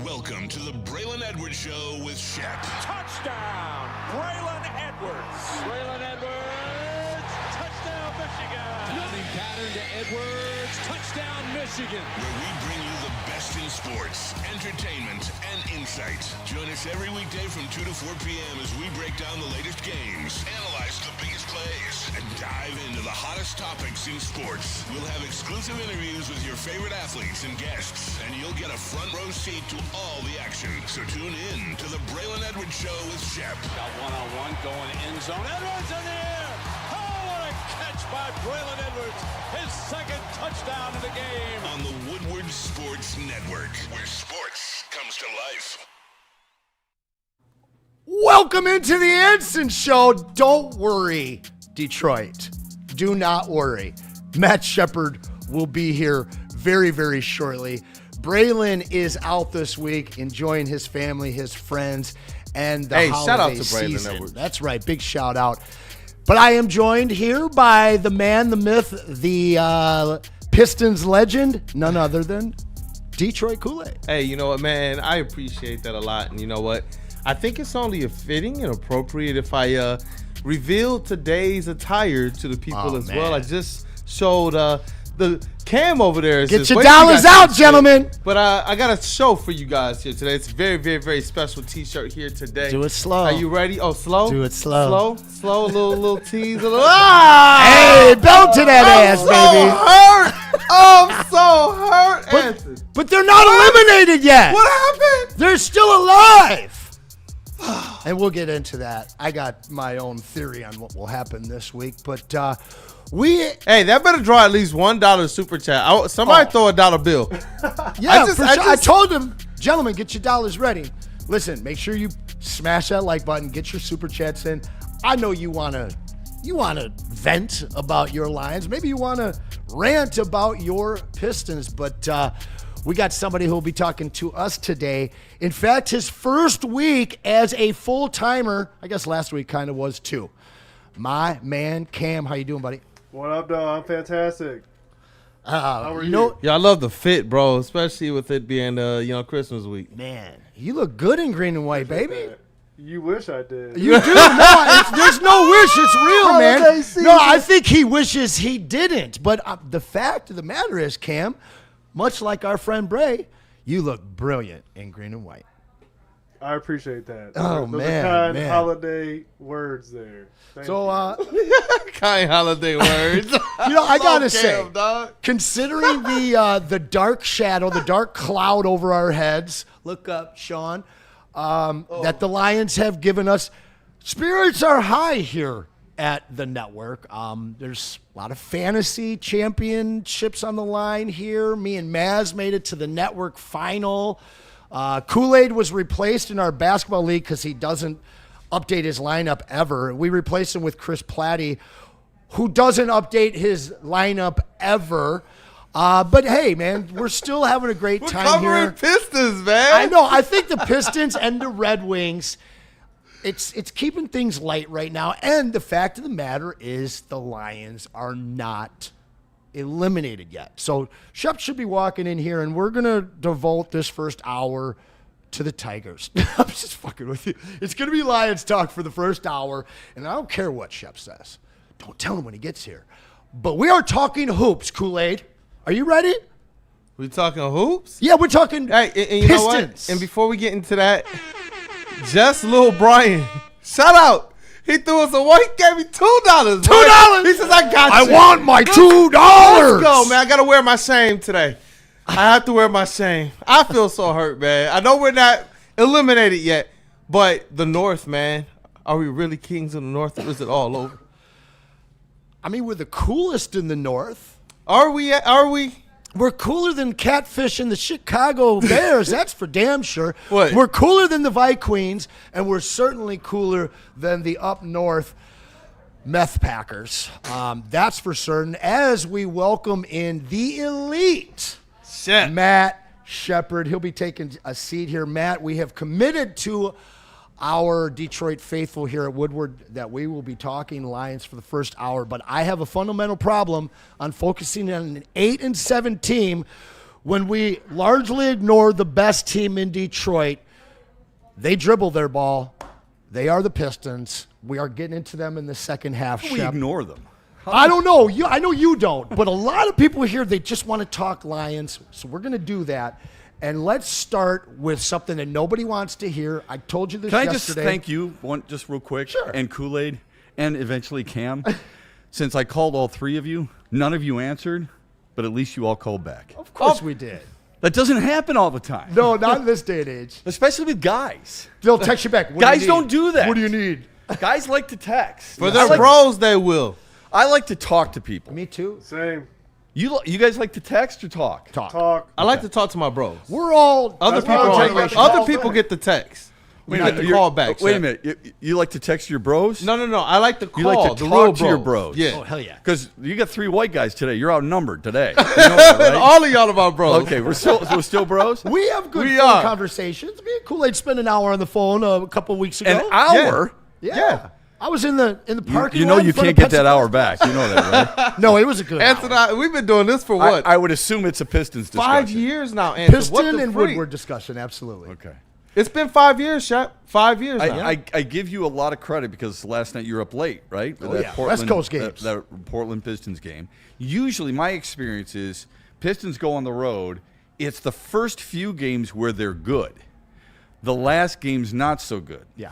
Welcome to the Braylon Edwards Show with Shep. Touchdown, Braylon Edwards. Braylon Edwards, touchdown, Michigan. Running pattern to Edwards, touchdown, Michigan. Where we bring you the best in sports, entertainment, and insight. Join us every weekday from 2 to 4 p.m. as we break down the latest games, analyze the biggest plays, and dive into the hottest topics in sports. We'll have exclusive interviews with your favorite athletes and guests, and you'll get a front row seat to all the action. So tune in to the Braylon Edwards Show with Shep. Got one-on-one going end zone. Edwards in the air. Oh, what a catch by Braylon Edwards. His second touchdown in the game. On the Woodward Sports Network, where sports comes to life. Welcome into the Anson Show. Don't worry, Detroit. Do not worry. Matt Shepard will be here very, very shortly. Braylon is out this week enjoying his family, his friends, and the holiday shout out to Braylon season. Edwards. That's right. Big shout out. But I am joined here by the man, the myth, the Pistons legend, none other than Detroit Kool-Aid. Hey, you know what, man? I appreciate that a lot. And you know what? I think it's only fitting and appropriate if I reveal today's attire to the people as well. I just showed the cam over there. Get your dollars out, gentlemen. But I got a show for you guys here today. It's a very, very, very special T-shirt here today. Do it slow. Are you ready? Oh, slow? Do it slow. Slow, little tease. Hey, belt to that ass, baby. I'm so hurt. Anson. But they're not eliminated yet. What happened? They're still alive. And we'll get into that. I got my own theory on what will happen this week. But Hey, that better draw at least $1 super chat. Somebody throw a dollar bill. Yeah, I told them, gentlemen, get your dollars ready. Listen, make sure you smash that like button, get your super chats in. I know you wanna vent about your Lions. Maybe you wanna rant about your Pistons, but we got somebody who will be talking to us today. In fact, his first week as a full-timer, I guess last week kind of was too. My man, Cam, how you doing, buddy? What up, dog? I'm fantastic. How are you? Yeah, I love the fit, bro, especially with it being Christmas week. Man, you look good in green and white, baby. You wish I did. You do. No, there's no wish. It's real, man. Holiday season. No, I think he wishes he didn't. But the fact of the matter is, Cam, much like our friend Bray, you look brilliant in green and white. I appreciate that. Oh, Those man, are kind man. holiday words there. Thank So, Kind holiday words. I gotta say, Cam, dog. considering the dark shadow, the dark cloud over our heads, look up, Sean, that the Lions have given us, spirits are high here at the network. There's a lot of fantasy championships on the line here. Me and Maz made it to the network final. Kool-Aid was replaced in our basketball league because he doesn't update his lineup ever. We replaced him with Chris Platty, who doesn't update his lineup ever. But hey, man, we're still having a great We're time here. covering Pistons, man. I know. I think the Pistons and the Red Wings, it's keeping things light right now. And the fact of the matter is the Lions are not eliminated yet. So Shep should be walking in here, and we're going to devote this first hour to the Tigers. I'm just fucking with you. It's going to be Lions talk for the first hour, and I don't care what Shep says. Don't tell him when he gets here. But we are talking hoops, Kool-Aid. Are you ready? We talking hoops? Yeah, we're talking Hey, and you know what? Pistons. And before we get into that, just Lil Brian, shout out. He threw us a what? He gave me $2. $2? He says, I got I you. want my $2. Let's go, man. I got to wear my shame today. I have to wear my shame. I feel so hurt, man. I know we're not eliminated yet, but the North, man, are we really kings of the North, or is it all over? I mean, we're the coolest in the North. Are we? We're cooler than Catfish and the Chicago Bears. That's for damn sure. What? We're cooler than the Vikings, and we're certainly cooler than the up north Meth Packers. That's for certain. As we welcome in the elite, Shit. Matt Shepard. He'll be taking a seat here. Matt, we have committed to our Detroit faithful here at Woodward that we will be talking Lions for the first hour, but I have a fundamental problem on focusing on an 8-7 team when we largely ignore the best team in Detroit, they dribble their ball. They are the Pistons. We are getting into them in the second half. We ignore them. I don't know. I know you don't, but a lot of people here, they just want to talk Lions, so we're going to do that. And let's start with something that nobody wants to hear. I told you this Can yesterday. I just thank you, just real quick, Sure. and Kool-Aid, and eventually Cam. Since I called all three of you, none of you answered, but at least you all called back. Of course we did. That doesn't happen all the time. No, not in this day and age. Especially with guys. They'll text you back. What Guys do you need? don't do that. What do you need? Guys like to text. For their bros, they will. I like to talk to people. Me too. Same. You guys like to text or talk? Talk. I like to talk to my bros. We're all Other That's why I like other to people call get the text. We get the you're- call back. Wait a Shep. minute. You like to text your bros? No. I like to call You like to the talk real to your bros. Yeah. Oh, hell yeah. Because you got 3 white guys today. You're outnumbered today. You know that, right? All of y'all are my bros. Okay, we're still bros. We have good We phone are. conversations. Me and Kool-Aid spent an hour on the phone a couple of weeks ago. An hour. Yeah. I was in the parking You lot. know in you front can't of get that Pepsi. hour back. You know that, right? No, it was a good Anson, hour. we've been doing this for what? I would assume it's a Pistons discussion. 5 years now, Anson. What Piston the and freak? Woodward discussion, absolutely. Okay. It's been 5 years, Shep. 5 years now. I give you a lot of credit because last night you're up late, right? Oh, yeah. West Coast games. That Portland Pistons game. Usually my experience is Pistons go on the road. It's the first few games where they're good. The last game's not so good. Yeah.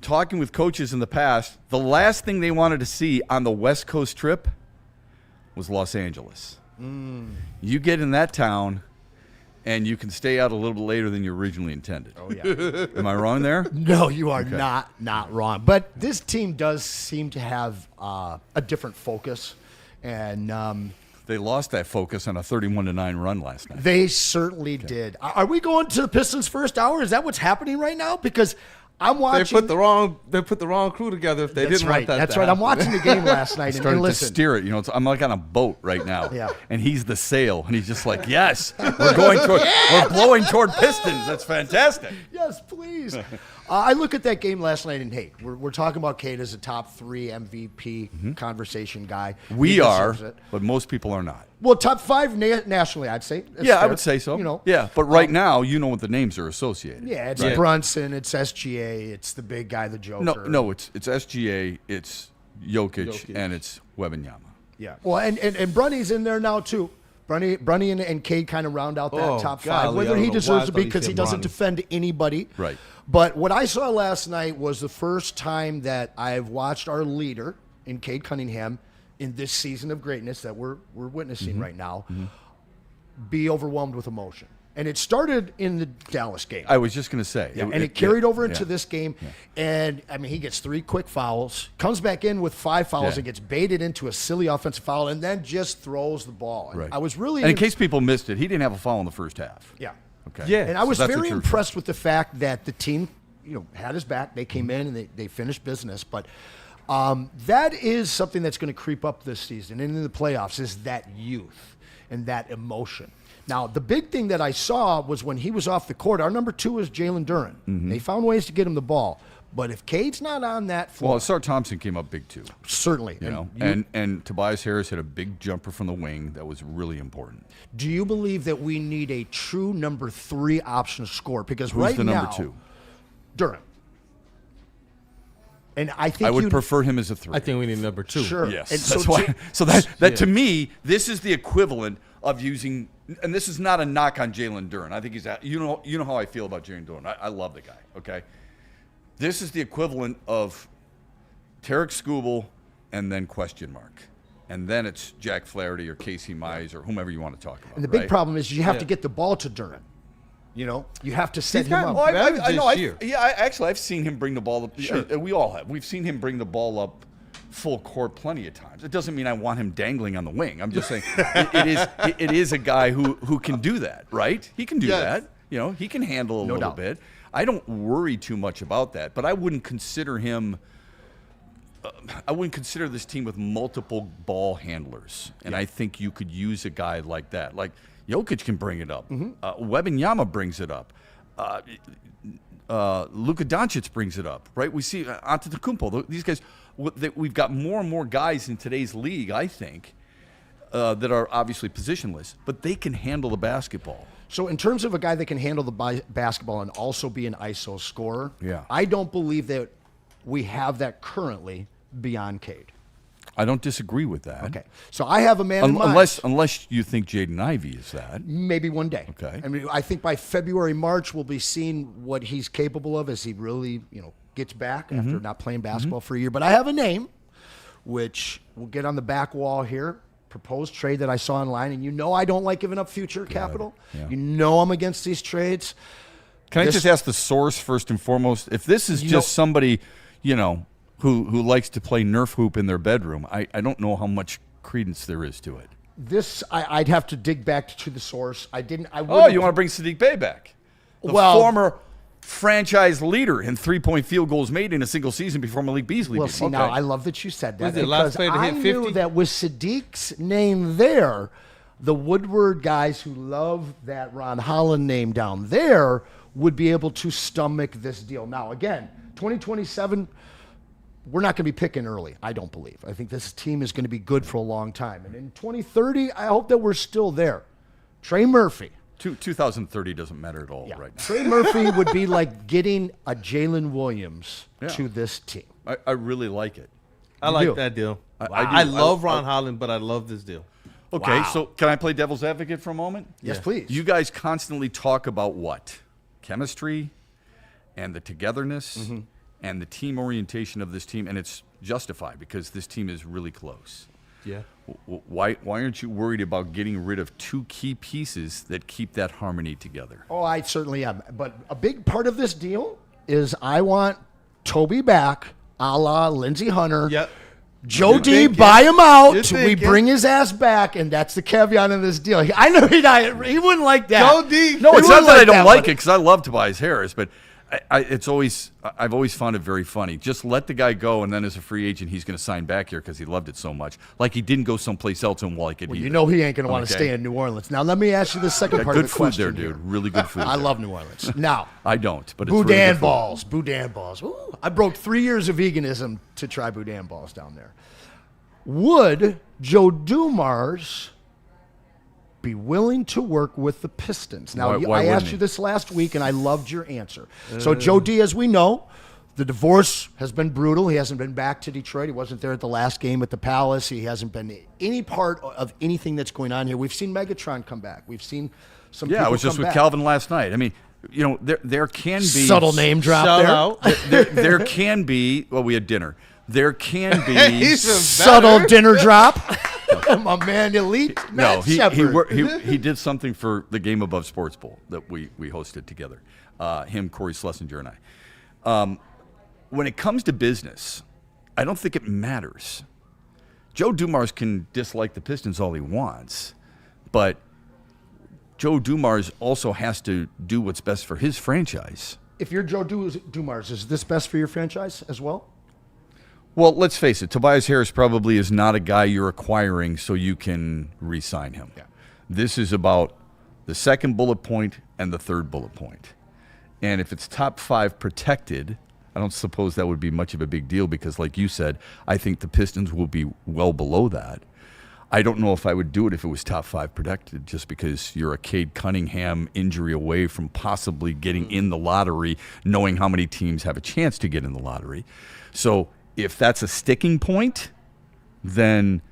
Talking with coaches in the past, the last thing they wanted to see on the West Coast trip was Los Angeles. You get in that town, and you can stay out a little bit later than you originally intended. Oh, yeah. Am I wrong there? No, you are not wrong. But this team does seem to have a different focus. And They lost that focus on a 31-9 run last night. they certainly did. Are we going to the Pistons' first hour? Is that what's happening right now? Because I'm they watching. put the wrong crew together if they That's didn't right. want that. That's to right. I'm happen. watching the game last night and Started to listen. steer it. You know, I'm like on a boat right now. Yeah. And he's the sail, and he's just like, yes, we're going toward, we're blowing toward Pistons. That's fantastic. Yes, please. I look at that game last night, and hey, we're talking about Cade as a top 3 MVP conversation guy. We He are, deserves it. but most people are not. Well, top 5 nationally, I'd say. That's Yeah, I fair. would say so. You know, yeah, but right now, you know what the names are associated. yeah, it's Right. Brunson, it's SGA, it's the big guy, the Joker. No, it's SGA, it's Jokic, and it's Wembanyama. Yeah. Well, and Brunny's in there now too. Brunny and Cade kind of round out that Oh, top 5. golly, I Whether don't he know why I deserves it thought he because he said doesn't Bronny. defend anybody. Right. But what I saw last night was the first time that I've watched our leader in Cade Cunningham in this season of greatness that we're witnessing right now be overwhelmed with emotion. And it started in the Dallas game. I was just going to say. And it carried over into yeah. this game. And, I mean, he gets 3 quick fouls, comes back in with 5 fouls, Yeah. and gets baited into a silly offensive foul, and then just throws the ball. And Right. I was really And in case people missed it, he didn't have a foul in the first half. yeah. Okay. Yeah. And I was So that's very what you're impressed with the fact that the team, had his back. They came in and they finished business. But that is something that's going to creep up this season and in the playoffs is that youth and that emotion. Now, the big thing that I saw was when he was off the court, our number 2 is Jalen Duren. They found ways to get him the ball. But if Cade's not on that floor, Well, Sar Thompson came up big too. certainly. You know, you- and Tobias Harris had a big jumper from the wing that was really important. do you believe that we need a true number 3 option scorer? Because Who's right the number now, 2? Duren. And I think I would you- prefer him as a 3. I think we need number 2. Sure. Yes, And that's so why. Ja- So that to me, this is the equivalent of using. And this is not a knock on Jalen Duren. I think he's. You know how I feel about Jalen Duren. I love the guy. Okay. This is the equivalent of Tarek Skubal and then question mark, and then it's Jack Flaherty or Casey Mize or whomever you want to talk about. And the big right? problem is you have to get the ball to Duren. You have to set He's him gotten up. better I know. this year. I've seen him bring the ball up. Sure. We all have. We've seen him bring the ball up full court plenty of times. It doesn't mean I want him dangling on the wing. I'm just saying it is a guy who can do that, right? He can do Yes. that. He can handle a little doubt. bit. I don't worry too much about that, but I wouldn't consider him. I wouldn't consider this team with multiple ball handlers, and I think you could use a guy like that. Like Jokic can bring it up. Wembanyama brings it up. Luka Doncic brings it up. Right? We see Antetokounmpo. These guys. We've got more and more guys in today's league, I think, that are obviously positionless, but they can handle the basketball. So in terms of a guy that can handle the basketball and also be an ISO scorer, Yeah. I don't believe that we have that currently beyond Cade. I don't disagree with that. Okay. So I have a man in mind. Unless you think Jaden Ivey is that. Maybe one day. Okay. I mean, I think by February, March, we'll be seeing what he's capable of as he really, gets back after not playing basketball for a year. But I have a name, which we'll get on the back wall here. Proposed trade that I saw online, and I don't like giving up future capital. Yeah. I'm against these trades. Can I just ask the source first and foremost? If this is just somebody, who likes to play Nerf hoop in their bedroom, I don't know how much credence there is to it. This I'd have to dig back to the source. You want to bring Sadiq Bey back? The former franchise leader in 3-point field goals made in a single season before Malik Beasley. Well, see, now I love that you said that. Was it last player to hit 50? I knew that with Sadiq's name there, the Woodward guys who love that Ron Holland name down there would be able to stomach this deal. Now, again, 2027, we're not going to be picking early, I don't believe. I think this team is going to be good for a long time. And in 2030, I hope that we're still there. Trey Murphy. 2030 doesn't matter at all right now. Trey Murphy would be like getting a Jalen Williams to this team. I really like it. I like that deal. I love Ron Holland, but I love this deal. Okay, so can I play devil's advocate for a moment? Yes, please. You guys constantly talk about what? Chemistry and the togetherness and the team orientation of this team, and it's justified because this team is really close. Yeah. Why aren't you worried about getting rid of two key pieces that keep that harmony together? Oh, I certainly am. But a big part of this deal is I want Toby back, a la Lindsey Hunter. Yep. Joe D, buy him out. We bring his ass back, and that's the caveat in this deal. I know he wouldn't like that. Joe D. No, it's He not wouldn't that I don't like one. it because I love Tobias Harris, but I've always found it very funny. Just let the guy go, and then as a free agent, he's going to sign back here because he loved it so much. Like he didn't go someplace else and like it either. You know he ain't going to want to stay in New Orleans. Now, let me ask you the second part of Good the food question there, dude. here. Really good food. I there. love New Orleans. Now, I don't, but it's Boudin really good food. balls. Boudin balls. Ooh, I broke 3 years of veganism to try Boudin balls down there. Would Joe Dumars be willing to work with the Pistons? Now, Why I wouldn't asked he? you this last week, and I loved your answer. So, Joe D, as we know, the divorce has been brutal. He hasn't been back to Detroit. He wasn't there at the last game at the Palace. He hasn't been any part of anything that's going on here. We've seen Megatron come back. We've seen some people I was just come with back. Calvin last night. I mean, there can be Subtle name drop Shout there. out. There can be. Well, we had dinner. There can be. Subtle dinner drop. My man, elite. No, Matt he Shepard. he did something for the Game Above Sports Bowl that we hosted together. Him, Corey Schlesinger, and I. When it comes to business, I don't think it matters. Joe Dumars can dislike the Pistons all he wants, but Joe Dumars also has to do what's best for his franchise. If you're Joe Dumars, is this best for your franchise as well? Well, let's face it, Tobias Harris probably is not a guy you're acquiring so you can re-sign him. Yeah. This is about the second bullet point and the third bullet point. And if it's top 5 protected, I don't suppose that would be much of a big deal because, like you said, I think the Pistons will be well below that. I don't know if I would do it if it was top 5 protected just because you're a Cade Cunningham injury away from possibly getting in the lottery, knowing how many teams have a chance to get in the lottery. So if that's a sticking point, then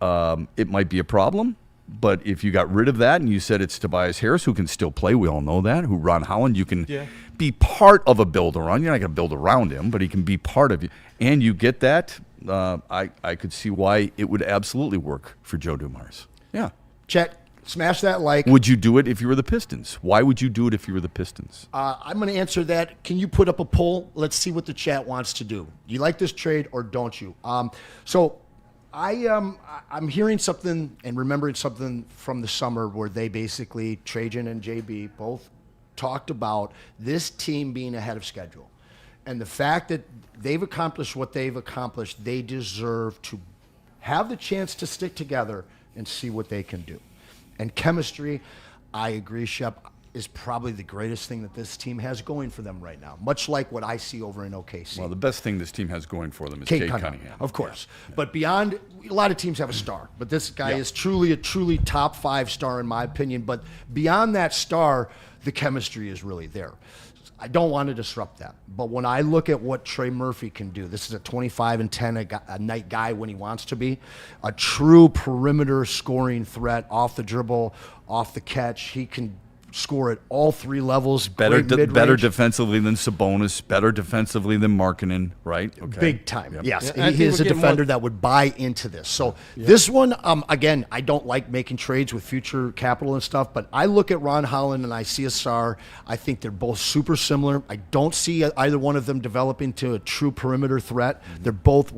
it might be a problem. But if you got rid of that and you said it's Tobias Harris, who can still play, we all know that, who Ron Holland, you can be part of a build around. You're not going to build around him, but he can be part of you. And you get that, I could see why it would absolutely work for Joe Dumars. Yeah. Chet, smash that like. Would you do it if you were the Pistons? Why would you do it if you were the Pistons? I'm going to answer that. Can you put up a poll? Let's see what the chat wants to do. Do you like this trade or don't you? I'm hearing something and remembering something from the summer where they basically, Trajan and JB, both talked about this team being ahead of schedule. And the fact that they've accomplished what they've accomplished, they deserve to have the chance to stick together and see what they can do. And chemistry, I agree, Shep. is probably the greatest thing that this team has going for them right now, much like what I see over in OKC. Well, the best thing this team has going for them is Cade Cade Cunningham, Cunningham. of course. Yeah. But beyond, a lot of teams have a star, but this guy Yeah. is truly a top 5 star in my opinion. But beyond that star, the chemistry is really there. I don't want to disrupt that. But when I look at what Trey Murphy can do, this is a 25 and 10 a night guy when he wants to be, a true perimeter scoring threat off the dribble, off the catch. He can score at all 3 levels. Better mid-range. defensively than Sabonis, better defensively than Markkanen, right? Okay. Big time, Yep. yes. Yeah, He is a defender more... that would buy into this. So this one, again, I don't like making trades with future capital and stuff, but I look at Ron Holland and I see Asar. I think they're both super similar. I don't see either one of them developing to a true perimeter threat. Mm-hmm. They're both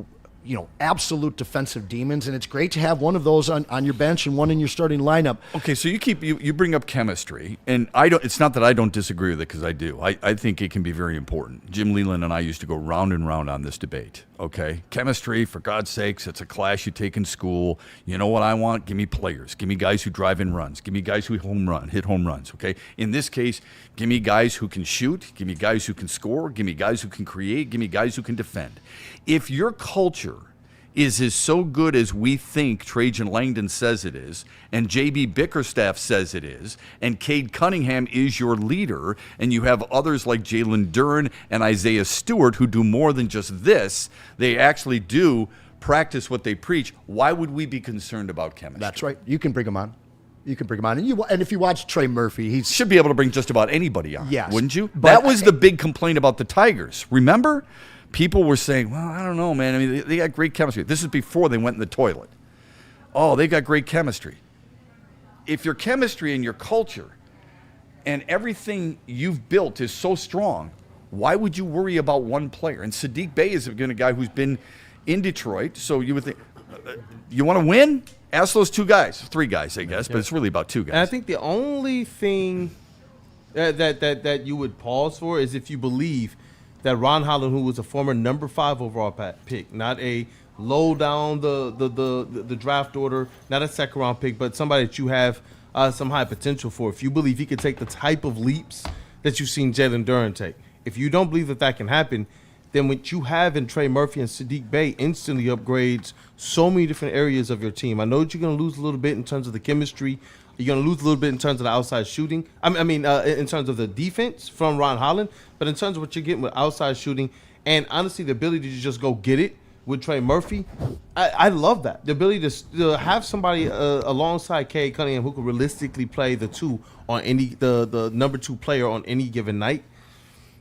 absolute defensive demons, and it's great to have one of those on your bench and one in your starting lineup. Okay, so you bring up chemistry, and I don't. It's not that I don't disagree with it, because I do. I think it can be very important. Jim Leland and I used to go round and round on this debate. Okay, chemistry, for God's sakes, it's a class you take in school. You know what I want? Give me players. Give me guys who drive in runs. Give me guys who hit home runs. Okay, in this case, give me guys who can shoot. Give me guys who can score. Give me guys who can create. Give me guys who can defend. If your culture is so good as we think Trajan Langdon says it is, and J.B. Bickerstaff says it is, and Cade Cunningham is your leader, and you have others like Jalen Duren and Isaiah Stewart who do more than just this, they actually do practice what they preach, why would we be concerned about chemistry? That's right. You can bring them on. And if you watch Trey Murphy, he should be able to bring just about anybody on, yes, wouldn't you? But that was the big complaint about the Tigers. Remember? People were saying, well, I don't know, man. I mean, they got great chemistry. This is before they went in the toilet. Oh, they got great chemistry. If your chemistry and your culture and everything you've built is so strong, why would you worry about one player? And Sadiq Bey is a guy who's been in Detroit, so you would think, you want to win? Ask those 2 guys, 3 guys, I guess, but it's really about 2 guys. And I think the only thing that you would pause for is if you believe that Ron Holland, who was a former number 5 overall pick, not a low down the draft order, not a second round pick, but somebody that you have some high potential for. If you believe he could take the type of leaps that you've seen Jalen Duren take, if you don't believe that can happen, then what you have in Trey Murphy and Sadiq Bey instantly upgrades so many different areas of your team. I know that you're going to lose a little bit in terms of the chemistry. You're going to lose a little bit in terms of the outside shooting. In terms of the defense from Ron Holland. But in terms of what you're getting with outside shooting and, honestly, the ability to just go get it with Trey Murphy, I love that. The ability to have somebody alongside Cade Cunningham who can realistically play the number 2 player on any given night.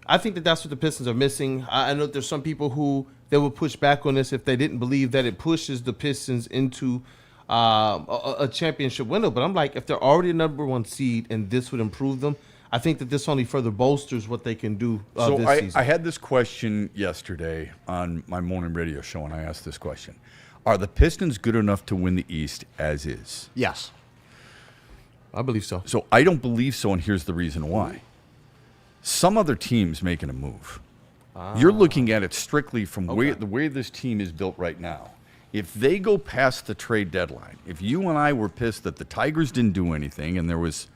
I think that's what the Pistons are missing. I know there's some people who they would push back on this if they didn't believe that it pushes the Pistons into a championship window, but I'm like, if they're already a number 1 seed and this would improve them, I think that this only further bolsters what they can do this season. I had this question yesterday on my morning radio show, and I asked this question. Are the Pistons good enough to win the East as is? Yes. I believe so. So I don't believe so, and here's the reason why. Some other team's making a move. You're looking at it strictly from the way this team is built right now. If they go past the trade deadline, if you and I were pissed that the Tigers didn't do anything and there was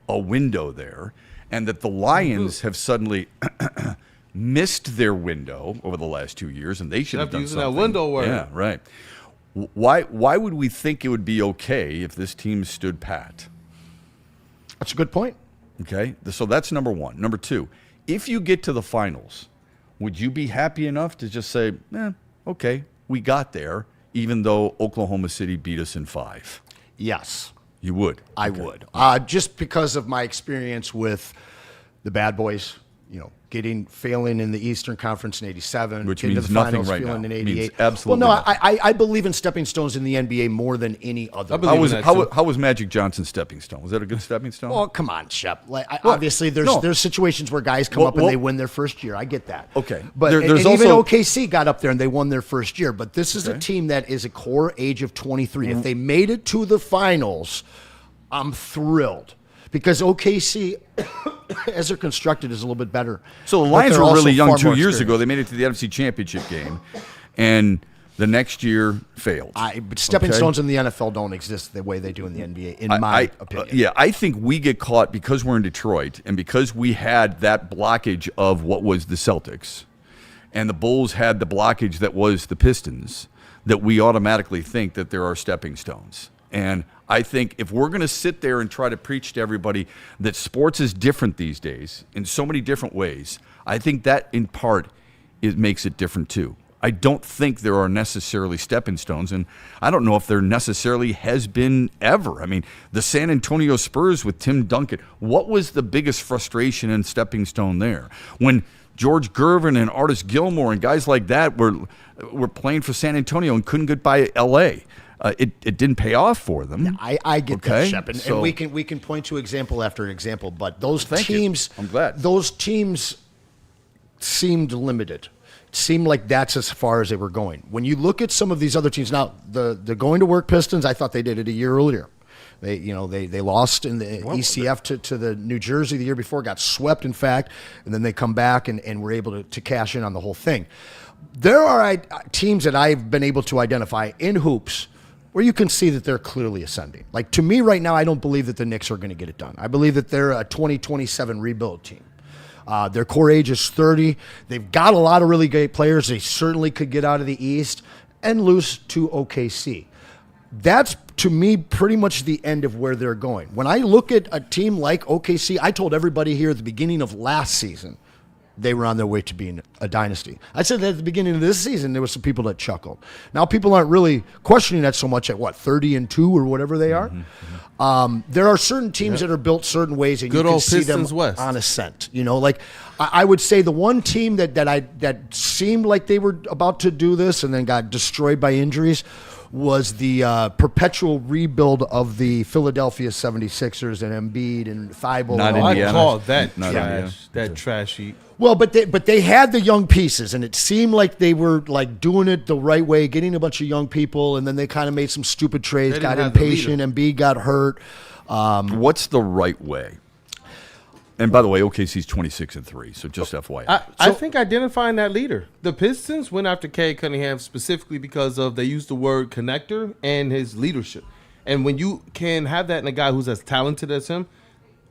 a window there, and that the Lions have suddenly missed their window over the last 2 years, and they should have done using something. that window word. Yeah, right. Why would we think it would be okay if this team stood pat? That's a good point. Okay, so that's number 1. Number 2, if you get to the finals, would you be happy enough to just say, okay, we got there, even though Oklahoma City beat us in 5? Yes. You would? I would. Just because of my experience with the bad boys, failing in the Eastern Conference in '87, which getting means to the nothing finals, right failing now. in It '88. means absolutely well, no, nothing. I believe in stepping stones in the NBA more than any other. How was Magic Johnson's stepping stone? Was that a good stepping stone? Oh, come on, Shep. Obviously, there's situations where guys come up and they win their first year. I get that. Okay. But There's even also OKC got up there and they won their first year. But this is a team that is a core age of 23. If they made it to the finals, I'm thrilled. Because OKC, as they're constructed, is a little bit better. So the But Lions they're were also really young far 2 more years ago. experienced. They made it to the NFC Championship game. And The next year failed. But stepping stones in the NFL don't exist the way they do in the NBA, in my opinion. Yeah, I think we get caught because we're in Detroit and because we had that blockage of what was the Celtics and the Bulls had the blockage that was the Pistons, that we automatically think that there are stepping stones. And I think if we're going to sit there and try to preach to everybody that sports is different these days in so many different ways, I think that in part makes it different too. I don't think there are necessarily stepping stones, and I don't know if there necessarily has been ever. I mean, the San Antonio Spurs with Tim Duncan, what was the biggest frustration and stepping stone there? When George Gervin and Artis Gilmore and guys like that were playing for San Antonio and couldn't get by L.A., it didn't pay off for them. Yeah, I get that, Shep, and we can point to example after example, but those teams, I'm glad. Those teams seemed limited. It seemed like that's as far as they were going. When you look at some of these other teams now, the going to work Pistons, I thought they did it a year earlier. They lost in the ECF to the New Jersey the year before, got swept in fact, and then they come back and were able to cash in on the whole thing. There are teams that I've been able to identify in hoops where you can see that they're clearly ascending. Like, to me right now, I don't believe that the Knicks are going to get it done. I believe that they're a 2027 rebuild team. Their core age is 30. They've got a lot of really great players. They certainly could get out of the East and lose to OKC. That's, to me, pretty much the end of where they're going. When I look at a team like OKC, I told everybody here at the beginning of last season they were on their way to being a dynasty. I said that at the beginning of this season, there were some people that chuckled. Now people aren't really questioning that so much at 30-2 or whatever they are. There are certain teams that are built certain ways, and Good you can old see them Pistons West. on ascent. Like I would say the one team that seemed like they were about to do this and then got destroyed by injuries was the perpetual rebuild of the Philadelphia 76ers and Embiid and Thibault. Not I Indiana. call that Not trash. Indiana. That trash heap. Well, but they had the young pieces, and it seemed like they were like doing it the right way, getting a bunch of young people, and then they kind of made some stupid trades, They got didn't have the impatient, and Embiid got hurt. What's the right way? And by the way, OKC's 26-3, so just FYI. I think identifying that leader. The Pistons went after Cade Cunningham specifically because they used the word connector and his leadership. And when you can have that in a guy who's as talented as him,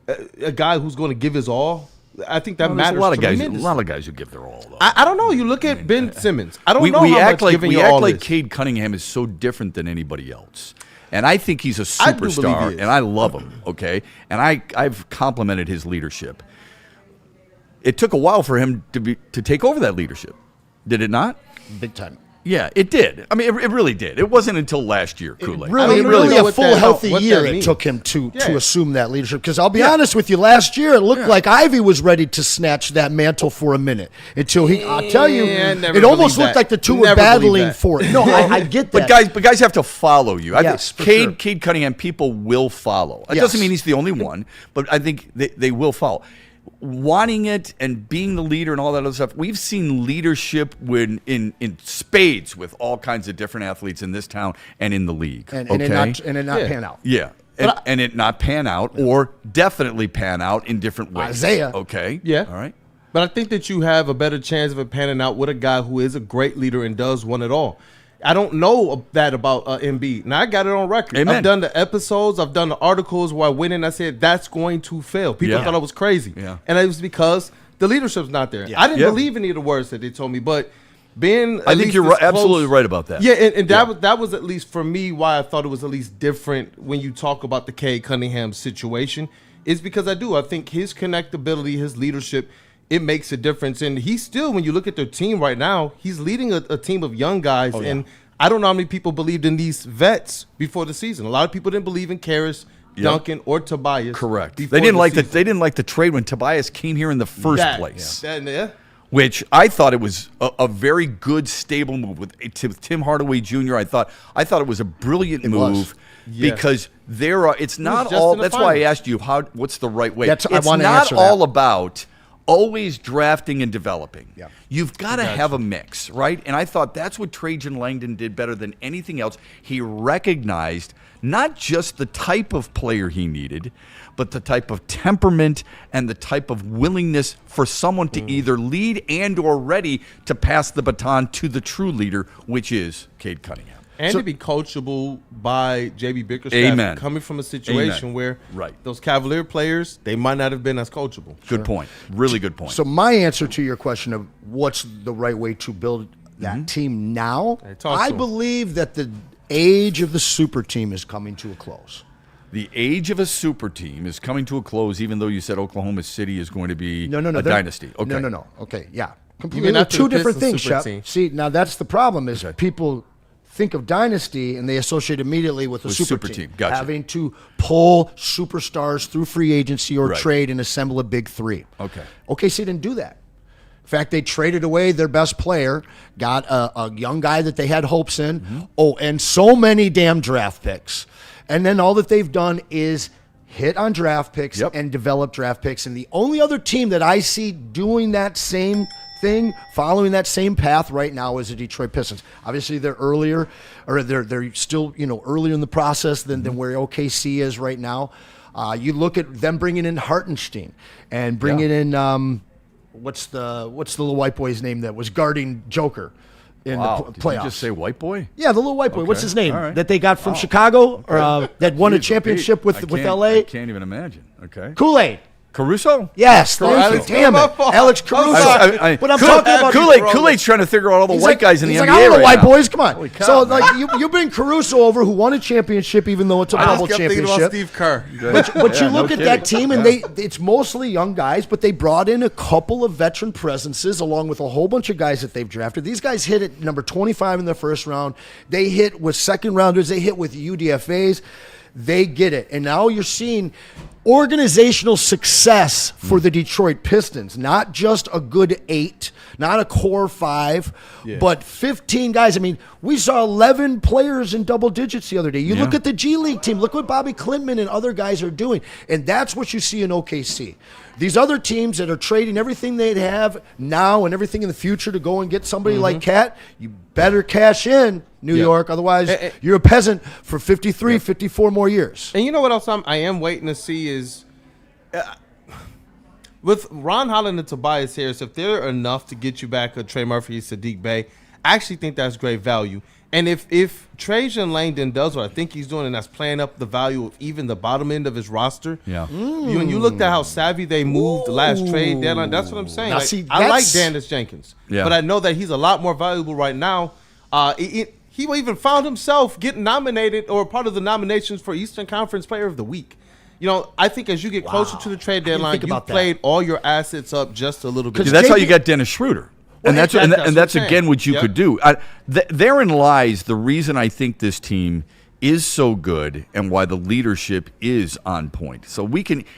a guy who's going to give his all, I think that matters. A lot of tremendously. guys who give their all, though. I don't know. You look at Ben Simmons. I don't we know how act much like giving we your act all like is. Cade Cunningham is so different than anybody else. And I think he's a I do believe superstar, he is. and I love him, okay? And I've complimented his leadership. It took a while for him to take over that leadership. Did it not? Big time. Yeah, it did. I mean, it really did. It wasn't until last year, Kool-Aid. Really, know really a what full, that- healthy what year that it means. took him to Yeah. assume that leadership. Because I'll be honest with you, last year it looked like Ivy was ready to snatch that mantle for a minute until I'll tell you, Yeah, I never it almost believed looked that. like the two were Never believed battling that. for it. No, I get that. But guys have to follow you. Yes, for Cade, sure. Cade Cunningham, people will follow. It Yes. doesn't mean he's the only one, but I think they will follow. Wanting it and being the leader and all that other stuff. We've seen leadership in spades with all kinds of different athletes in this town and in the league. and okay? it not Yeah. pan out. Yeah. And it not pan out or definitely pan out in different ways. Isaiah. Okay. Yeah. All right. But I think that you have a better chance of it panning out with a guy who is a great leader and does want it all. I don't know that about Embiid. Now, I got it on record. Amen. I've done the episodes. I've done the articles where I went in and I said, that's going to fail. People Yeah. thought I was crazy. Yeah. And it was because the leadership's not there. Yeah. I didn't Yeah. believe any of the words that they told me, but being I think you're absolutely right about that. Yeah, and that was at least for me why I thought it was at least different when you talk about the Cade Cunningham situation is because I think his connectability, his leadership, it makes a difference. And he's still, when you look at their team right now, he's leading a team of young guys. Oh, yeah. And I don't know how many people believed in these vets before the season. A lot of people didn't believe in Karras, Duncan, or Tobias. Correct. They before didn't the like season. they didn't like the trade when Tobias came here in the first That- place. yeah. Which I thought it was a very good, stable move with Tim Hardaway Jr. I thought it was a brilliant move Yeah. because it's not just all. in the That's why I finals. asked you what's the right way. I It's wanna not answer that. all about always drafting and developing. Yeah. You've got to have a mix, right? And I thought that's what Trajan Langdon did better than anything else. He recognized not just the type of player he needed, but the type of temperament and the type of willingness for someone to either lead and or ready to pass the baton to the true leader, which is Cade Cunningham. And to be coachable by J.B. Bickerstaff, Amen. coming from a situation Amen. where Right. those Cavalier players, they might not have been as coachable. Good point. Really good point. So my answer to your question of what's the right way to build that team now, Hey, talk to I him. believe that the age of the super team is coming to a close. The age of a super team is coming to a close, even though you said Oklahoma City is going to be No, a dynasty. Okay. No. Okay, yeah. Completely after two the different Pistons things, super Shep. team. See, now that's the problem is people think of dynasty and they associate immediately with a With super super team. team. Gotcha. Having to pull superstars through free agency or Right. trade and assemble a big three. Okay. OKC didn't do that. In fact, they traded away their best player, got a young guy that they had hopes in. Mm-hmm. Oh, and so many damn draft picks. And then all that they've done is hit on draft picks Yep. and develop draft picks. And the only other team that I see doing that same thing, following that same path right now is the Detroit Pistons. Obviously, they're earlier, or they're still earlier in the process than where OKC is right now. You look at them bringing in Hartenstein and bringing in what's the little white boy's name that was guarding Joker in Wow. the Did playoffs? you just say white boy? Yeah, the little white boy. What's Okay. his name? All right. That they got from Chicago, or that won a Jeez, championship Pete, with I LA. can't even imagine. Okay. Kool-Aid. Caruso? Yes, thank you. Alex, Damn it, come on. Alex Caruso. But I'm talking about Kool-Aid's trying to figure out all the He's white like- guys in the he's NBA like, I don't know, right white now. boys, come on. Holy cow, So man. like you bring Caruso over, who won a championship, even though it's a I bubble just kept thinking about championship. Steve Kerr. But Yeah, you look no at that kidding. team, and it's mostly young guys, but they brought in a couple of veteran presences along with a whole bunch of guys that they've drafted. These guys hit at number 25 in the first round. They hit with second rounders. They hit with UDFAs. They get it. And now you're seeing organizational success for the Detroit Pistons. Not just a good 8, not a core 5, but 15 guys. I mean, we saw 11 players in double digits the other day. You look at the G League team. Look what Bobby Klintman and other guys are doing. And that's what you see in OKC. These other teams that are trading everything they'd have now and everything in the future to go and get somebody like Cat, you better cash in, New York. Otherwise, you're a peasant for 53, 54 more years. And you know what else I am waiting to see is with Ron Holland and Tobias Harris, if they're enough to get you back a Trey Murphy, Sadiq Bey, I actually think that's great value. And if Trajan Langdon does what I think he's doing, and that's playing up the value of even the bottom end of his roster, when you looked at how savvy they moved the last trade deadline, that's what I'm saying. Now, Like, see, I like that's- Dennis Jenkins, Yeah. but I know that he's a lot more valuable right now. He even found himself getting nominated or part of the nominations for Eastern Conference Player of the Week. I think as you get closer to the trade didn't deadline, think you about that. played all your assets up just a little bit. See, that's how JB you got Dennis Schroeder. Well, And that's exactly, and that's that's what I'm again saying. what you Yep. could do. Therein lies the reason I think this team is so good and why the leadership is on point. So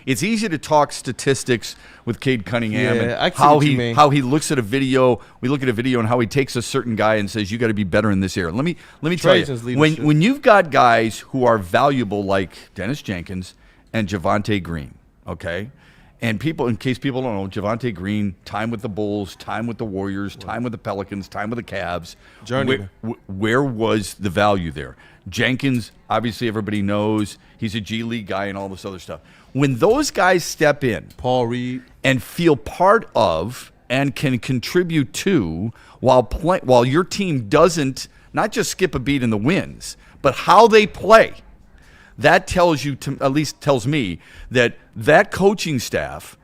it's easy to talk statistics with Cade Cunningham Yeah, I and see how what you mean. he looks at a video. We look at a video and how he takes a certain guy and says, you got to be better in this area. Let me tell Trajan's you, leadership. when you've got guys who are valuable like Dennis Jenkins and Javonte Green, okay? And in case people don't know, Javonte Green, time with the Bulls, time with the Warriors, time with the Pelicans, time with the Cavs. Journeyman. Where was the value there? Jenkins, obviously everybody knows he's a G League guy and all this other stuff. When those guys step in Paul Reed. and feel part of and can contribute to while your team doesn't not just skip a beat in the wins, but how they play, that tells you, at least tells me, that coaching staff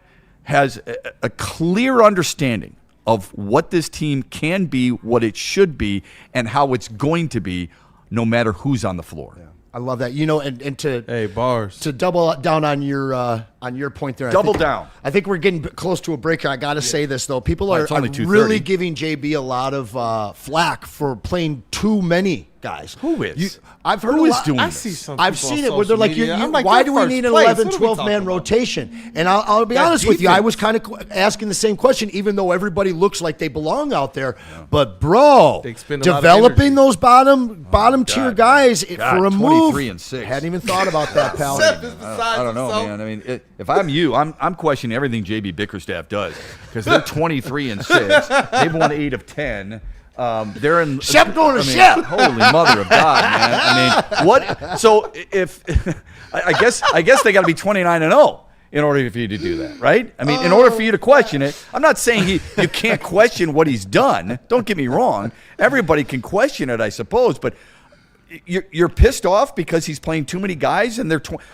has a clear understanding of what this team can be, what it should be, and how it's going to be, no matter who's on the floor. I love that. And to Hey, bars. to double down on your point there. Double down. I think we're getting close to a break here. I got to say this though. People are it's only 2:30. really giving JB a lot of flack for playing too many guys. Who is? I've heard Who a is lot. doing I this? see some I've people on seen it where they're social like, media. I'm like, why you're do we first need an place. 11, What are we 12-man talking about? rotation? And I'll be That honest with you, I defense. was kind of asking the same question, even though everybody looks like they belong out there. But, bro, They expend a lot of developing energy. those bottom tier guys God, for a move. 23 and 6. Hadn't even thought about that, pal. I don't know, man. I mean, if I'm you, I'm questioning everything JB Bickerstaff does because they're 23 and 6. They've won 8 of 10. They're in Shep going to Shep. Holy mother of God, man! I mean, what? So if I guess they got to be 29 and 0 in order for you to do that, right? I mean, in order for you to question it, I'm not saying you can't question what he's done. Don't get me wrong. Everybody can question it, I suppose, but. You're pissed off because he's playing too many guys, and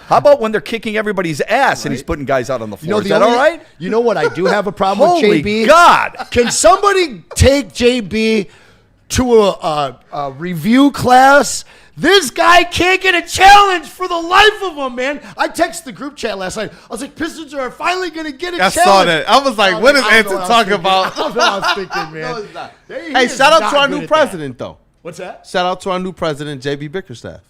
how about when they're kicking everybo's ass and he's putting guys out on the floor? Is that all right? You know what? I do have a problem with Holy JB. God! Can somebody take JB to a review class? This guy can't get a challenge for the life of him, man. I texted the group chat last night. I was like, Pistons are finally going to get a challenge. I saw that. I was like, what is I don't know Anson what I was talking thinking. about? I don't know what I was thinking, man. No, it's not. He Hey, is shout out not to our good new at president, though. What's that? Shout out to our new president, JB Bickerstaff.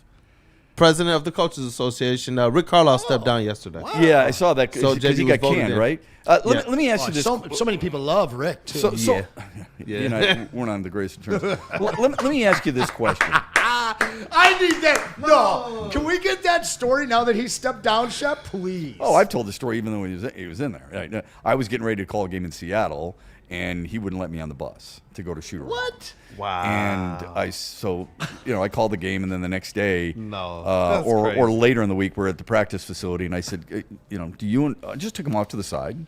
President of the Coaches Association. Rick Carlisle stepped down yesterday. Yeah, I saw that So because he JB got was voted canned, in. right? Let me ask you this. So many people love Rick, too. You know, we're not on the greatest of terms. Let me ask you this question. I need that. No. Can we get that story now that he stepped down, Shep? Please. Oh, I've told the story even though he was in there. Right? I was getting ready to call a game in Seattle, and he wouldn't let me on the bus to go to shoot around. What? Wow. And I called the game, and then the next day, that's or crazy. later in the week, we're at the practice facility, and I said, do you? I just took him off to the side,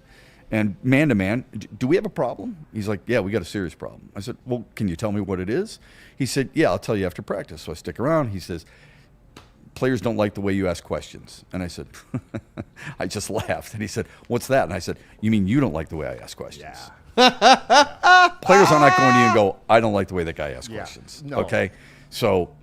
and man to man, do we have a problem? He's like, yeah, we got a serious problem. I said, well, can you tell me what it is? He said, yeah, I'll tell you after practice. So I stick around. He says, players don't like the way you ask questions. And I said, I just laughed. And he said, what's that? And I said, you mean you don't like the way I ask questions? Yeah. Players are not going to you and go, I don't like the way that guy asks questions. No. Okay? So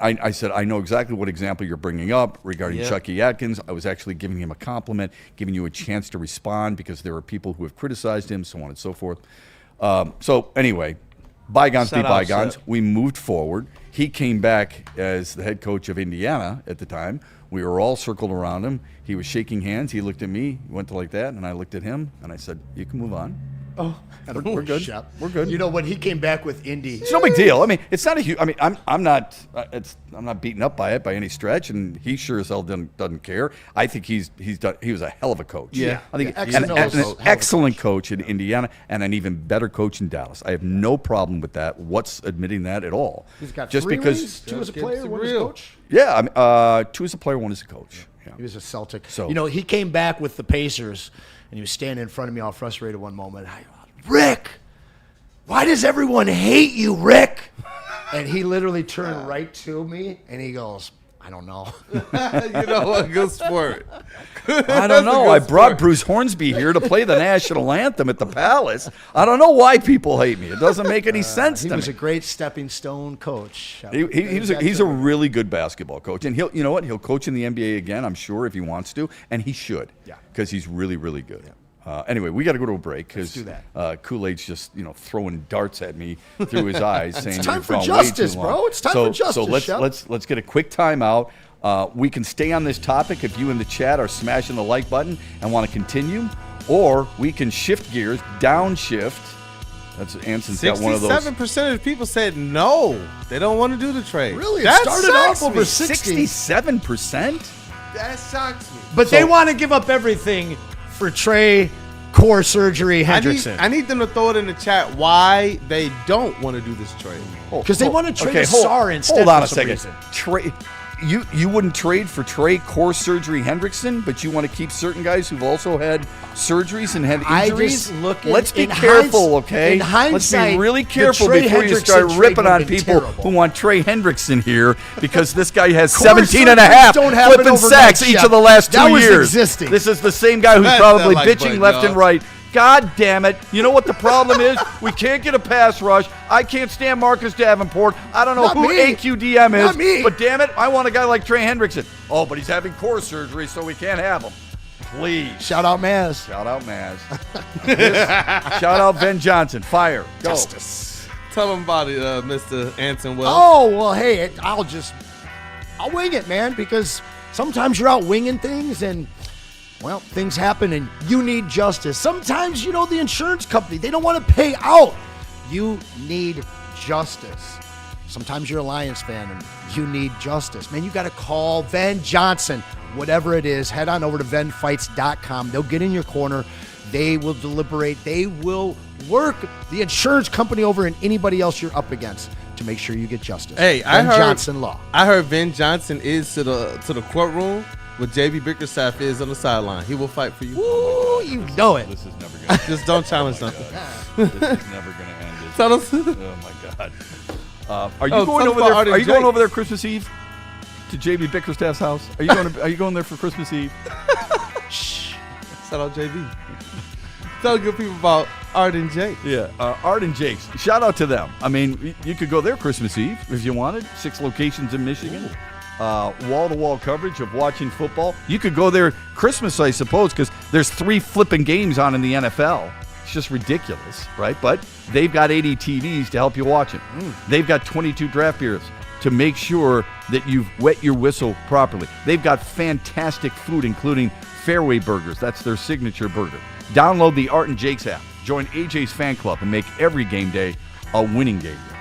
I said, I know exactly what example you're bringing up regarding Chucky Atkins. I was actually giving him a compliment, giving you a chance to respond because there are people who have criticized him, so on and so forth. So anyway, bygones be bygones. We moved forward. He came back as the head coach of Indiana at the time. We were all circled around him. He was shaking hands. He looked at me, went to like that, and I looked at him, and I said, you can move on. Oh, We're good. Shep. We're good. You know, when he came back with Indy. It's no big deal. I mean, it's not a huge. I mean, I'm not beaten up by it by any stretch, and he sure as hell doesn't care. I think he was a hell of a coach. Yeah. I think Yeah, an excellent coach in Indiana and an even better coach in Dallas. I have no problem with that. What's admitting that at all? He's got just 3 because. rings, 2 as a player, 1 as a real. coach. Yeah, I mean, 2 as a player, 1 as a coach. Yeah. He was a Celtic. So- You know, he came back with the Pacers, and he was standing in front of me all frustrated one moment. Rick, why does everyone hate you, Rick? And he literally turned right to me, and he goes, I don't know. You know what? Good sport. I don't know. I brought Bruce Hornsby here to play the national anthem at the Palace. I don't know why people hate me. It doesn't make any sense He to was me. a great stepping stone coach. He's a really good basketball coach, and you know what? He'll coach in the NBA again, I'm sure, if he wants to, and he should, because he's really, really good. Yeah. Anyway, we got to go to a break because Kool-Aid's just throwing darts at me through his eyes, saying time you've for gone justice, way too long. bro. It's time for justice, So Shep. let's get a quick timeout. We can stay on this topic if you in the chat are smashing the like button and want to continue, or we can shift gears, downshift. That's Anson's got one of those. 67% of the people said no. They don't want to do the trade. Really? It That started off shocks over me. 60. 67%. That shocks me. But they want to give up everything for Trey core surgery Hendrickson. I need them to throw it in the chat why they don't want to do this trade. Because they want to trade Sar instead. Hold on for a some second. reason. Trey, you wouldn't trade for Trey core surgery Hendrickson, but you want to keep certain guys who've also had surgeries and had injuries. Let's be careful, okay? In hindsight, let's be really the careful Trey before you Hendrickson start trade ripping would've on been people terrible. who want Trey Hendrickson here because this guy has Core 17 and a half surgeries don't happen flipping overnight, sacks each Shep. of the last 2 That was years. existing. This is the same guy who's That's probably not like bitching Bud, left dog. and right. God damn it. You know what the problem is? We can't get a pass rush. I can't stand Marcus Davenport. I don't know Not who me. AQDM is. Not me. But damn it, I want a guy like Trey Hendrickson. Oh, but he's having core surgery, so we can't have him. Please. Shout out Maz. Shout out Maz. Shout out Ben Johnson. Fire. Go. Tell Tell them about it, Mr. Anson Wells. Oh, well, hey, I'll wing it, man, because sometimes you're out winging things and, well, things happen and you need justice. Sometimes, the insurance company, they don't want to pay out. You need justice. Sometimes you're a Lions fan and you need justice. Man, you got to call Venn Johnson, whatever it is. Head on over to VennFights.com. They'll get in your corner. They will deliberate. They will work the insurance company over and anybody else you're up against to make sure you get justice. Hey, Venn Johnson Law. I heard Venn Johnson is to the courtroom what JB Bickerstaff is on the sideline. He will fight for you. Ooh, you know it. This is never going to Just don't challenge nothing. This is never going to end. Tell us. Oh, my God. Are you Oh, going tell over us about there? Artie Are you going Jakes. over there Christmas Eve to JB Bickerstaff's house? Are you going there for Christmas Eve? Shh. Shout out JB. Tell the good people about Art and Jake. Yeah, Art and Jake's. Shout out to them. I mean, you could go there Christmas Eve if you wanted. 6 locations in Michigan. Wall-to-wall coverage of watching football. You could go there Christmas, I suppose, because there's 3 flipping games on in the NFL. It's just ridiculous, right? But they've got 80 TVs to help you watch it. They've got 22 draft beers to make sure that you've wet your whistle properly. They've got fantastic food, including Fairway Burgers. That's their signature burger. Download the Art and Jake's app. Join AJ's fan club and make every game day a winning game day.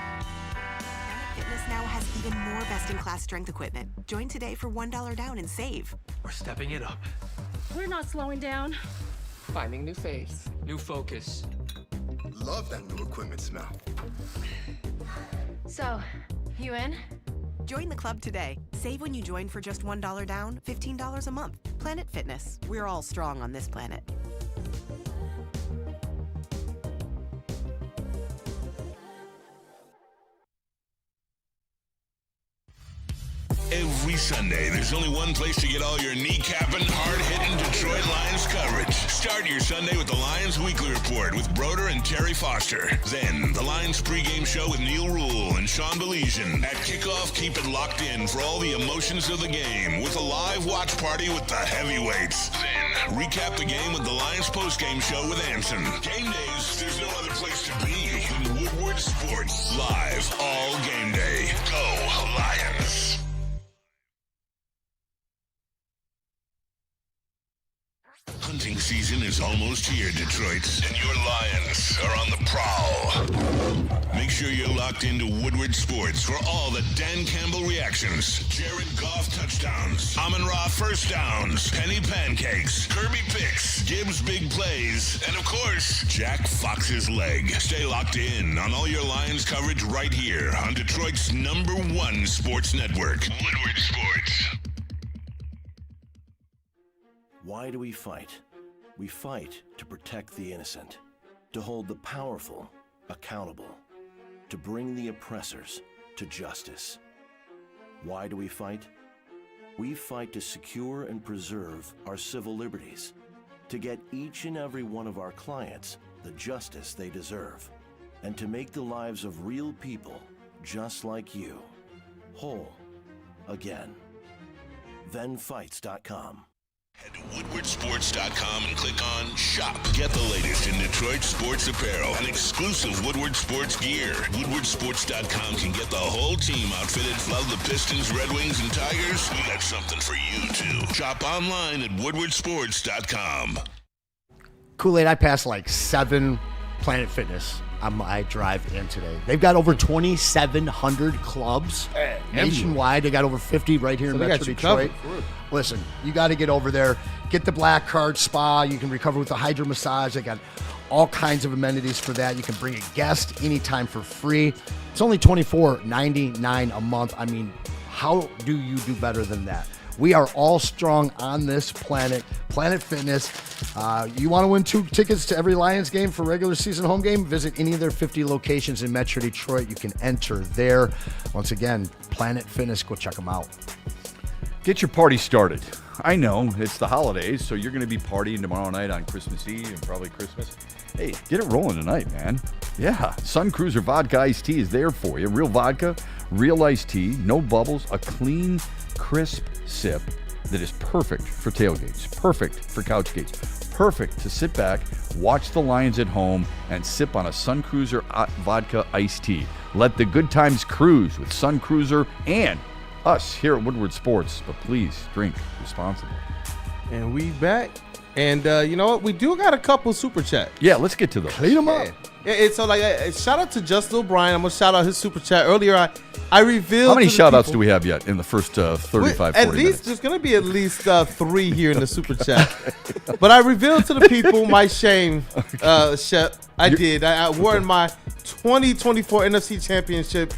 Fitness now has even more best-in-class strength equipment. Join today for $1 down and save. We're stepping it up. We're not slowing down. Finding new faith, new focus. Love that new equipment smell. So, you in? Join the club today. Save when you join for just $1 down, $15 a month. Planet Fitness. We're all strong on this planet. Every Sunday, there's only one place to get all your kneecapping, hard-hitting Detroit Lions coverage. Start your Sunday with the Lions Weekly Report with Broder and Terry Foster. Then, the Lions pregame show with Neil Rule and Sean Baligian. At kickoff, keep it locked in for all the emotions of the game with a live watch party with the heavyweights. Then, recap the game with the Lions postgame show with Anson. Game days, there's no other place to be than Woodward Sports. Live all game day. Go Lions. Hunting season is almost here, Detroit, and your Lions are on the prowl. Make sure you're locked into Woodward Sports for all the Dan Campbell reactions, Jared Goff touchdowns, Amon-Ra first downs, Penny pancakes, Kirby picks, Gibbs big plays, and of course, Jack Fox's leg. Stay locked in on all your Lions coverage right here on Detroit's #1 sports network, Woodward Sports. Why do we fight? We fight to protect the innocent, to hold the powerful accountable, to bring the oppressors to justice. Why do we fight? We fight to secure and preserve our civil liberties, to get each and every one of our clients the justice they deserve, and to make the lives of real people just like you whole again. ThenFights.com. Head to WoodwardSports.com and click on Shop. Get the latest in Detroit sports apparel and exclusive Woodward Sports gear. WoodwardSports.com can get the whole team outfitted. Love the Pistons, Red Wings, and Tigers? We got something for you, too. Shop online at WoodwardSports.com. Kool-Aid, I passed like 7 Planet Fitness on my drive in today. They've got over 2,700 clubs nationwide. They got over 50 right here in Metro Detroit. Listen, you got to get over there. Get the Black Card Spa. You can recover with the hydro massage. They got all kinds of amenities for that. You can bring a guest anytime for free. It's only $24.99 a month. I mean, how do you do better than that? We are all strong on this planet. Planet Fitness. You want to win 2 tickets to every Lions game for regular season home game? Visit any of their 50 locations in Metro Detroit. You can enter there. Once again, Planet Fitness. Go check them out. Get your party started. I know it's the holidays, so you're going to be partying tomorrow night on Christmas Eve and probably Christmas. Hey, get it rolling tonight, man. Yeah, Sun Cruiser Vodka Iced Tea is there for you. Real vodka, real iced tea, no bubbles, a clean, crisp sip that is perfect for tailgates, perfect for couch gates, perfect to sit back, watch the Lions at home, and sip on a Sun Cruiser vodka iced tea. Let the good times cruise with Sun Cruiser and us here at Woodward Sports, but please drink responsibly. And we back. And you know what? We do got a couple super chat. Yeah, let's get to those. Clean them up. So shout out to Justin O'Brien. I'm gonna shout out his super chat earlier. I revealed. How many to the shout outs people- do we have yet in the first 35, 40 At least minutes? there's gonna be at least 3 here in the super chat. But I revealed to the people my shame, Shep. I wore in my 2024 NFC Championship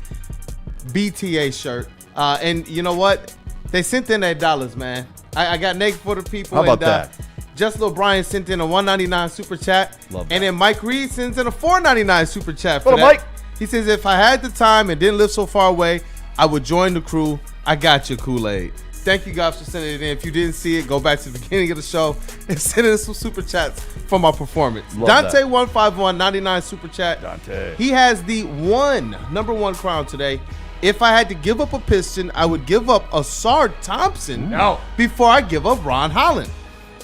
BTA shirt. And you know what? They sent in their dollars, man. I got naked for the people. How about that? Justin O'Brien sent in a $1.99 super chat. Love that. And then Mike Reed sends in a $4.99 super chat for What that. up, Mike? He says, if I had the time and didn't live so far away, I would join the crew. I got your Kool-Aid. Thank you guys for sending it in. If you didn't see it, go back to the beginning of the show and send in some super chats from our performance. Love Dante151, 99 super chat. Dante. He has the number one crown today. If I had to give up a Piston, I would give up Asar Thompson before I give up Ron Holland.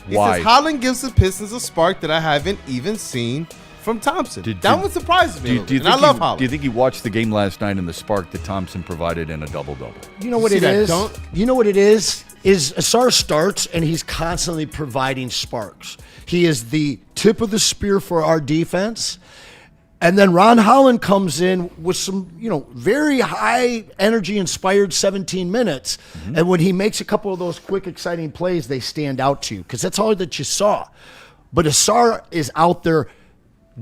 He Why? says Holland gives the Pistons a spark that I haven't even seen from Thompson. That one surprises me. And I love Holland. Do you think he watched the game last night and the spark that Thompson provided in a double-double? You know what it is? You know what it is? Is Asar starts and he's constantly providing sparks. He is the tip of the spear for our defense. And then Ron Holland comes in with some, very high energy inspired 17 minutes. Mm-hmm. And when he makes a couple of those quick, exciting plays, they stand out to you because that's all that you saw. But Asar is out there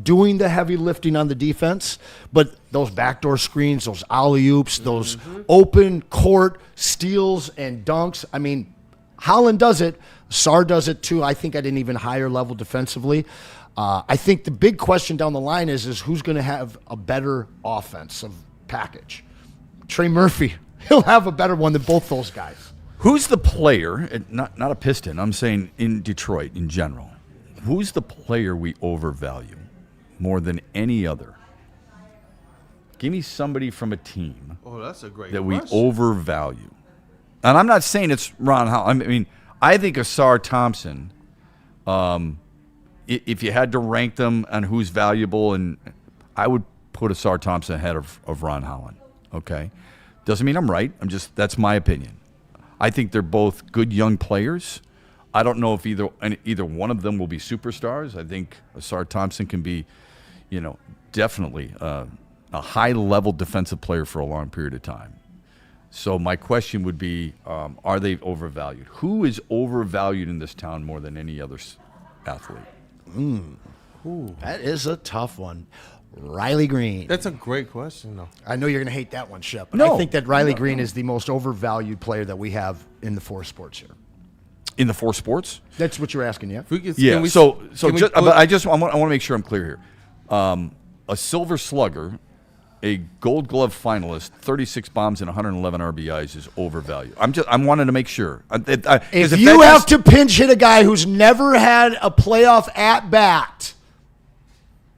doing the heavy lifting on the defense, but those backdoor screens, those alley-oops, those open court steals and dunks. I mean, Holland does it. Asar does it too. I think at an even higher level defensively. I think the big question down the line is who's going to have a better offensive package. Trey Murphy, he'll have a better one than both those guys. Who's the player, not a Piston, I'm saying in Detroit in general, who's the player we overvalue more than any other? Give me somebody from a team that's a great that question. we overvalue. And I'm not saying it's Ron Holland. I mean, I think Asar Thompson, if you had to rank them on who's valuable, and I would put Asar Thompson ahead of Ron Holland. Okay, doesn't mean I'm right. That's my opinion. I think they're both good young players. I don't know if either one of them will be superstars. I think Asar Thompson can be, definitely a high-level defensive player for a long period of time. So my question would be, are they overvalued? Who is overvalued in this town more than any other athlete? That is a tough one. Riley Green. That's a great question, though. I know you're going to hate that one, Shep, but No. I think that Riley Green is the most overvalued player that we have in the four sports here. In the four sports? That's what you're asking, yeah? Yeah. I want to make sure I'm clear here. A Silver Slugger, a Gold Glove finalist, 36 bombs and 111 RBIs is overvalued. I'm wanting to make sure. If you have to pinch hit a guy who's never had a playoff at bat,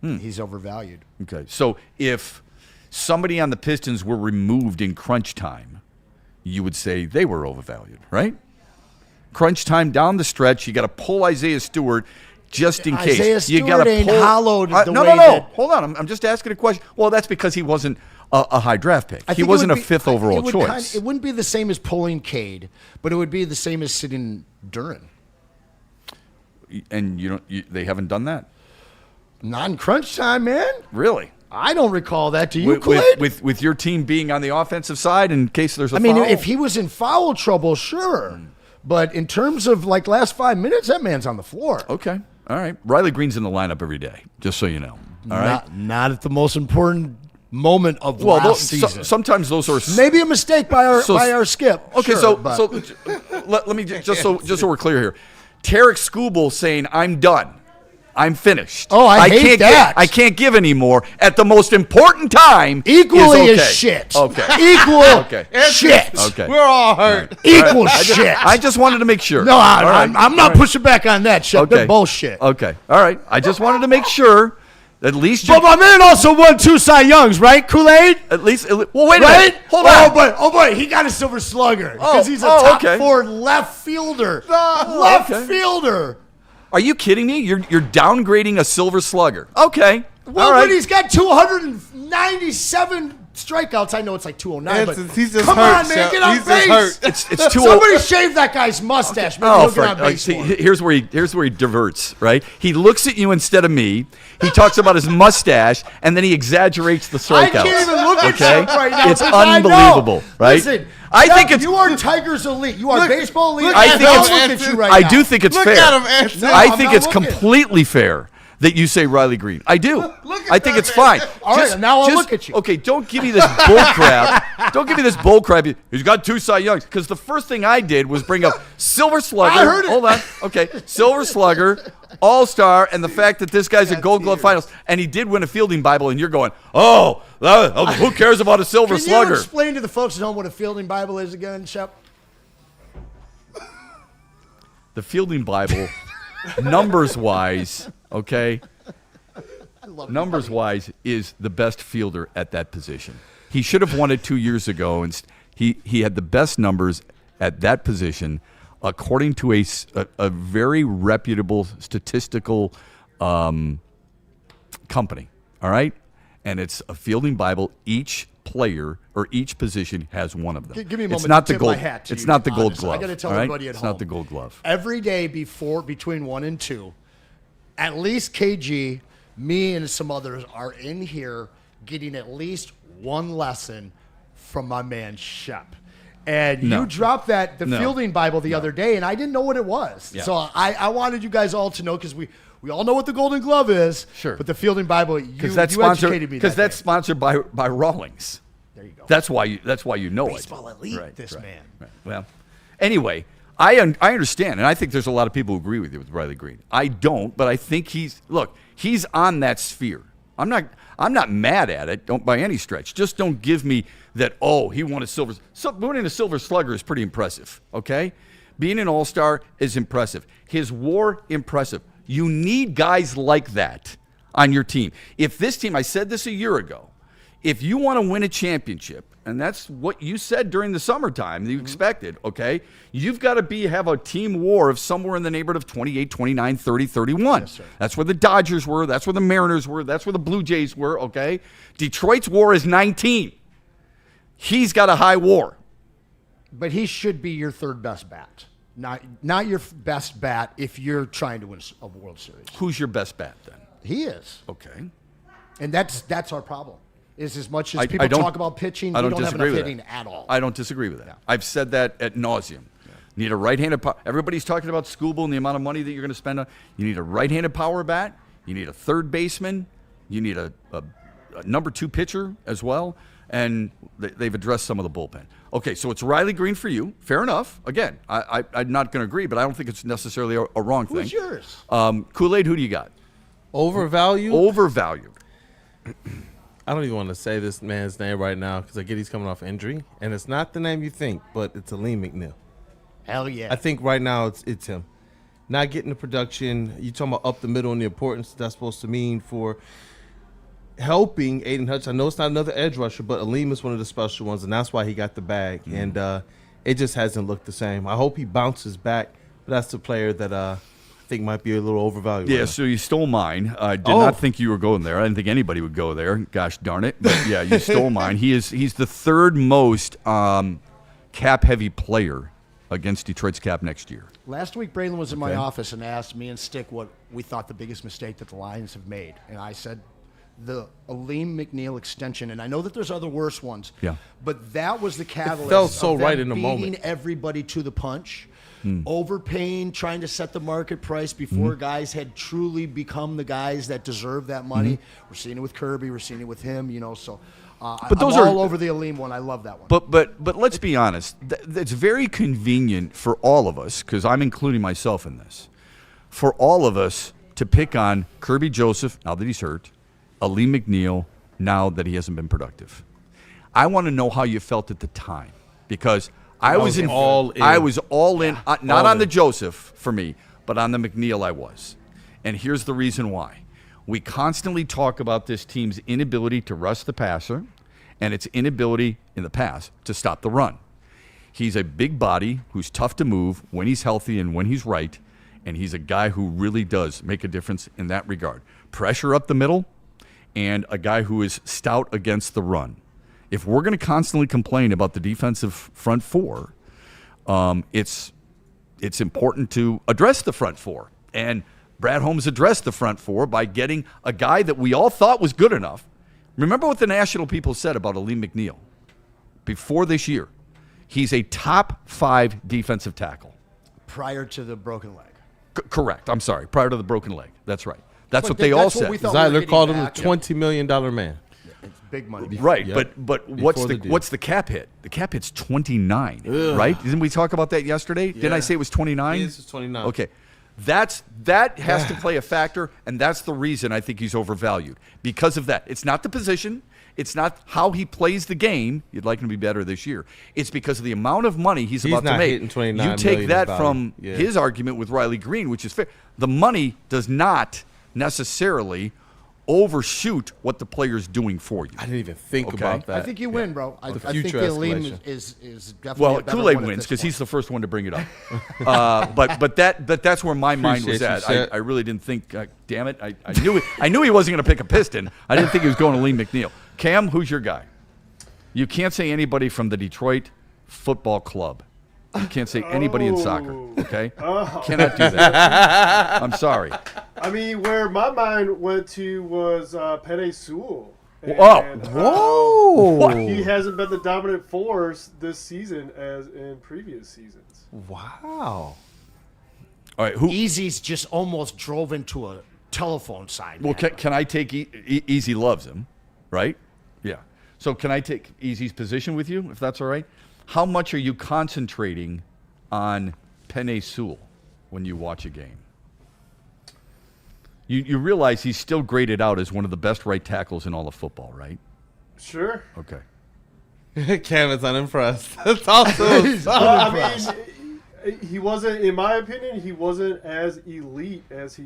he's overvalued. Okay. So if somebody on the Pistons were removed in crunch time, you would say they were overvalued, right? Crunch time down the stretch, you got to pull Isaiah Stewart just in case. Isaiah You Stewart gotta ain't pull, hollowed the no, way no. that- Hold on. I'm just asking a question. Well, that's because he wasn't a high draft pick. I He think it wasn't would a be- fifth overall it would choice. it wouldn't be the same as pulling Cade, but it would be the same as sitting Duran. And they haven't done that? Not in crunch time, man. Really? I don't recall that. Do you, Quid? With your team being on the offensive side in case there's a I mean, foul? if he was in foul trouble, sure. But in terms of last 5 minutes, that man's on the floor. Okay. All right. Riley Green's in the lineup every day, just so you know. All right. Not at the most important moment of season. Sometimes those are maybe a mistake by our skip. Okay, sure, let me just so we're clear here. Tarek Skubal saying, "I'm done. I'm finished. Oh, I hate can't that. I can't give anymore at the most important time. Equally is okay. as shit. Okay. Equal Okay. shit. Okay. We're all hurt. Equal shit. I just wanted to make sure. No, All right. I'm not pushing back on that shit. Okay. They're bullshit. Okay. All right. I just wanted to make sure At least But my man also won 2 Cy Youngs, right? Kool-Aid? Well, wait a right? minute. Hold on. Oh, boy, he got a Silver Slugger because he's a top 4 left fielder. Fielder. Are you kidding me? You're downgrading a Silver Slugger. Okay. Well, all right. but he's got 297 strikeouts. I know it's like 209, but he's just come hurt, on, man, get on he's base. just hurt. It's too Somebody shave that guy's mustache. Maybe he'll get on base see, more. here's where he diverts, right? He looks at you instead of me. He talks about his mustache, and then he exaggerates the strikeouts. I can't even look at Shep right now. It's 'cause I know. unbelievable, right? Listen, I Shep, think it's. you are Tigers elite. You are baseball elite. I think I'll it's. look at you right I now. do think it's Look fair. at him, Anthony. I I'm think not it's looking. completely fair that you say Riley Green. I do. I think it's fine. All right, now I'll look at you. Okay, don't give me this bull crap. Don't give me this bull crap. He's got 2 Cy Youngs. Because the first thing I did was bring up Silver Slugger. I heard it. Hold on. Okay, Silver Slugger, All-Star, and the fact that this guy's a Gold Glove Finals, and he did win a fielding Bible, and you're going, who cares about a Silver Can Slugger? you explain to the folks at home what a fielding Bible is again, Shep? The fielding Bible, numbers-wise, okay, numbers-wise, is the best fielder at that position. He should have won it 2 years ago, and he had the best numbers at that position, according to a very reputable statistical company. All right, and it's a fielding Bible. Each player or each position has one of them. Give me a moment It's not to the tip gold. my hat to It's you, not the to be Gold honest. Glove. I got to tell all right? everybody at It's home. not the Gold Glove. Every day between 1 and 2, at least KG, me and some others are in here getting at least one lesson from my man Shep. And you dropped the fielding Bible the other day, and I didn't know what it was. Yeah. So I wanted you guys all to know, because we all know what the Golden Glove is. Sure. But the fielding Bible, you educated me. Because that's sponsored by Rawlings. There you go. That's why you know Baseball elite, Right, this man. Right. Well, anyway, I understand, and I think there's a lot of people who agree with you with Riley Green. I don't, but I think he's on that sphere. I'm not mad at it, don't by any stretch. Just don't give me that, he won a silver. Winning a Silver Slugger is pretty impressive, okay? Being an All-Star is impressive. His WAR, impressive. You need guys like that on your team. If this team, I said this a year ago, if you want to win a championship, and that's what you said during the summertime that you expected, okay, you've got to have a team WAR of somewhere in the neighborhood of 28, 29, 30, 31. Yes, sir. That's where the Dodgers were. That's where the Mariners were. That's where the Blue Jays were, okay? Detroit's WAR is 19. He's got a high WAR. But he should be your third best bat. Not your best bat if you're trying to win a World Series. Who's your best bat then? He is. Okay. And that's our problem. Is as much as I people don't- talk about pitching, I we don't don't have disagree enough with hitting that. at all. I don't disagree with that. I've said that ad nauseum. Need a right-handed power. Everybody's talking about Scooble and the amount of money that you're going to spend on. You need a right-handed power bat. You need a third baseman. You need a number 2 pitcher as well. And they've addressed some of the bullpen. Okay, so it's Riley Green for you. Fair enough. Again, I'm not going to agree, but I don't think it's necessarily a wrong thing. Who's yours? Kool-Aid, who do you got? Overvalued? Overvalued. I don't even want to say this man's name right now because I get he's coming off injury, and it's not the name you think, but it's Aleem McNeil. Hell yeah. I think right now it's him. Not getting the production. You talking about up the middle and the importance that's supposed to mean for helping Aiden Hutch. I know it's not another edge rusher, but Aleem is one of the special ones, and that's why he got the bag. And it just hasn't looked the same. I hope he bounces back, but that's the player that I think might be a little overvalued. Yeah, right so you stole mine. I did not think you were going there. I didn't think anybody would go there. Gosh darn it. But yeah, you stole mine. He's the third most cap-heavy player against Detroit's cap next year. Last week, Braylon was in my office and asked me and Stick what we thought the biggest mistake that the Lions have made. And I said the Aleem McNeil extension. And I know that there's other worse ones. Yeah. But that was the catalyst felt so of them right in the beating moment. everybody to the punch. Overpaying, trying to set the market price before guys had truly become the guys that deserve that money. We're seeing it with Kirby. We're seeing it with him, so But those I'm are all over the Aleem one. I love that one. But let's be honest. It's very convenient for all of us, because I'm including myself in this, for all of us to pick on Kirby Joseph, now that he's hurt, Aleem McNeil, now that he hasn't been productive. I want to know how you felt at the time, because I was all in. I was all in, not on the Joseph for me, but on the McNeil I was. And here's the reason why. We constantly talk about this team's inability to rush the passer and its inability in the pass to stop the run. He's a big body who's tough to move when he's healthy and when he's right, and he's a guy who really does make a difference in that regard. Pressure up the middle, and a guy who is stout against the run. If we're going to constantly complain about the defensive front four, it's important to address the front four. And Brad Holmes addressed the front four by getting a guy that we all thought was good enough. Remember what the national people said about Aleem McNeil before this year. He's a top 5 defensive tackle. Prior to the broken leg. Correct. I'm sorry. Prior to the broken leg. That's right. That's what they all said. Zeidler called him a $20 million man. It's big money. Right, but what's the cap hit? The cap hit's 29, right? Didn't we talk about that yesterday? Didn't I say it was 29? It is 29. Okay. That has to play a factor, and that's the reason I think he's overvalued. Because of that. It's not the position. It's not how he plays the game. You'd like him to be better this year. It's because of the amount of money he's about to make. Hitting 29 you take million that value. from his argument with Riley Green, which is fair. The money does not necessarily overshoot what the player's doing for you. I didn't even think about that. I think you win, bro. I think future Aleem is definitely well, a better Kool-Aid one at wins this because point. he's the first one to bring it up. But that's where my mind was Appreciate you, at. Shep. I really didn't think. Damn it! I knew he wasn't going to pick a Piston. I didn't think he was going to Aleem McNeil. Cam, who's your guy? You can't say anybody from the Detroit Football Club. You can't say anybody in soccer. Okay, cannot do that. I'm sorry. I mean, where my mind went to was Penei Sewell. Whoa! He hasn't been the dominant force this season as in previous seasons. Wow. All right, who? Easy's just almost drove into a telephone sign. Well, can I take Easy loves him, right? Yeah. So can I take Easy's position with you, if that's all right? How much are you concentrating on Penei Sewell when you watch a game? You realize he's still graded out as one of the best right tackles in all of football, right? Sure. Okay. Cam is unimpressed. That's awesome. I mean, he wasn't, in my opinion, he wasn't as elite as he.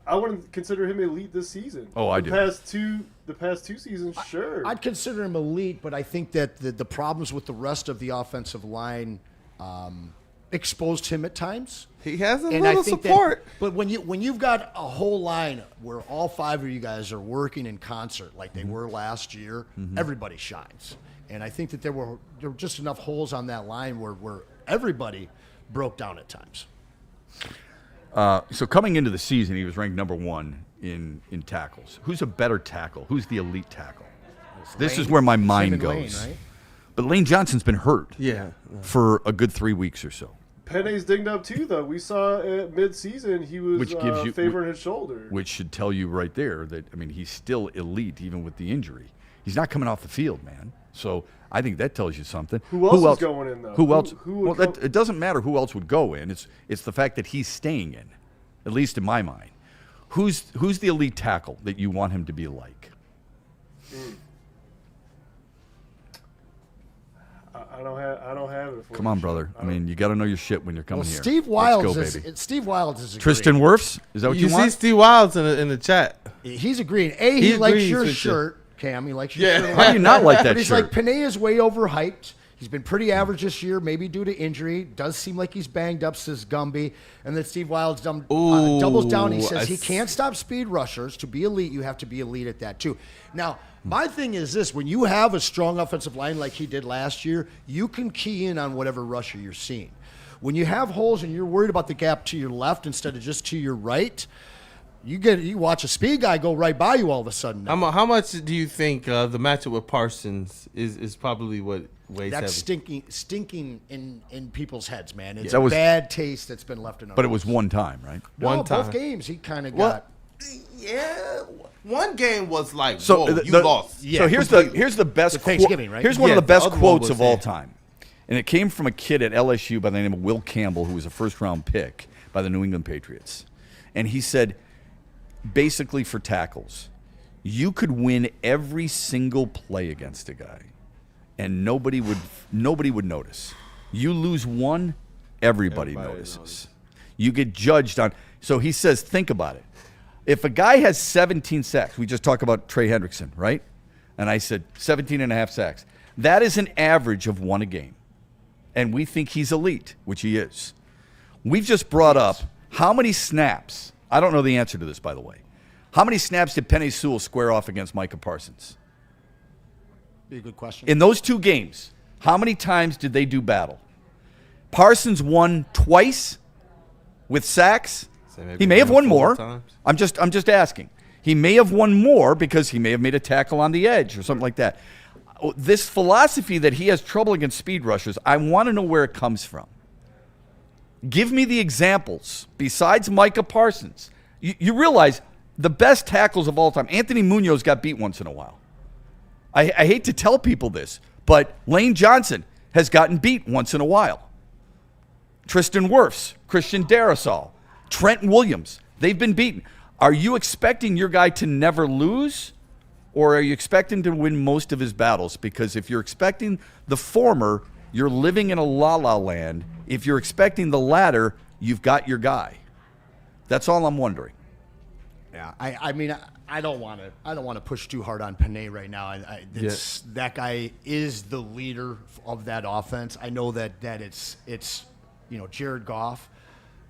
I wouldn't consider him elite this season. Oh, I do. The past two seasons, sure. I'd consider him elite, but I think that the problems with the rest of the offensive line exposed him at times. He has a And little I think support. But when you've got a whole line where all 5 of you guys are working in concert like they were last year, everybody shines. And I think that there were just enough holes on that line where everybody broke down at times. So coming into the season, he was ranked number 1 in tackles. Who's a better tackle? Who's the elite tackle? This is where my mind goes. Lane, right? But Lane Johnson's been hurt for a good 3 weeks or so. Penny's dinged up too, though. We saw at mid-season he was favoring his shoulder. Which should tell you right there that, I mean, he's still elite even with the injury. He's not coming off the field, man. So I think that tells you something. Who else is going in, though? Who else? Who It doesn't matter who else would go in. It's the fact that he's staying in, at least in my mind. Who's the elite tackle that you want him to be like? I don't have it. Come on, brother. I mean, you got to know your shit when you're coming here. Steve Wilds Let's go, baby. Steve Wilds is agreeing. Tristan Wirfs? Is that what you want? You see Steve Wilds in the chat. He's agreeing. He likes your shirt, Cam. He likes your shirt. How do you not like that But he's shirt? like, Penei is way overhyped. He's been pretty average this year, maybe due to injury. Does seem like he's banged up, says Gumby. And then Steve Wilds doubles down. He says he can't stop speed rushers. To be elite, you have to be elite at that, too. Now, my thing is this. When you have a strong offensive line like he did last year, you can key in on whatever rusher you're seeing. When you have holes and you're worried about the gap to your left instead of just to your right, you watch a speed guy go right by you all of a sudden. How much do you think the matchup with Parsons is probably what weighs That's heavy? stinking in people's heads, man. It's That was- bad taste that's been left in our But it was lives. one time, right? No, one time. both games he kind of Well, got. Yeah, one game was like, So whoa, the- you the- lost. So here's the best Thanksgiving, right? Here's one Yeah, of the best the other one quotes was of all there. time, and it came from a kid at LSU by the name of Will Campbell, who was a first-round pick by the New England Patriots, and he said, basically for tackles, you could win every single play against a guy, and nobody would notice. You lose one, everybody notices. You get judged on. So he says, think about it. If a guy has 17 sacks, we just talked about Trey Hendrickson, right? And I said 17 and a half sacks. That is an average of 1 a game. And we think he's elite, which he is. We've just brought up how many snaps. I don't know the answer to this, by the way. How many snaps did Penei Sewell square off against Micah Parsons? Be a good question. In those 2 games, how many times did they do battle? Parsons won twice with sacks. He may have won more. I'm just asking. He may have won more because he may have made a tackle on the edge or something like that. This philosophy that he has trouble against speed rushers, I want to know where it comes from. Give me the examples besides Micah Parsons. You realize the best tackles of all time, Anthony Munoz got beat once in a while. I hate to tell people this, but Lane Johnson has gotten beat once in a while. Tristan Wirfs, Christian Darrisaw, Trent Williams, they've been beaten. Are you expecting your guy to never lose, or are you expecting to win most of his battles? Because if you're expecting the former, you're living in a la-la land. If you're expecting the latter, you've got your guy. That's all I'm wondering. Yeah, I mean, I don't want to push too hard on Penei right now. That guy is the leader of that offense. I know that it's Jared Goff,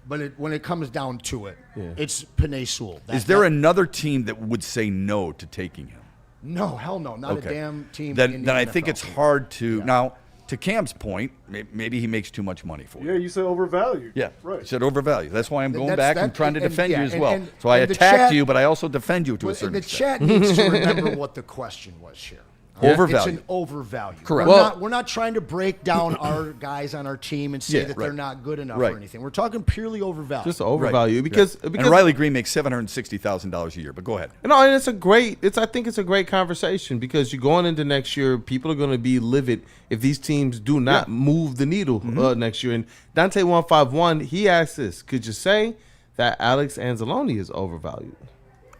but when it comes down to it, it's Penei Sewell. Is there another team that would say no to taking him? No, hell no, not a damn team. Then I think it's hard to now. To Cam's point, maybe he makes too much money for it. Yeah, you said overvalued. Yeah, right. I said overvalued. That's why I'm going back and trying to defend you as well. So I and attacked you, but I also defend you to a certain extent. The chat needs to remember what the question was here. Overvalued. It's an overvalue. Correct. We're not trying to break down our guys on our team and say that they're not good enough or anything. We're talking purely overvalued. Just overvalue because and Riley Green makes $760,000 a year. But go ahead. No, and I think it's a great conversation because you're going into next year. People are going to be livid if these teams do not move the needle next year. And Dante151, he asked this: could you say that Alex Anzalone is overvalued?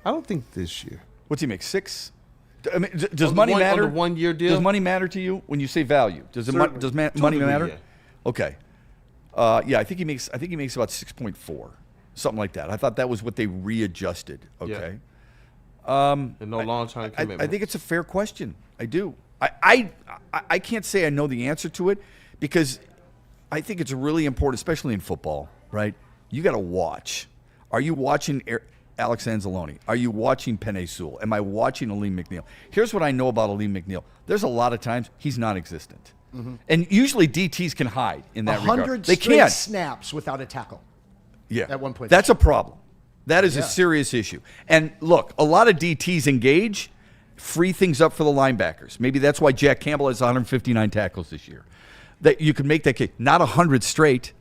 I don't think this year. What's he make? 6? I mean, does money matter? On the 1-year deal? Does money matter to you when you say value? Does money matter? Yeah. Okay. I think he makes about 6.4, something like that. I thought that was what they readjusted. Okay. And no long-term commitment. I think it's a fair question. I do. I can't say I know the answer to it because I think it's really important, especially in football. Right? You got to watch. Are you watching Alex Anzalone? Are you watching Penei Sewell? Am I watching Aleem McNeil? Here's what I know about Aleem McNeil. There's a lot of times he's non-existent. Mm-hmm. And usually DTs can hide in that regard. 100 they straight can't. snaps without a tackle. Yeah. At one point. That's a problem. That is a serious issue. And look, a lot of DTs engage, free things up for the linebackers. Maybe that's why Jack Campbell has 159 tackles this year. That you could make that case. Not 100 straight,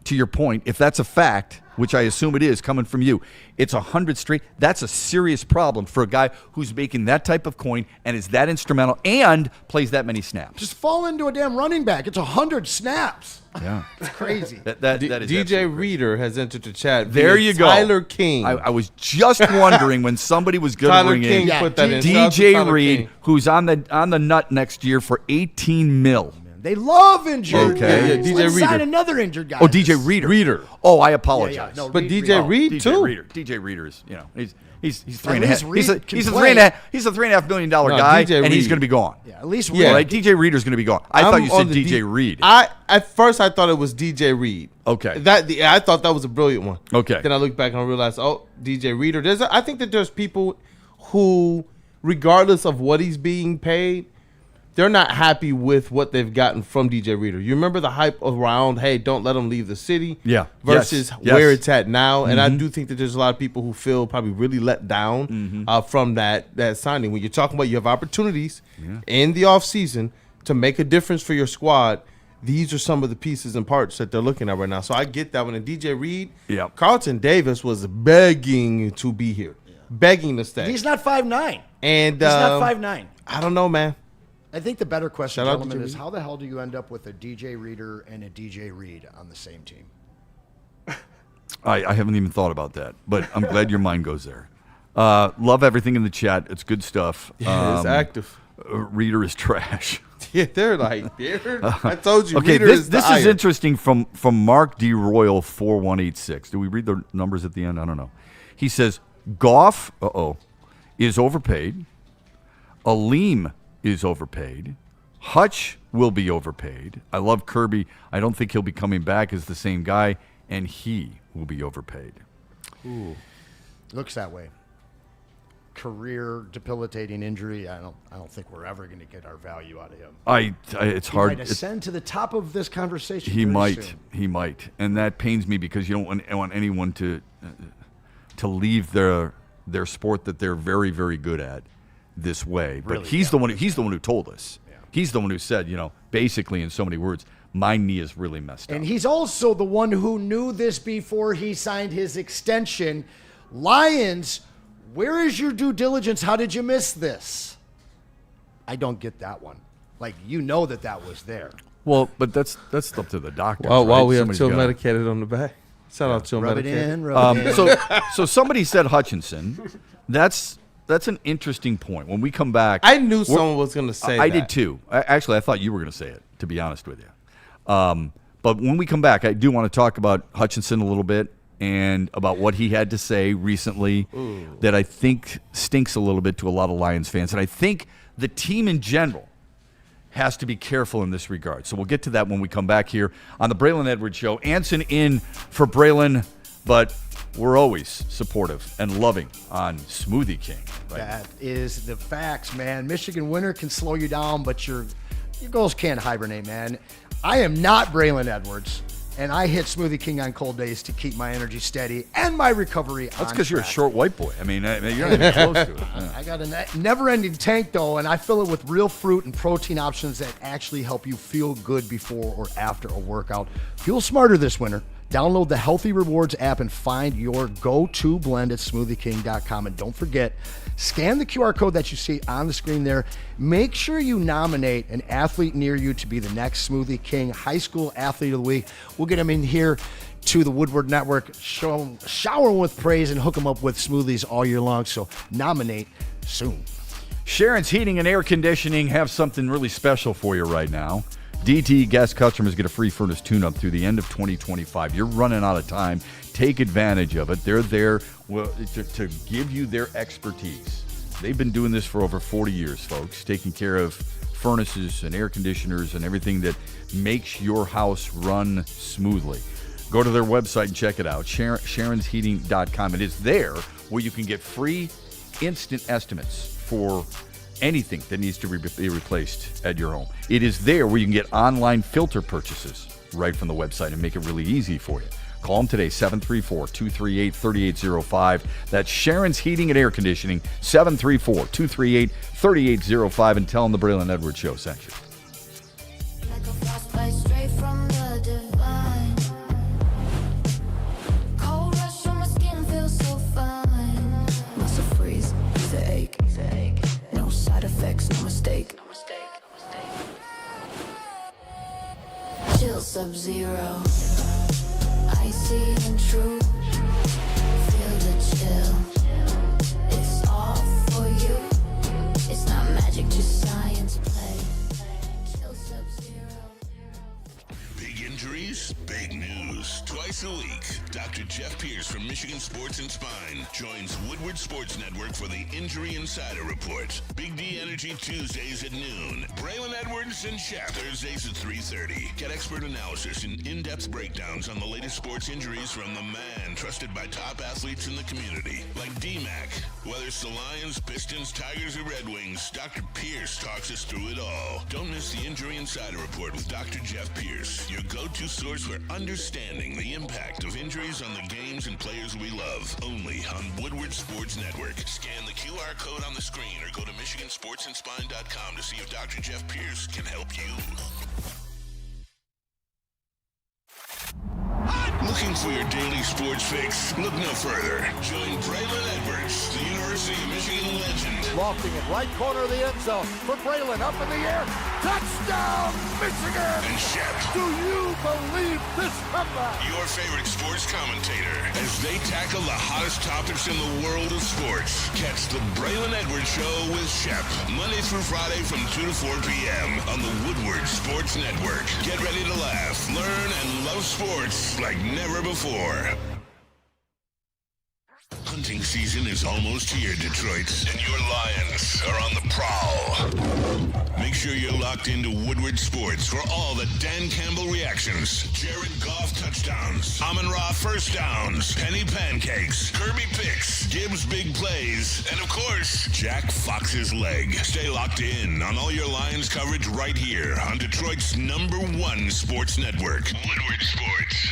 to your point. If that's a fact, which I assume it is coming from you, it's 100 straight. That's a serious problem for a guy who's making that type of coin and is that instrumental and plays that many snaps. Just fall into a damn running back. It's 100 snaps. Yeah. It's crazy. that is DJ Reader has entered the chat. There you go. Tyler King. I was just wondering when somebody was going to bring in DJ Reed, who's on the nut next year for $18 million. They love injured guys. Yeah, DJ Let's Reader. sign another injured guy. Oh, DJ Reader. Oh, I apologize. Yeah. No, but DJ Reed too. DJ Reader is, he's $3.5 least he's a $3.5 million guy, DJ and he's Reed. going to be gone. Yeah, at least Right? DJ Reader's going to be gone. I thought you said DJ Reed. At first I thought it was DJ Reed. Okay. I thought that was a brilliant one. Okay. Then I looked back and I realized, DJ Reader. I think that there's people who, regardless of what he's being paid, they're not happy with what they've gotten from DJ Reader. You remember the hype around, hey, don't let him leave the city, versus where it's at now. And I do think that there's a lot of people who feel probably really let down from that signing. When you're talking about you have opportunities in the offseason to make a difference for your squad, these are some of the pieces and parts that they're looking at right now. So I get that. When DJ Reed, Carlton Davis was begging to be here, begging to stay. He's not 5'9". And he's not 5'9". I don't know, man. I think the better question, Shout out gentlemen, to is how the hell do you end up with a DJ Reader and a DJ Reed on the same team? I haven't even thought about that, but I'm glad your mind goes there. Love everything in the chat. It's good stuff. It's active. Reader is trash. Yeah, I told you. Okay, Reader this is iron. interesting from Mark D. Royal 4186. Do we read the numbers at the end? I don't know. He says, Goff, is overpaid. Aleem is overpaid. Hutch will be overpaid. I love Kirby. I don't think he'll be coming back as the same guy, and he will be overpaid. Ooh, looks that way. Career debilitating injury. I don't think we're ever going to get our value out of him. It's hard. He might ascend to the top of this conversation. He might. Soon. He might, and that pains me because you don't want anyone to leave their sport that they're very, very good at this way. But Really, he's the one who told us. Yeah. He's the one who said, basically in so many words, my knee is really messed up. And he's also the one who knew this before he signed his extension. Lions, where is your due diligence? How did you miss this? I don't get that one. Like, that was there. Well, but that's up to the doctor. While we have Joe Medicated on the back. Shout out Joe Medicated. Rub it in. So somebody said Hutchinson. That's an interesting point. When we come back, I knew someone was going to say that. I did too. Actually, I thought you were going to say it, to be honest with you. But when we come back, I do want to talk about Hutchinson a little bit and about what he had to say recently that I think stinks a little bit to a lot of Lions fans. And I think the team in general has to be careful in this regard. So we'll get to that when we come back here on the Braylon Edwards Show. Anson in for Braylon, but we're always supportive and loving on Smoothie King. Right? That is the facts, man. Michigan winter can slow you down, but your goals can't hibernate, man. I am not Braylon Edwards, and I hit Smoothie King on cold days to keep my energy steady and my recovery on That's because you're a track. short white boy. I mean, you're not even close to it. Yeah. I got a never-ending tank, though, and I fill it with real fruit and protein options that actually help you feel good before or after a workout. Fuel smarter this winter. Download the Healthy Rewards app and find your go-to blend at smoothieking.com. And don't forget, scan the QR code that you see on the screen there. Make sure you nominate an athlete near you to be the next Smoothie King High School Athlete of the Week. We'll get them in here to the Woodward Network, shower them with praise, and hook them up with smoothies all year long. So nominate soon. Sharon's Heating and Air Conditioning have something really special for you right now. DTE guest customers get a free furnace tune-up through the end of 2025. You're running out of time. Take advantage of it. They're there to give you their expertise. They've been doing this for over 40 years, folks, taking care of furnaces and air conditioners and everything that makes your house run smoothly. Go to their website and check it out, sharonsheating.com. It is there where you can get free instant estimates for anything that needs to be replaced at your home. It is there where you can get online filter purchases right from the website and make it really easy for you. Call them today, 734-238-3805. That's Sharon's Heating and Air Conditioning, 734-238-3805, and tell them the Braylon Edwards Show sent you. Sub-zero, icy and true. Feel the chill. It's all for you. It's not magic, just science play. Chill Sub-zero. Big injuries, big news. Twice a week, Dr. Jeff Pierce from Michigan Sports and Spine joins Woodward Sports Network for the Injury Insider Report. Big D Energy Tuesdays at noon. Braylon Edwards and Shep Thursdays at 3:30. Get expert analysis and in-depth breakdowns on the latest sports injuries from the man trusted by top athletes in the community, like D-Mac. Whether it's the Lions, Pistons, Tigers, or Red Wings, Dr. Pierce talks us through it all. Don't miss the Injury Insider Report with Dr. Jeff Pierce, your go-to source for understanding the impact of injuries on the games and players we love. Only on Woodward Sports Network. Scan the QR code on the screen or go to MichiganSportsandSpine.com to see if Dr. Jeff Pierce can help you. Looking for your daily sports fix? Look no further. Join Braylon Edwards, the University of Michigan legend. Lofting it right corner of the end zone for Braylon, up in the air. Touchdown, Michigan! And Shep. Do you believe this comeback? Your favorite sports commentator as they tackle the hottest topics in the world of sports. Catch the Braylon Edwards Show with Shep, Monday through Friday from 2 to 4 p.m. on the Woodward Sports Network. Get ready to laugh, learn, and love sports like never before. Hunting season is almost here, Detroit, and your Lions are on the prowl. Make sure you're locked into Woodward Sports for all the Dan Campbell reactions, Jared Goff touchdowns, Amon-Ra first downs, Penny pancakes, Kirby picks, Gibbs big plays, and of course, Jack Fox's leg. Stay locked in on all your Lions coverage right here on Detroit's #1 sports network, Woodward Sports.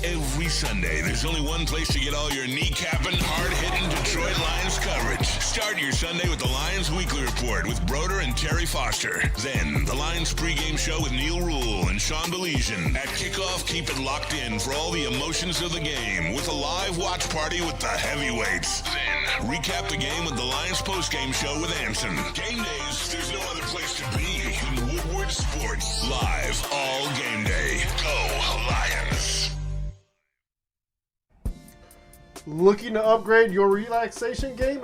Every Sunday, there's only one place to get all your kneecapping, hard-hitting Detroit Lions coverage. Start your Sunday with the Lions Weekly Report with Broder and Terry Foster. Then, the Lions pregame show with Neil Rule and Sean Baligian. At kickoff, keep it locked in for all the emotions of the game with a live watch party with the heavyweights. Then, recap the game with the Lions postgame show with Anson. Game days, there's no other place to be than Woodward Sports. Live all game day. Go Lions. Looking to upgrade your relaxation game?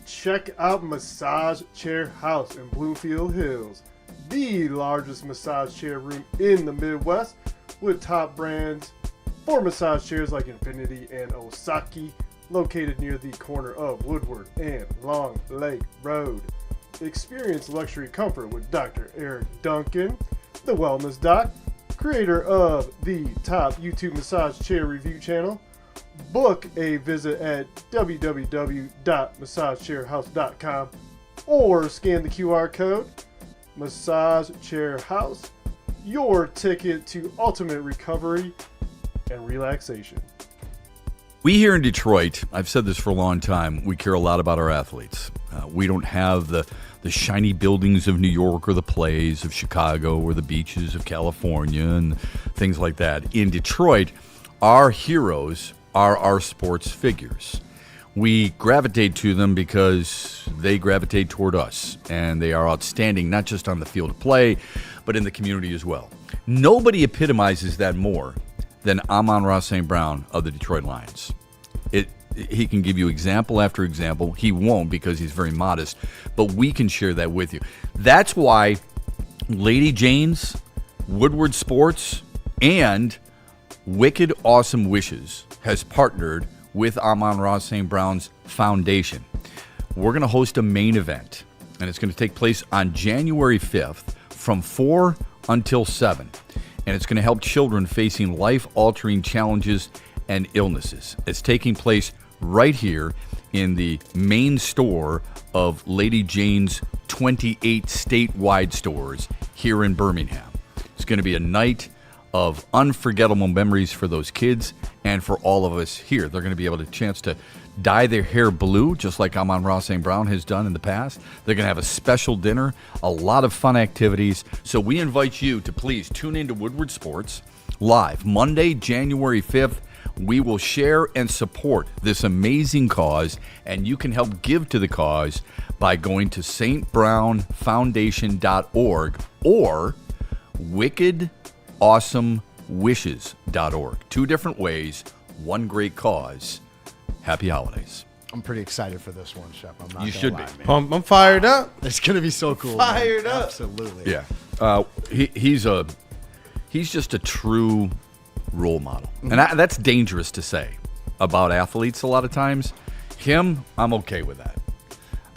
Check out Massage Chair House in Bloomfield Hills, the largest massage chair room in the Midwest, with top brands for massage chairs like Infinity and Osaki, located near the corner of Woodward and Long Lake Road. Experience luxury comfort with Dr. Eric Duncan, the Wellness Doc, creator of the top YouTube massage chair review channel. Book a visit at www.massagechairhouse.com or scan the QR code. Massage Chair House, your ticket to ultimate recovery and relaxation. We here in Detroit, I've said this for a long time, we care a lot about our athletes. We don't have the shiny buildings of New York or the plays of Chicago or the beaches of California and things like that. In Detroit, our heroes are our sports figures. We gravitate to them because they gravitate toward us, and they are outstanding not just on the field of play, but in the community as well. Nobody epitomizes that more than Amon-Ra St. Brown of the Detroit Lions. He can give you example after example. He won't because he's very modest, but we can share that with you. That's why Lady Jane's, Woodward Sports, and Wicked Awesome Wishes has partnered with Amon-Ra St. Brown's Foundation. We're going to host a main event, and it's going to take place on January 5th from 4 until 7. And it's going to help children facing life-altering challenges and illnesses. It's taking place right here in the main store of Lady Jane's 28 statewide stores here in Birmingham. It's going to be a night of unforgettable memories for those kids and for all of us here. They're going to be able to chance to dye their hair blue, just like Amon-Ra St. Brown has done in the past. They're going to have a special dinner, a lot of fun activities. So we invite you to please tune into Woodward Sports live Monday, January 5th. We will share and support this amazing cause, and you can help give to the cause by going to stbrownfoundation.org or wickedawesomewishes.org. Two different ways, one great cause. Happy holidays. I'm pretty excited for this one, Shep. I'm not You gonna should lie, be. man. I'm fired up. It's gonna be so cool. Fired man. up. Absolutely. Yeah. He's just a true role model. And that's dangerous to say about athletes a lot of times. Him, I'm okay with that.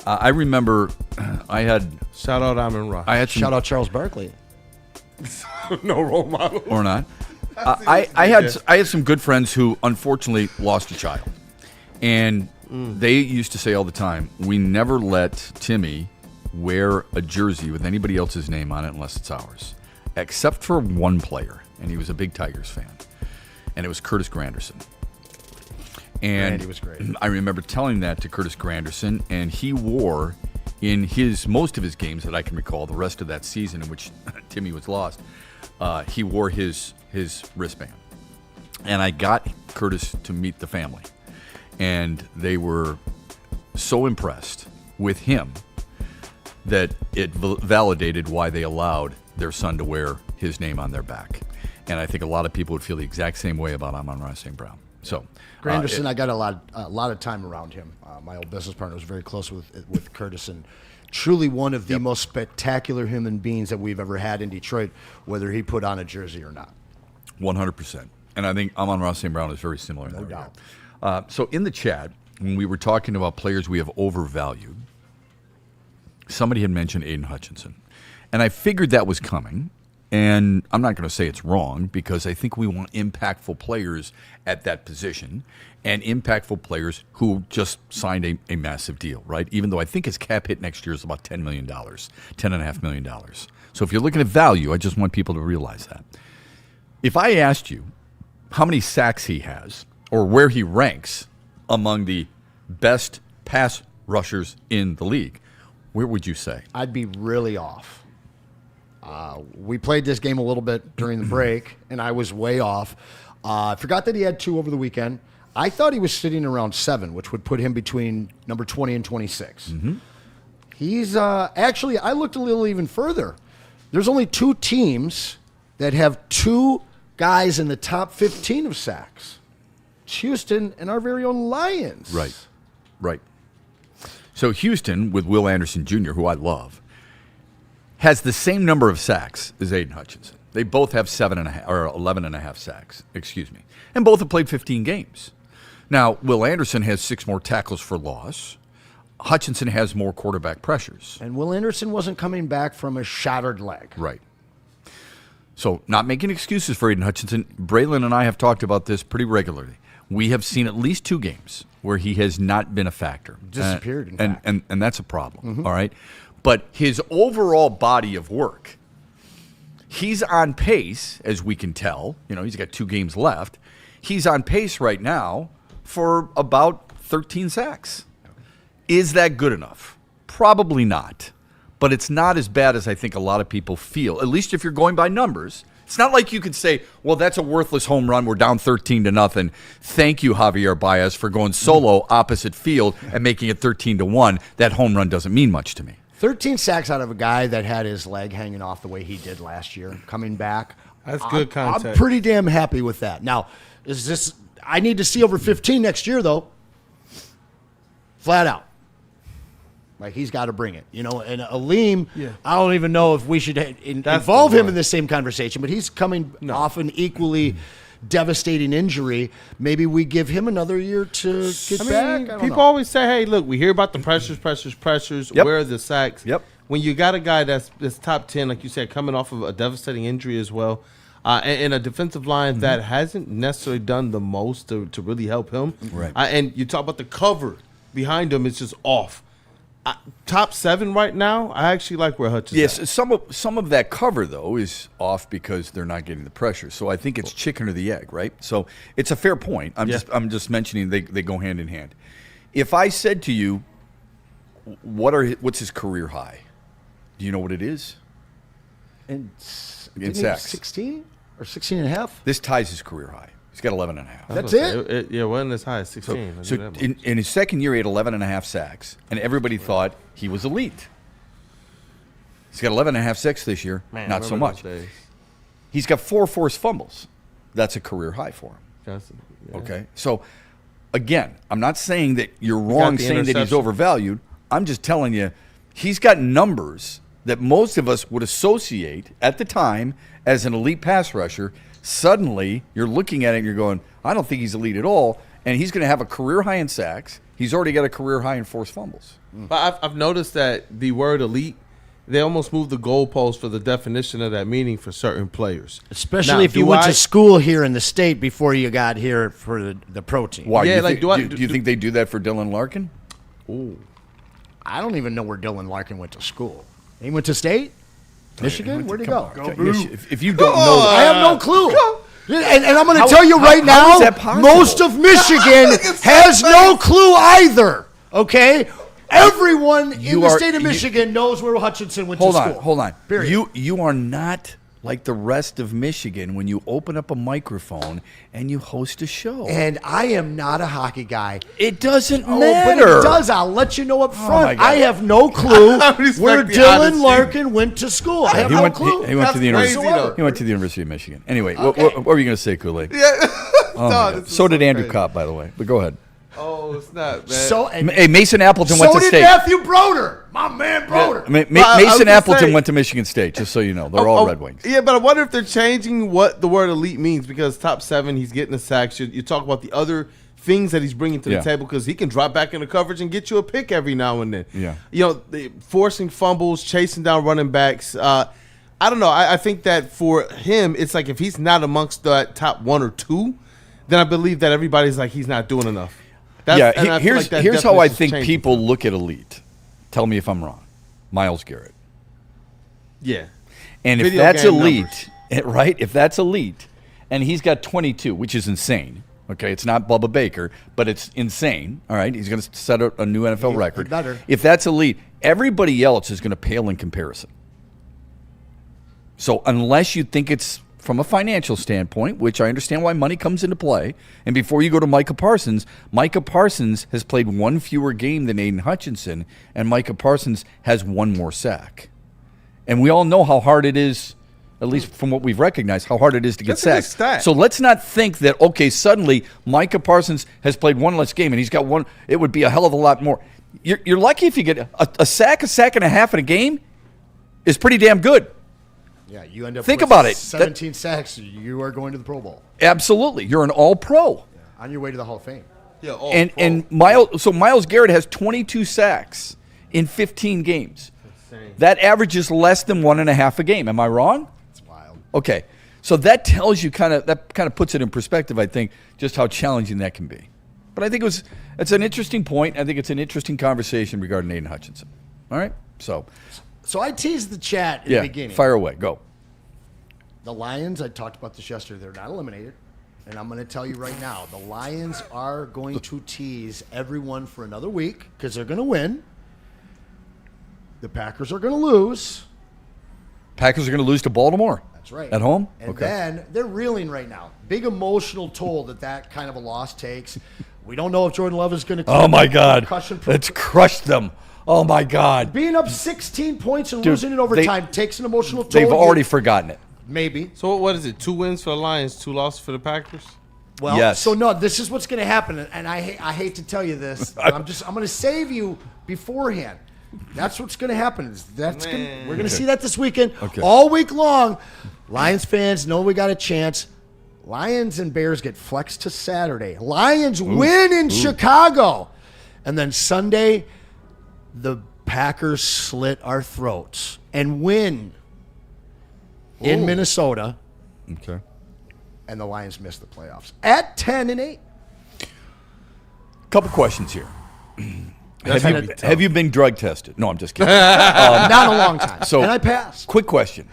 I remember I had... Shout out Amon-Ra. Shout out Charles Barkley. No role model. Or not. I had some good friends who unfortunately lost a child. And they used to say all the time, we never let Timmy wear a jersey with anybody else's name on it unless it's ours. Except for one player, and he was a big Tigers fan. And it was Curtis Granderson. And Randy was great. I remember telling that to Curtis Granderson, and he wore in most of his games that I can recall, the rest of that season in which Timmy was lost, he wore his wristband. And I got Curtis to meet the family. And they were so impressed with him that it validated why they allowed their son to wear his name on their back. And I think a lot of people would feel the exact same way about Amon-Ra St. Brown. So Granderson, I got a lot of time around him. My old business partner was very close with Curtis, and truly one of the most spectacular human beings that we've ever had in Detroit, whether he put on a jersey or not. 100%. And I think Amon-Ra St. Brown is very similar in that regard. So in the chat, when we were talking about players we have overvalued, somebody had mentioned Aiden Hutchinson. And I figured that was coming. And I'm not going to say it's wrong because I think we want impactful players at that position and impactful players who just signed a massive deal, right? Even though I think his cap hit next year is about $10 million, $10.5 million. So if you're looking at value, I just want people to realize that. If I asked you how many sacks he has or where he ranks among the best pass rushers in the league, where would you say? I'd be really off. We played this game a little bit during the break, and I was way off. I forgot that he had 2 over the weekend. I thought he was sitting around 7, which would put him between number 20 and 26. Mm-hmm. He's actually, I looked a little even further. There's only 2 teams that have 2 guys in the top 15 of sacks. It's Houston and our very own Lions. Right. So Houston, with Will Anderson Jr., who I love, has the same number of sacks as Aiden Hutchinson. They both have 7.5 or 11.5 sacks, and both have played 15 games. Now, Will Anderson has 6 more tackles for loss. Hutchinson has more quarterback pressures. And Will Anderson wasn't coming back from a shattered leg. Right. So, not making excuses for Aiden Hutchinson. Braylon and I have talked about this pretty regularly. We have seen at least 2 games where he has not been a factor. Disappeared, in fact. And that's a problem, all right? But his overall body of work, he's on pace, as we can tell. He's got 2 games left. He's on pace right now for about 13 sacks. Is that good enough? Probably not. But it's not as bad as I think a lot of people feel, at least if you're going by numbers. It's not like you can say, well, that's a worthless home run. We're down 13-0. Thank you, Javier Baez, for going solo opposite field and making it 13-1. That home run doesn't mean much to me. 13 sacks out of a guy that had his leg hanging off the way he did last year, coming back. That's good contact. I'm pretty damn happy with that. Now, I need to see over 15 next year, though. Flat out. Like, he's got to bring it. And Aleem, I don't even know if we should involve him in the same conversation, but he's coming off an equally devastating injury. Maybe we give him another year to get back. People always say, hey, look, we hear about the pressures. Yep. Where are the sacks? Yep. When you got a guy that's top 10, like you said, coming off of a devastating injury as well, and a defensive line that hasn't necessarily done the most to really help him. Right. And you talk about the cover behind him, it's just off. Top 7 right now, I actually like where Hutch is Yes, at. some of that cover, though, is off because they're not getting the pressure. So I think it's chicken or the egg, right? So it's a fair point. I'm just mentioning they go hand in hand. If I said to you, what's his career high? Do you know what it is? In sacks. 16 or 16 and a half? This ties his career high. He's got 11.5. That's it? It wasn't as high as 16. So in his second year, he had 11.5 sacks, and everybody thought he was elite. He's got 11.5 sacks this year, not so much. He's got 4 forced fumbles. That's a career high for him. Okay? So, again, I'm not saying that you're wrong saying that he's overvalued. I'm just telling you he's got numbers that most of us would associate at the time as an elite pass rusher. Suddenly, you're looking at it and you're going, I don't think he's elite at all. And he's going to have a career high in sacks. He's already got a career high in forced fumbles. But I've noticed that the word elite, they almost moved the goalpost for the definition of that meaning for certain players. Especially if you went to school here in the state before you got here for the pro team. Why? Yeah, do you think they do that for Dylan Larkin? Ooh. I don't even know where Dylan Larkin went to school. He went to state? Michigan? Where'd he go? If you don't know, I have no clue. And I'm going to tell you right now, most of Michigan has no clue either. Okay? Everyone in the state of Michigan knows where Hutchinson went to school. Hold on. Period. You are not like the rest of Michigan when you open up a microphone and you host a show. And I am not a hockey guy. It doesn't But matter. it does. I'll let you know up front. I have no clue where Dylan Larkin went to school. I have no clue. He went to the University of Michigan. Anyway, what were you going to say, Kool-Aid? Yeah. So did Andrew Kopp, by the way. But go ahead. Oh, it's not, man. So, Hey, Mason Appleton went to did state. Matthew Broder, my man Broder. Mason Appleton went to Michigan State, just so you know. They're all Red Wings. Yeah, but I wonder if they're changing what the word elite means, because top 7, he's getting the sacks. You talk about the other things that he's bringing to the table, because he can drop back into coverage and get you a pick every now and then. Yeah. You know, forcing fumbles, chasing down running backs. I don't know. I think that for him, it's like if he's not amongst the top 1 or 2, then I believe that everybody's like he's not doing enough. Here's how I think people look at elite. Tell me if I'm wrong. Myles Garrett. Yeah. And if that's elite, right? If that's elite, and he's got 22, which is insane. Okay, it's not Bubba Baker, but it's insane. All right, he's going to set a new NFL record. Better. If that's elite, everybody else is going to pale in comparison. So unless you think it's from a financial standpoint, which I understand why money comes into play, and before you go to Micah Parsons has played 1 fewer game than Aiden Hutchinson, and Micah Parsons has 1 more sack. And we all know how hard it is, at least from what we've recognized, how hard it is to get sacks. So let's not think that, okay, suddenly Micah Parsons has played 1 less game and he's got 1. It would be a hell of a lot more. You're lucky if you get a sack and a half in a game is pretty damn good. Yeah, you end up think with about it. 17 sacks, you are going to the Pro Bowl. Absolutely. You're an all-pro. Yeah, on your way to the Hall of Fame. Yeah, and Myles Garrett has 22 sacks in 15 games. That averages less than 1.5 a game. Am I wrong? It's wild. Okay. So that tells you kind of puts it in perspective, I think, just how challenging that can be. But I think it's an interesting point. I think it's an interesting conversation regarding Aiden Hutchinson. All right? So I teased the chat in the beginning. Fire away. Go. The Lions, I talked about this yesterday, they're not eliminated. And I'm going to tell you right now, the Lions are going to tease everyone for another week because they're going to win. The Packers are going to lose. Packers are going to lose to Baltimore. That's right. At home? And then they're reeling right now. Big emotional toll that kind of a loss takes. We don't know if Jordan Love is going to Oh, my God. It's crushed them. Oh, my God. Being up 16 points and losing in overtime takes an emotional toll. They've already forgotten it. Maybe. So what is it? 2 wins for the Lions, 2 losses for the Packers? Well, yes. So no, this is what's going to happen, and I hate to tell you this. I'm going to save you beforehand. That's what's going to happen. We're going to see that this weekend. Okay. All week long. Lions fans know we got a chance. Lions and Bears get flexed to Saturday. Lions win in Chicago. And then Sunday, the Packers slit our throats and win in Minnesota. Okay. And the Lions miss the playoffs at 10-8. Couple questions here. Have you been drug tested? No, I'm just kidding. Not a long time. And I passed. Quick question.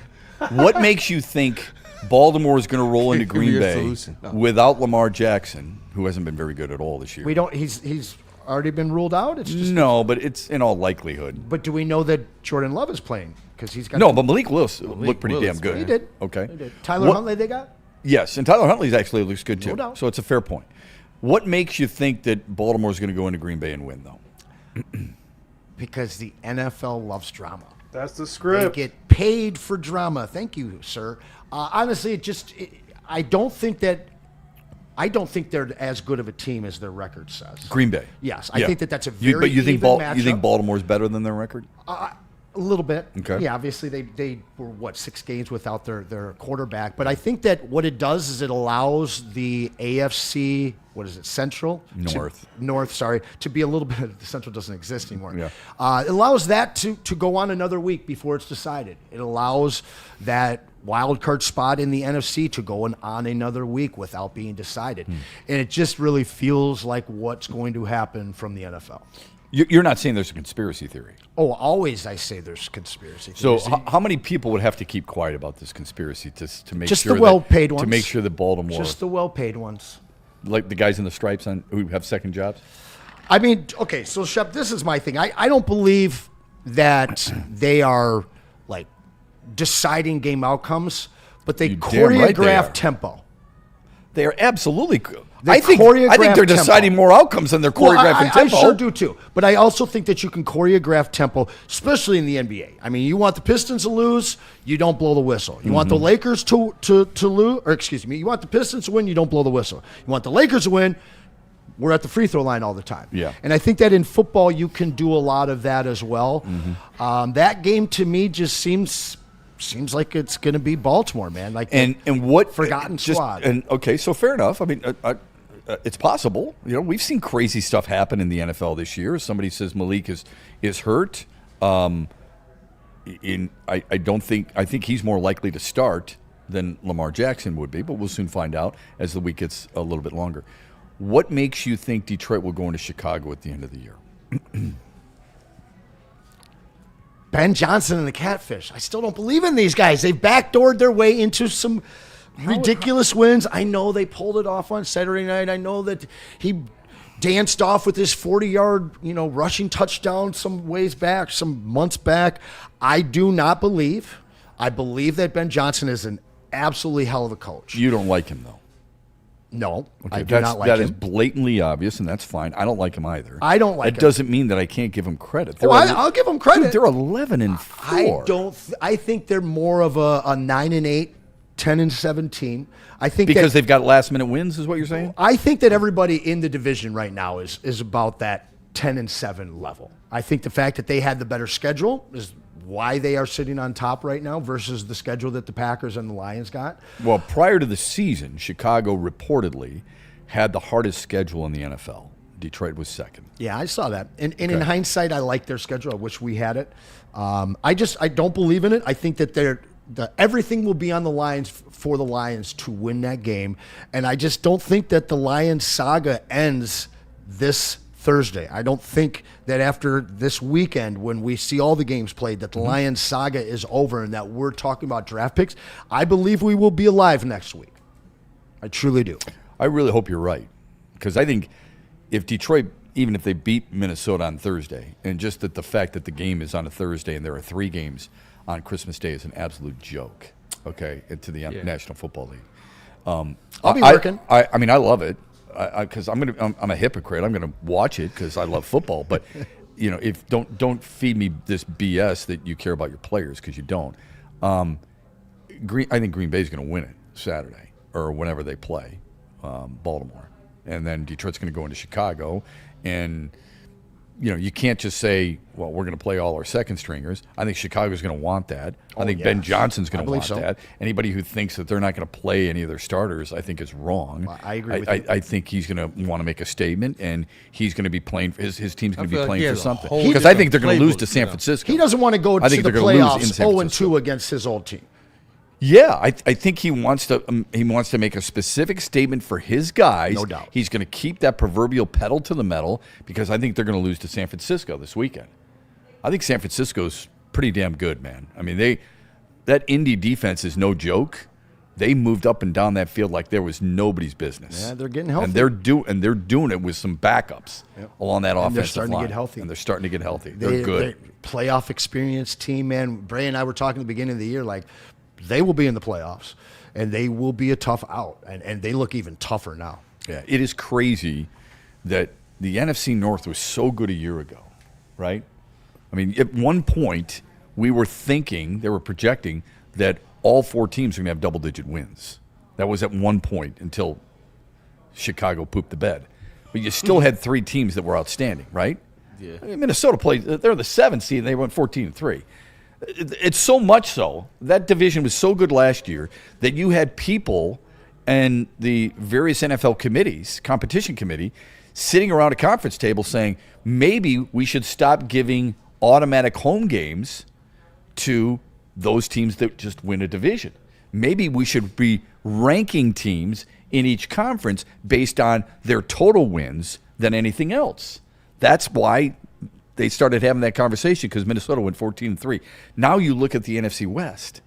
What makes you think Baltimore is going to roll into Green Bay without Lamar Jackson, who hasn't been very good at all this year? He's already been ruled out? It's just but it's in all likelihood. But do we know that Jordan Love is playing? Because he's got but Malik Willis looked pretty damn good. He did. Okay. He did. Tyler Huntley they got? Yes, and Tyler Huntley actually looks good too. No doubt. So it's a fair point. What makes you think that Baltimore is going to go into Green Bay and win, though? Because the NFL loves drama. That's the script. They get paid for drama. Thank you, sir. Honestly, I don't think they're as good of a team as their record says. Green Bay. Yes, I think that's a very But you think even matchup. you think Baltimore's better than their record? A little bit. Okay. Yeah, obviously they were 6 games without their quarterback, but I think that what it does is it allows the AFC, Central? North, sorry, to be a little bit, the Central doesn't exist anymore. Yeah. It allows that to go on another week before it's decided. It allows that wild card spot in the NFC to go on another week without being decided. And it just really feels like what's going to happen from the NFL. You're not saying there's a conspiracy theory. Oh, always I say there's conspiracy So theories. how many people would have to keep quiet about this conspiracy to make Just sure the well-paid ones. to make sure that Baltimore, Just the well-paid ones. like the guys in the stripes who have second jobs? I mean, okay, so Shep, this is my thing. I don't believe that they are like deciding game outcomes, but they choreograph tempo. They are absolutely. I think they're deciding more outcomes than they're choreographing tempo. I sure do too. But I also think that you can choreograph tempo, especially in the NBA. I mean, you want the Pistons to lose, you don't blow the whistle. You want the Lakers to lose, or excuse me, you want the Pistons to win, you don't blow the whistle. You want the Lakers to win, we're at the free throw line all the time. Yeah. And I think that in football you can do a lot of that as well. That game to me just seems like it's going to be Baltimore, man. Like and what forgotten squad. And okay, so fair enough. I mean, it's possible. You know, we've seen crazy stuff happen in the NFL this year. Somebody says Malik is hurt. I think he's more likely to start than Lamar Jackson would be, but we'll soon find out as the week gets a little bit longer. What makes you think Detroit will go into Chicago at the end of the year? Ben Johnson and the Catfish. I still don't believe in these guys. They've backdoored their way into some ridiculous wins. I know they pulled it off on Saturday night. I know that he danced off with his 40-yard, rushing touchdown some months back. I do not believe. I believe that Ben Johnson is an absolutely hell of a coach. You don't like him, though. No, okay, I do not like him. That is blatantly obvious, and that's fine. I don't like him either. I don't like him. It doesn't mean that I can't give him credit. I'll give him credit. Dude, they're 11-4. I think they're more of a 9-8, 10-7 team. I think because they've got last-minute wins, is what you're saying? I think that everybody in the division right now is about that 10-7 level. I think the fact that they had the better schedule is why they are sitting on top right now versus the schedule that the Packers and the Lions got. Well, prior to the season, Chicago reportedly had the hardest schedule in the NFL. Detroit was second. Yeah, I saw that. And in hindsight, I like their schedule. I wish we had it. I don't believe in it. I think that everything will be on the Lions for the Lions to win that game. And I just don't think that the Lions saga ends this Thursday. I don't think that after this weekend, when we see all the games played, that the Lions saga is over and that we're talking about draft picks. I believe we will be alive next week. I truly do. I really hope you're right, because I think if Detroit, even if they beat Minnesota on Thursday, and just that the fact that the game is on a Thursday and there are 3 games on Christmas Day is an absolute joke, okay, to the National Football League. I'll be working. I mean, I love it. Because I'm a hypocrite. I'm gonna watch it because I love football. But if don't feed me this BS that you care about your players, because you don't. I think Green Bay's gonna win it Saturday or whenever they play Baltimore, and then Detroit's gonna go into Chicago, and you can't just say, well, we're going to play all our second stringers. I think Chicago's going to want that. I think Ben Johnson's going to want that. Anybody who thinks that they're not going to play any of their starters, I think is wrong. Well, I agree with you. I think he's going to want to make a statement, and he's going to be playing. His team's going to be playing for something. Because I think they're going to lose to San Francisco. He doesn't want to go to the playoffs 0-2 against his old team. Yeah, I think he wants to make a specific statement for his guys. No doubt. He's going to keep that proverbial pedal to the metal, because I think they're going to lose to San Francisco this weekend. I think San Francisco's pretty damn good, man. I mean, that Indy defense is no joke. They moved up and down that field like there was nobody's business. Yeah, they're getting healthy. And they're doing it with some backups along that offensive line. They're starting to get healthy. And they're starting to get healthy. They're good. Playoff experienced team, man. Bray and I were talking at the beginning of the year, like, they will be in the playoffs, and they will be a tough out, and they look even tougher now. Yeah, it is crazy that the NFC North was so good a year ago, right? I mean, at one point, we were thinking, they were projecting that all 4 teams are going to have double-digit wins. That was at one point until Chicago pooped the bed. But you still had 3 teams that were outstanding, right? Yeah. I mean, Minnesota played, they're the 7th seed, and they went 14-3. It's so much so, that division was so good last year that you had people and the various NFL committees, competition committee, sitting around a conference table saying, maybe we should stop giving automatic home games to those teams that just win a division. Maybe we should be ranking teams in each conference based on their total wins than anything else. That's why they started having that conversation, because Minnesota went 14-3. Now you look at the NFC West,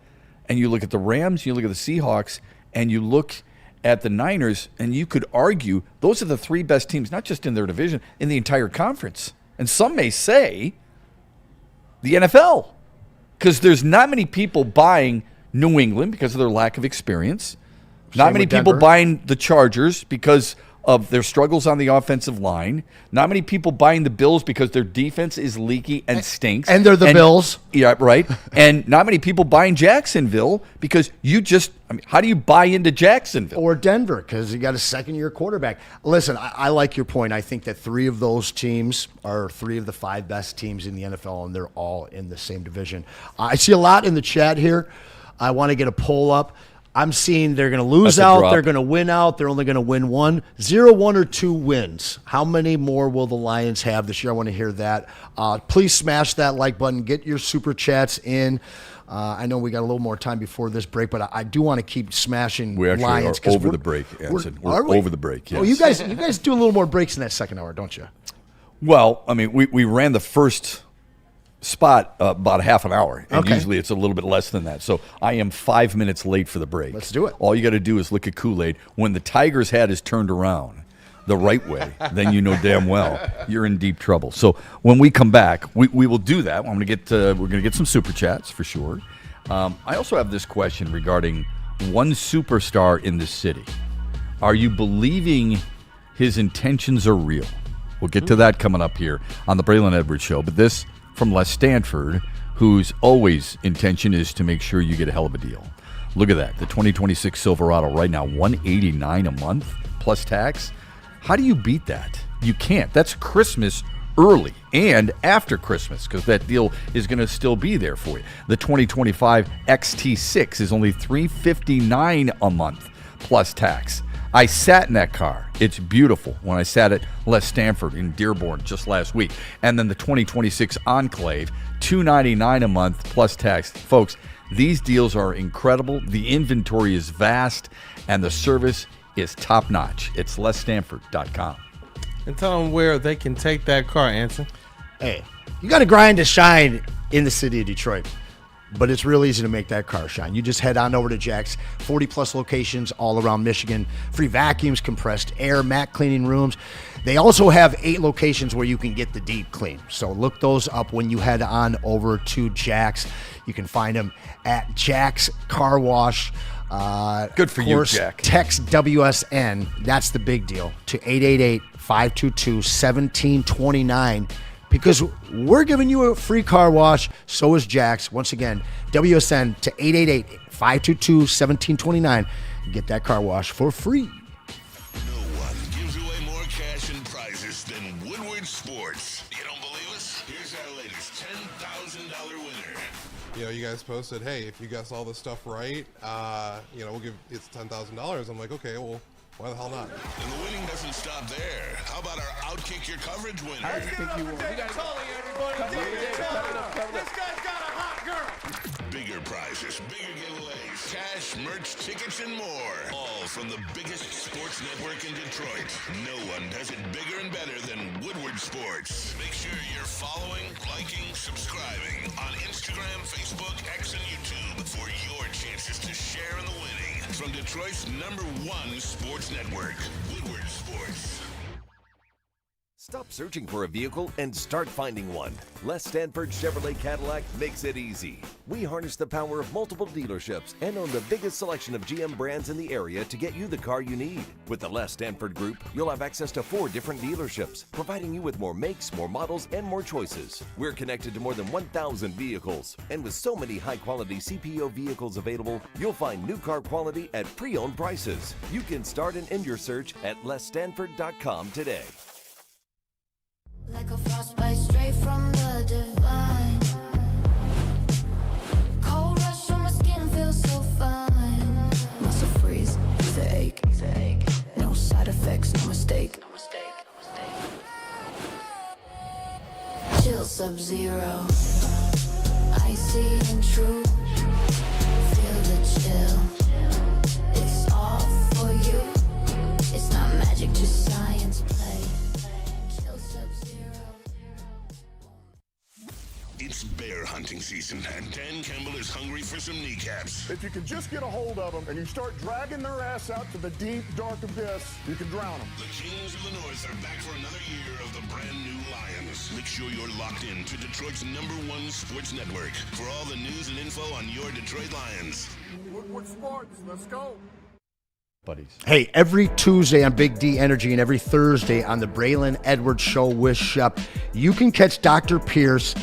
and you look at the Rams, you look at the Seahawks, and you look at the Niners, and you could argue those are the 3 best teams, not just in their division, in the entire conference. And some may say the NFL, because there's not many people buying New England because of their lack of experience. Not many people buying the Chargers because of their struggles on the offensive line. Not many people buying the Bills because their defense is leaky and stinks. And they're the Bills. Yeah, right. And not many people buying Jacksonville because how do you buy into Jacksonville? Or Denver, because you got a second-year quarterback. Listen, I like your point. I think that 3 of those teams are 3 of the 5 best teams in the NFL, and they're all in the same division. I see a lot in the chat here. I want to get a poll up. I'm seeing they're going to lose out, they're going to win out, they're only going to win 1. 0, 1, or 2 wins. How many more will the Lions have this year? I want to hear that. Please smash that like button. Get your super chats in. I know we got a little more time before this break, but I do want to keep smashing We actually Lions. are over the break, Anson. We're over the break, yes. Oh, you guys do a little more breaks in that second hour, don't you? Well, I mean, we ran the first spot about half an hour, and Okay. usually it's a little bit less than that. So I am 5 minutes late for the break. Let's do it. All you got to do is look at Kool-Aid. When the Tiger's hat is turned around the right way, then you know damn well you're in deep trouble. So when we come back, we will do that. We're gonna get some super chats for sure. I also have this question regarding one superstar in the city. Are you believing his intentions are real? We'll get to that coming up here on the Braylon Edwards Show. But this from Les Stanford, whose always intention is to make sure you get a hell of a deal. Look at that. The 2026 Silverado right now, $189 a month plus tax. How do you beat that? You can't. That's Christmas early and after Christmas, because that deal is going to still be there for you. The 2025 XT6 is only $359 a month plus tax. I sat in that car. It's beautiful when I sat at Les Stanford in Dearborn just last week. And then the 2026 Enclave, $299 a month plus tax. Folks, these deals are incredible. The inventory is vast, and the service is top-notch. It's lesstanford.com. And tell them where they can take that car, Anson. Hey, you got to grind to shine in the city of Detroit. But it's real easy to make that car shine. You just head on over to Jack's, 40-plus locations all around Michigan. Free vacuums, compressed air, mat cleaning rooms. They also have 8 locations where you can get the deep clean. So look those up when you head on over to Jack's. You can find them at Jack's Car Wash. Good for you, Jack. Text WSN, that's the big deal, to 888-522-1729. Because we're giving you a free car wash, so is Jack's. Once again, WSN to 888-522-1729. Get that car wash for free. No one gives away more cash and prizes than Woodward Sports. You don't believe us? Here's our latest $10,000 winner. You know, you guys posted, hey, if you guess all this stuff right, we'll give it's $10,000. I'm like, okay, well, why the hell not? And the winning doesn't stop there. How about our Outkick Your Coverage winner? I think you won. We got Tully, everybody. This guy's got a hot girl. Bigger prizes, bigger giveaways, cash, merch, tickets, and more. All from the biggest sports network in Detroit. No one does it bigger and better than Woodward Sports. Make sure you're following, liking, subscribing on Instagram, Facebook, X, and YouTube for your chances to share in the winning. From Detroit's #1 sports network, Woodward Sports. Stop searching for a vehicle and start finding one. Les Stanford Chevrolet Cadillac makes it easy. We harness the power of multiple dealerships and own the biggest selection of GM brands in the area to get you the car you need. With the Les Stanford Group, you'll have access to 4 different dealerships, providing you with more makes, more models, and more choices. We're connected to more than 1,000 vehicles. And with so many high-quality CPO vehicles available, you'll find new car quality at pre-owned prices. You can start and end your search at lesstanford.com today. Like a frostbite straight from the divine. Cold rush on my skin feels so fine. Muscle freeze, the ache. No side effects, no mistake. Chill sub-zero. Icy and true. Feel the chill. It's all for you. It's not magic, just science play. It's bear hunting season, and Dan Campbell is hungry for some kneecaps. If you can just get a hold of them and you start dragging their ass out to the deep, dark abyss, you can drown them. The Kings of the North are back for another year of the brand new Lions. Make sure you're locked in to Detroit's #1 sports network for all the news and info on your Detroit Lions. Woodward Sports, let's go. Buddies. Hey, every Tuesday on Big D Energy and every Thursday on the Braylon Edwards Show with Shep, you can catch Dr. Pierce,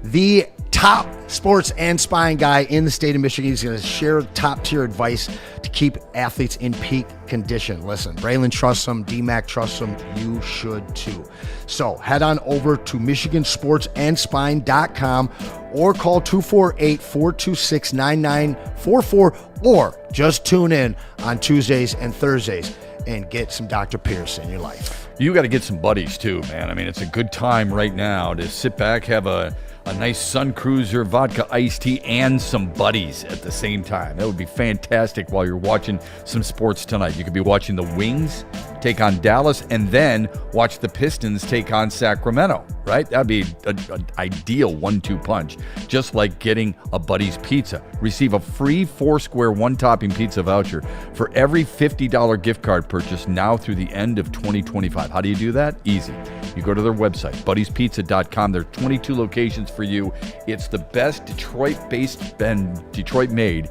the top sports and spine guy in the state of Michigan. He's going to share top-tier advice to keep athletes in peak condition. Listen, Braylon trusts him, DMAC trusts him. You should too. So head on over to michigansportsandspine.com or call 248-426-9944 or just tune in on Tuesdays and Thursdays and get some Dr. Pierce in your life. You got to get some buddies too, man. I mean, it's a good time right now to sit back, have a nice Sun Cruiser, vodka iced tea, and some buddies at the same time. That would be fantastic while you're watching some sports tonight. You could be watching the Wings take on Dallas and then watch the Pistons take on Sacramento, right? That'd be an ideal 1-2 punch, just like getting a buddy's pizza. Receive a free 4-square one-topping pizza voucher for every $50 gift card purchase now through the end of 2025. How do you do that? Easy. You go to their website, buddiespizza.com. There are 22 locations for you. It's the best Detroit-based and Detroit-made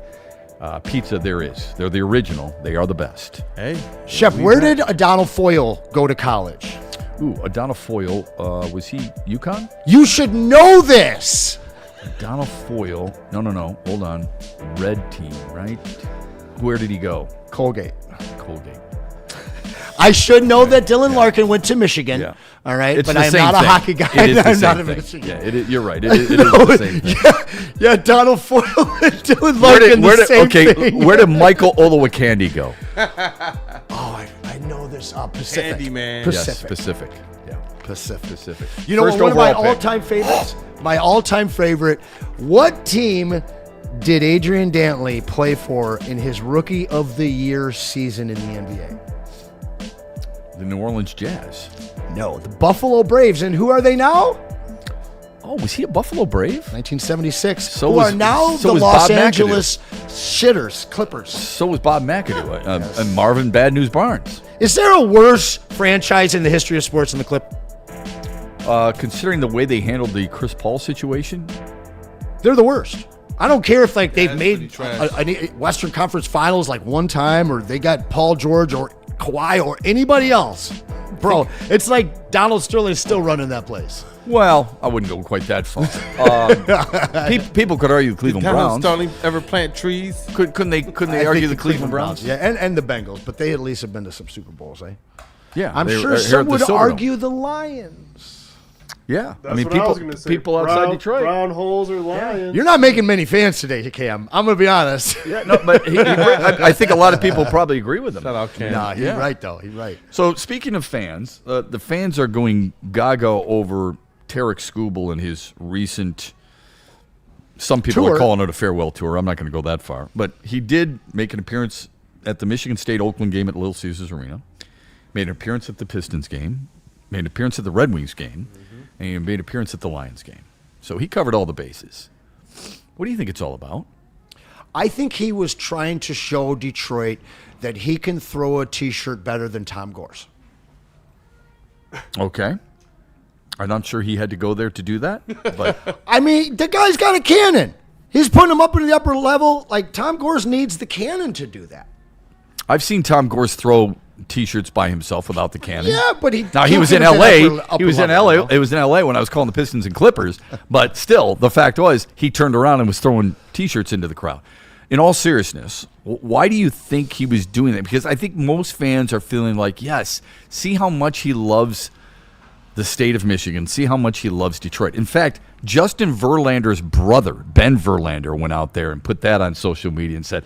pizza there is. They're the original. They are the best. Hey. Shep, where did Adonal Foyle go to college? Ooh, Adonal Foyle, was he UConn? You should know this. Adonal Foyle. No. Hold on. Red team, right? Where did he go? Colgate. Colgate. I should know that Dylan Larkin went to Michigan. Yeah. All right, It's but the I'm same not thing. a hockey guy. It is the I'm same not a thing. Michigan. Yeah, you're right. It is the same thing. Yeah, Donald Foyle and Dylan Larkin, the same thing. Where did Michael Olowokandi go? Oh, I know this. Pacific. Candyman. Pacific. Yes, Pacific. Yeah, Pacific. You know, First one of my overall pick. all-time favorites? My all-time favorite. What team did Adrian Dantley play for in his Rookie of the Year season in the NBA? The New Orleans Jazz. No, the Buffalo Braves. And who are they now? Oh, was he a Buffalo Brave? 1976. So who was- are now so the was Los Bob McAdoo. Angeles Clippers. So was Bob McAdoo and Marvin Bad News Barnes. Is there a worse franchise in the history of sports than the Clip? Considering the way they handled the Chris Paul situation, They're the worst. I don't care if they've it's made pretty trash. a Western Conference Finals like one time, or they got Paul George or Kawhi or anybody else. Bro, it's like Donald Sterling's still running that place. well, I wouldn't go quite that far. People could argue the Cleveland Browns. Don't ever plant trees. Couldn't they I argue think the Cleveland Browns? Yeah, and the Bengals, but they at least have been to some Super Bowls, eh? Yeah, I'm they sure were here some at the would Silverdome. argue the Lions. Yeah, That's I mean what I was people gonna say. people outside Detroit. Brown holes or lions. You're not making many fans today, Cam. I'm going to be honest. Yeah, no, but I think a lot of people probably agree with him. Shout out Cam. Nah, he's Yeah. right, though. He's right. So speaking of fans, the fans are going gaga over Tarek Skubal and his recent. Some people Tour. are calling it a farewell tour. I'm not going to go that far, but he did make an appearance at the Michigan State Oakland game at Little Caesars Arena. Made an appearance at the Pistons game. Made an appearance at the Red Wings game. And he made an appearance at the Lions game. So he covered all the bases. What do you think it's all about? I think he was trying to show Detroit that he can throw a T-shirt better than Tom Gores. Okay. I'm not sure he had to go there to do that, but I mean, the guy's got a cannon. He's putting him up into the upper level. Like, Tom Gores needs the cannon to do that. I've seen Tom Gores throw T-shirts by himself without the cannon. Yeah, but he was in can't L.A. get upper He was in level, L.A. It was in L.A. when I was calling the Pistons and Clippers. But still, the fact was he turned around and was throwing T-shirts into the crowd. In all seriousness, why do you think he was doing that? Because I think most fans are feeling like, yes, see how much he loves the state of Michigan. See how much he loves Detroit. In fact, Justin Verlander's brother, Ben Verlander, went out there and put that on social media and said,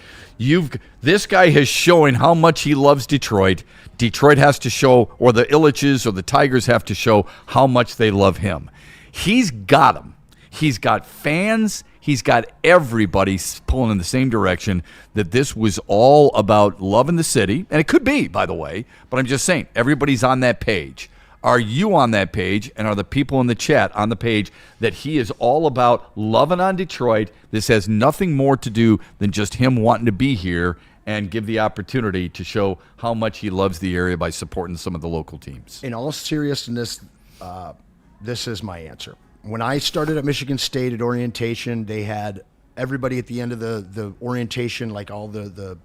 this guy is showing how much he loves Detroit. Detroit has to show, or the Illiches or the Tigers have to show how much they love him. He's got them. He's got fans. He's got everybody pulling in the same direction, that this was all about loving the city. And it could be, by the way, but I'm just saying, everybody's on that page. Are you on that page, and are the people in the chat on the page that he is all about loving on Detroit? This has nothing more to do than just him wanting to be here and give the opportunity to show how much he loves the area by supporting some of the local teams. In all seriousness, this is my answer. When I started at Michigan State at orientation, they had everybody at the end of the orientation, like all the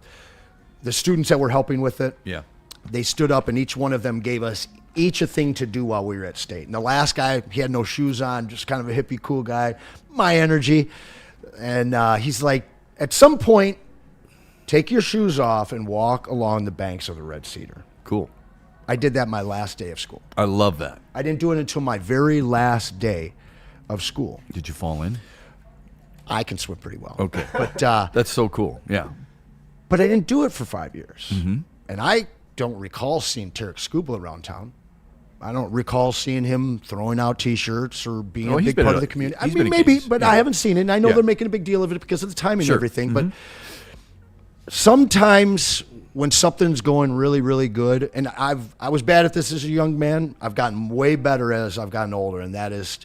the students that were helping with it, Yeah. they stood up and each one of them gave us each a thing to do while we were at state. And the last guy, he had no shoes on, just kind of a hippie, cool guy, my energy. And he's like, at some point, take your shoes off and walk along the banks of the Red Cedar. Cool. I did that my last day of school. I love that. I didn't do it until my very last day of school. Did you fall in? I can swim pretty well. Okay. But that's so cool. Yeah. But I didn't do it for 5 years. Mm-hmm. And I don't recall seeing Tarek Skubal around town. I don't recall seeing him throwing out T-shirts or being a big part of the community. I mean, maybe, but I haven't seen it. And I know they're making a big deal of it because of the timing and everything. Mm-hmm. But sometimes when something's going really, really good, and I was bad at this as a young man. I've gotten way better as I've gotten older, and that is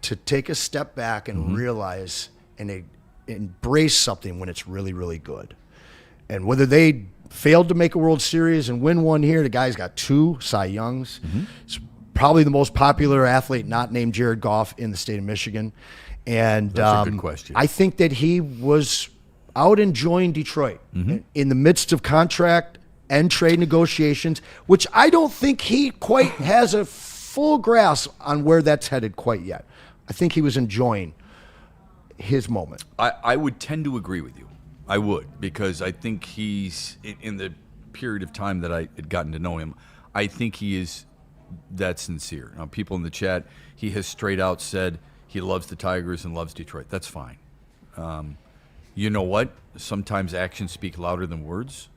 to take a step back and realize and embrace something when it's really, really good. And whether they failed to make a World Series and win one here, the guy's got 2 Cy Youngs. It's probably the most popular athlete not named Jared Goff in the state of Michigan. And that's a good question. I think that he was out enjoying Detroit in the midst of contract and trade negotiations, which I don't think he quite has a full grasp on where that's headed quite yet. I think he was enjoying his moment. I would tend to agree with you. I would, because I think he's, in the period of time that I had gotten to know him, I think he is that sincere. Now, people in the chat, he has straight out said he loves the Tigers and loves Detroit. That's fine. You know what? Sometimes actions speak louder than words.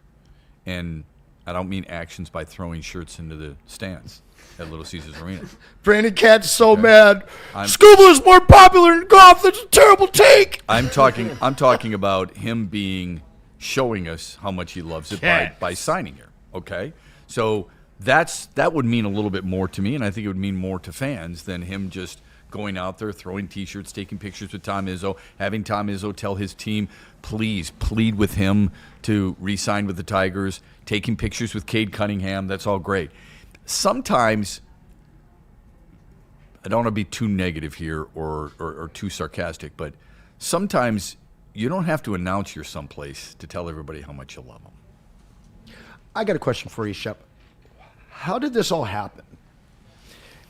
And I don't mean actions by throwing shirts into the stands at Little Caesars Arena. Brandon Cat's so mad. I'm- Scuba is more popular than golf. That's a terrible take. I'm talking about him showing us how much he loves it by signing here. Okay? So that would mean a little bit more to me, and I think it would mean more to fans than him just going out there, throwing T-shirts, taking pictures with Tom Izzo, having Tom Izzo tell his team, please plead with him to re-sign with the Tigers, taking pictures with Cade Cunningham. That's all great. Sometimes, I don't want to be too negative here or too sarcastic, but sometimes you don't have to announce you're someplace to tell everybody how much you love them. I got a question for you, Shep. How did this all happen?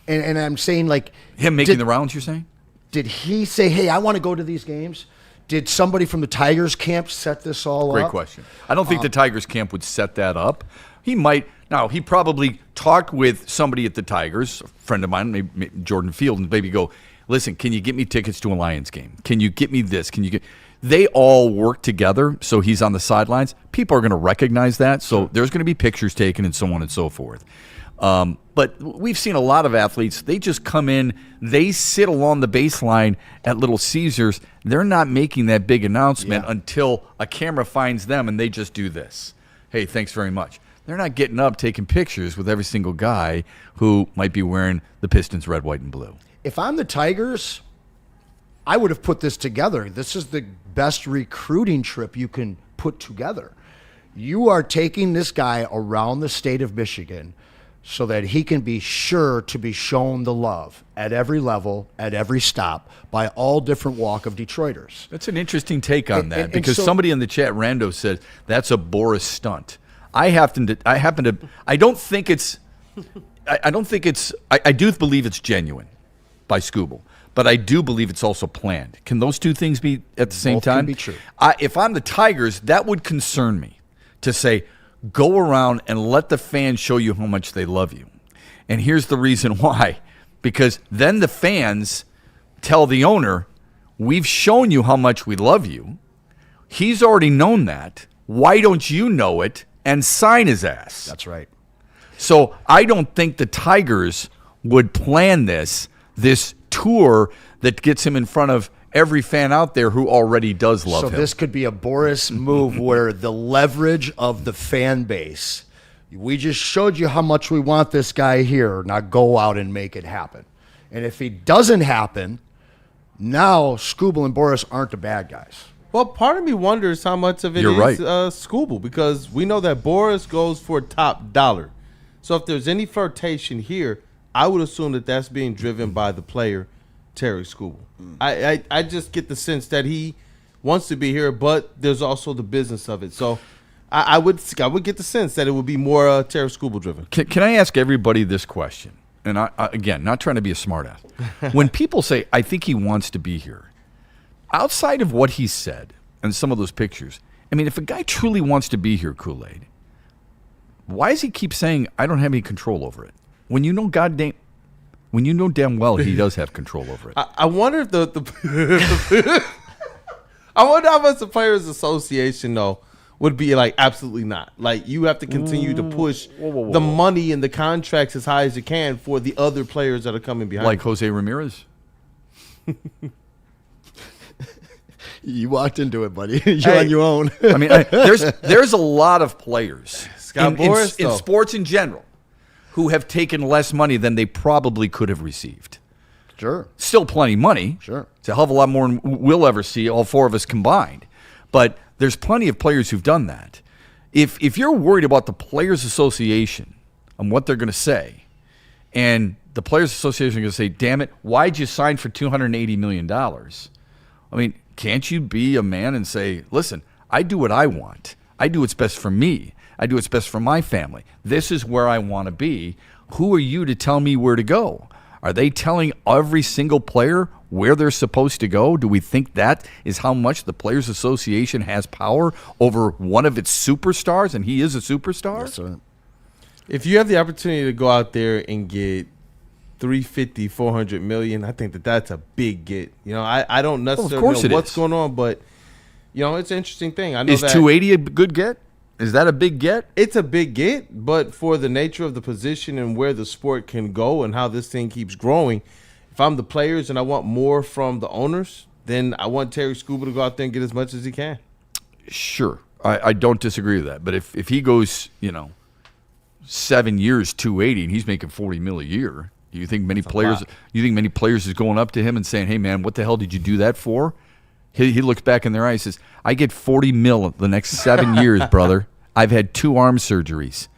And I'm saying, like... Him making the rounds, you're saying? Did he say, hey, I want to go to these games? Did somebody from the Tigers camp set this all up? Great question. I don't think the Tigers camp would set that up. He might... Now, he probably talked with somebody at the Tigers, a friend of mine, maybe Jordan Field, and maybe go, listen, can you get me tickets to a Lions game? Can you get me this? Can you get... They all work together, so he's on the sidelines. People are going to recognize that, so there's going to be pictures taken and so on and so forth. But we've seen a lot of athletes, they just come in, they sit along the baseline at Little Caesars. They're not making that big announcement until a camera finds them and they just do this. Hey, thanks very much. They're not getting up taking pictures with every single guy who might be wearing the Pistons red, white, and blue. If I'm the Tigers, I would have put this together. This is the best recruiting trip you can put together. You are taking this guy around the state of Michigan so that he can be sure to be shown the love at every level, at every stop, by all different walk of Detroiters. That's an interesting take on that, because somebody in the chat, Rando, said that's a Boris stunt. I don't think it's I do believe it's genuine by Skubal, but I do believe it's also planned. Can those two things be at the same time? Can be true. If I'm the Tigers, that would concern me to say, go around and let the fans show you how much they love you. And here's the reason why. Because then the fans tell the owner, we've shown you how much we love you. He's already known that. Why don't you know it and sign his ass? That's right. So I don't think the Tigers would plan this tour that gets him in front of every fan out there who already does love him. So this could be a Boris move where the leverage of the fan base, we just showed you how much we want this guy here, now go out and make it happen. And if he doesn't happen, now Skubal and Boris aren't the bad guys. Well, part of me wonders how much of it is Skubal, because we know that Boris goes for top dollar. So if there's any flirtation here, I would assume that that's being driven by the player, Terry Skubal. I just get the sense that he wants to be here, but there's also the business of it. So I would get the sense that it would be more Terry Skubal driven. Can I ask everybody this question? And I again, not trying to be a smartass. When people say, I think he wants to be here, outside of what he said and some of those pictures, I mean, if a guy truly wants to be here, Kool-Aid, why does he keep saying, I don't have any control over it? When you know damn well he does have control over it. I wonder if I wonder how much the Players Association, though, would be like, absolutely not. Like, you have to continue to push the money and the contracts as high as you can for the other players that are coming behind. Like Jose Ramirez? You walked into it, buddy. You're on your own. I mean, there's a lot of players in sports in general who have taken less money than they probably could have received. Sure. Still plenty of money. Sure. It's a hell of a lot more than we'll ever see, all four of us combined. But there's plenty of players who've done that. If you're worried about the Players Association and what they're going to say, and the Players Association is going to say, damn it, why'd you sign for $280 million? I mean, can't you be a man and say, listen, I do what I want. I do what's best for me. I do what's best for my family. This is where I want to be. Who are you to tell me where to go? Are they telling every single player where they're supposed to go? Do we think that is how much the Players Association has power over one of its superstars, and he is a superstar? Yes, sir. If you have the opportunity to go out there and get $350, $400 million, I think that's a big get. You know, I don't necessarily know what's going on, but you know, it's an interesting thing. I know is 280 a good get? Is that a big get? It's a big get, but for the nature of the position and where the sport can go and how this thing keeps growing, if I'm the players and I want more from the owners, then I want Terry Skubal to go out there and get as much as he can. Sure. I don't disagree with that. But if he goes, 7 years, 280, and he's making $40 million a year, do you think many players is going up to him and saying, hey, man, what the hell did you do that for? He looks back in their eyes and says, I get $40 million the next 7 years, brother. I've had 2 arm surgeries.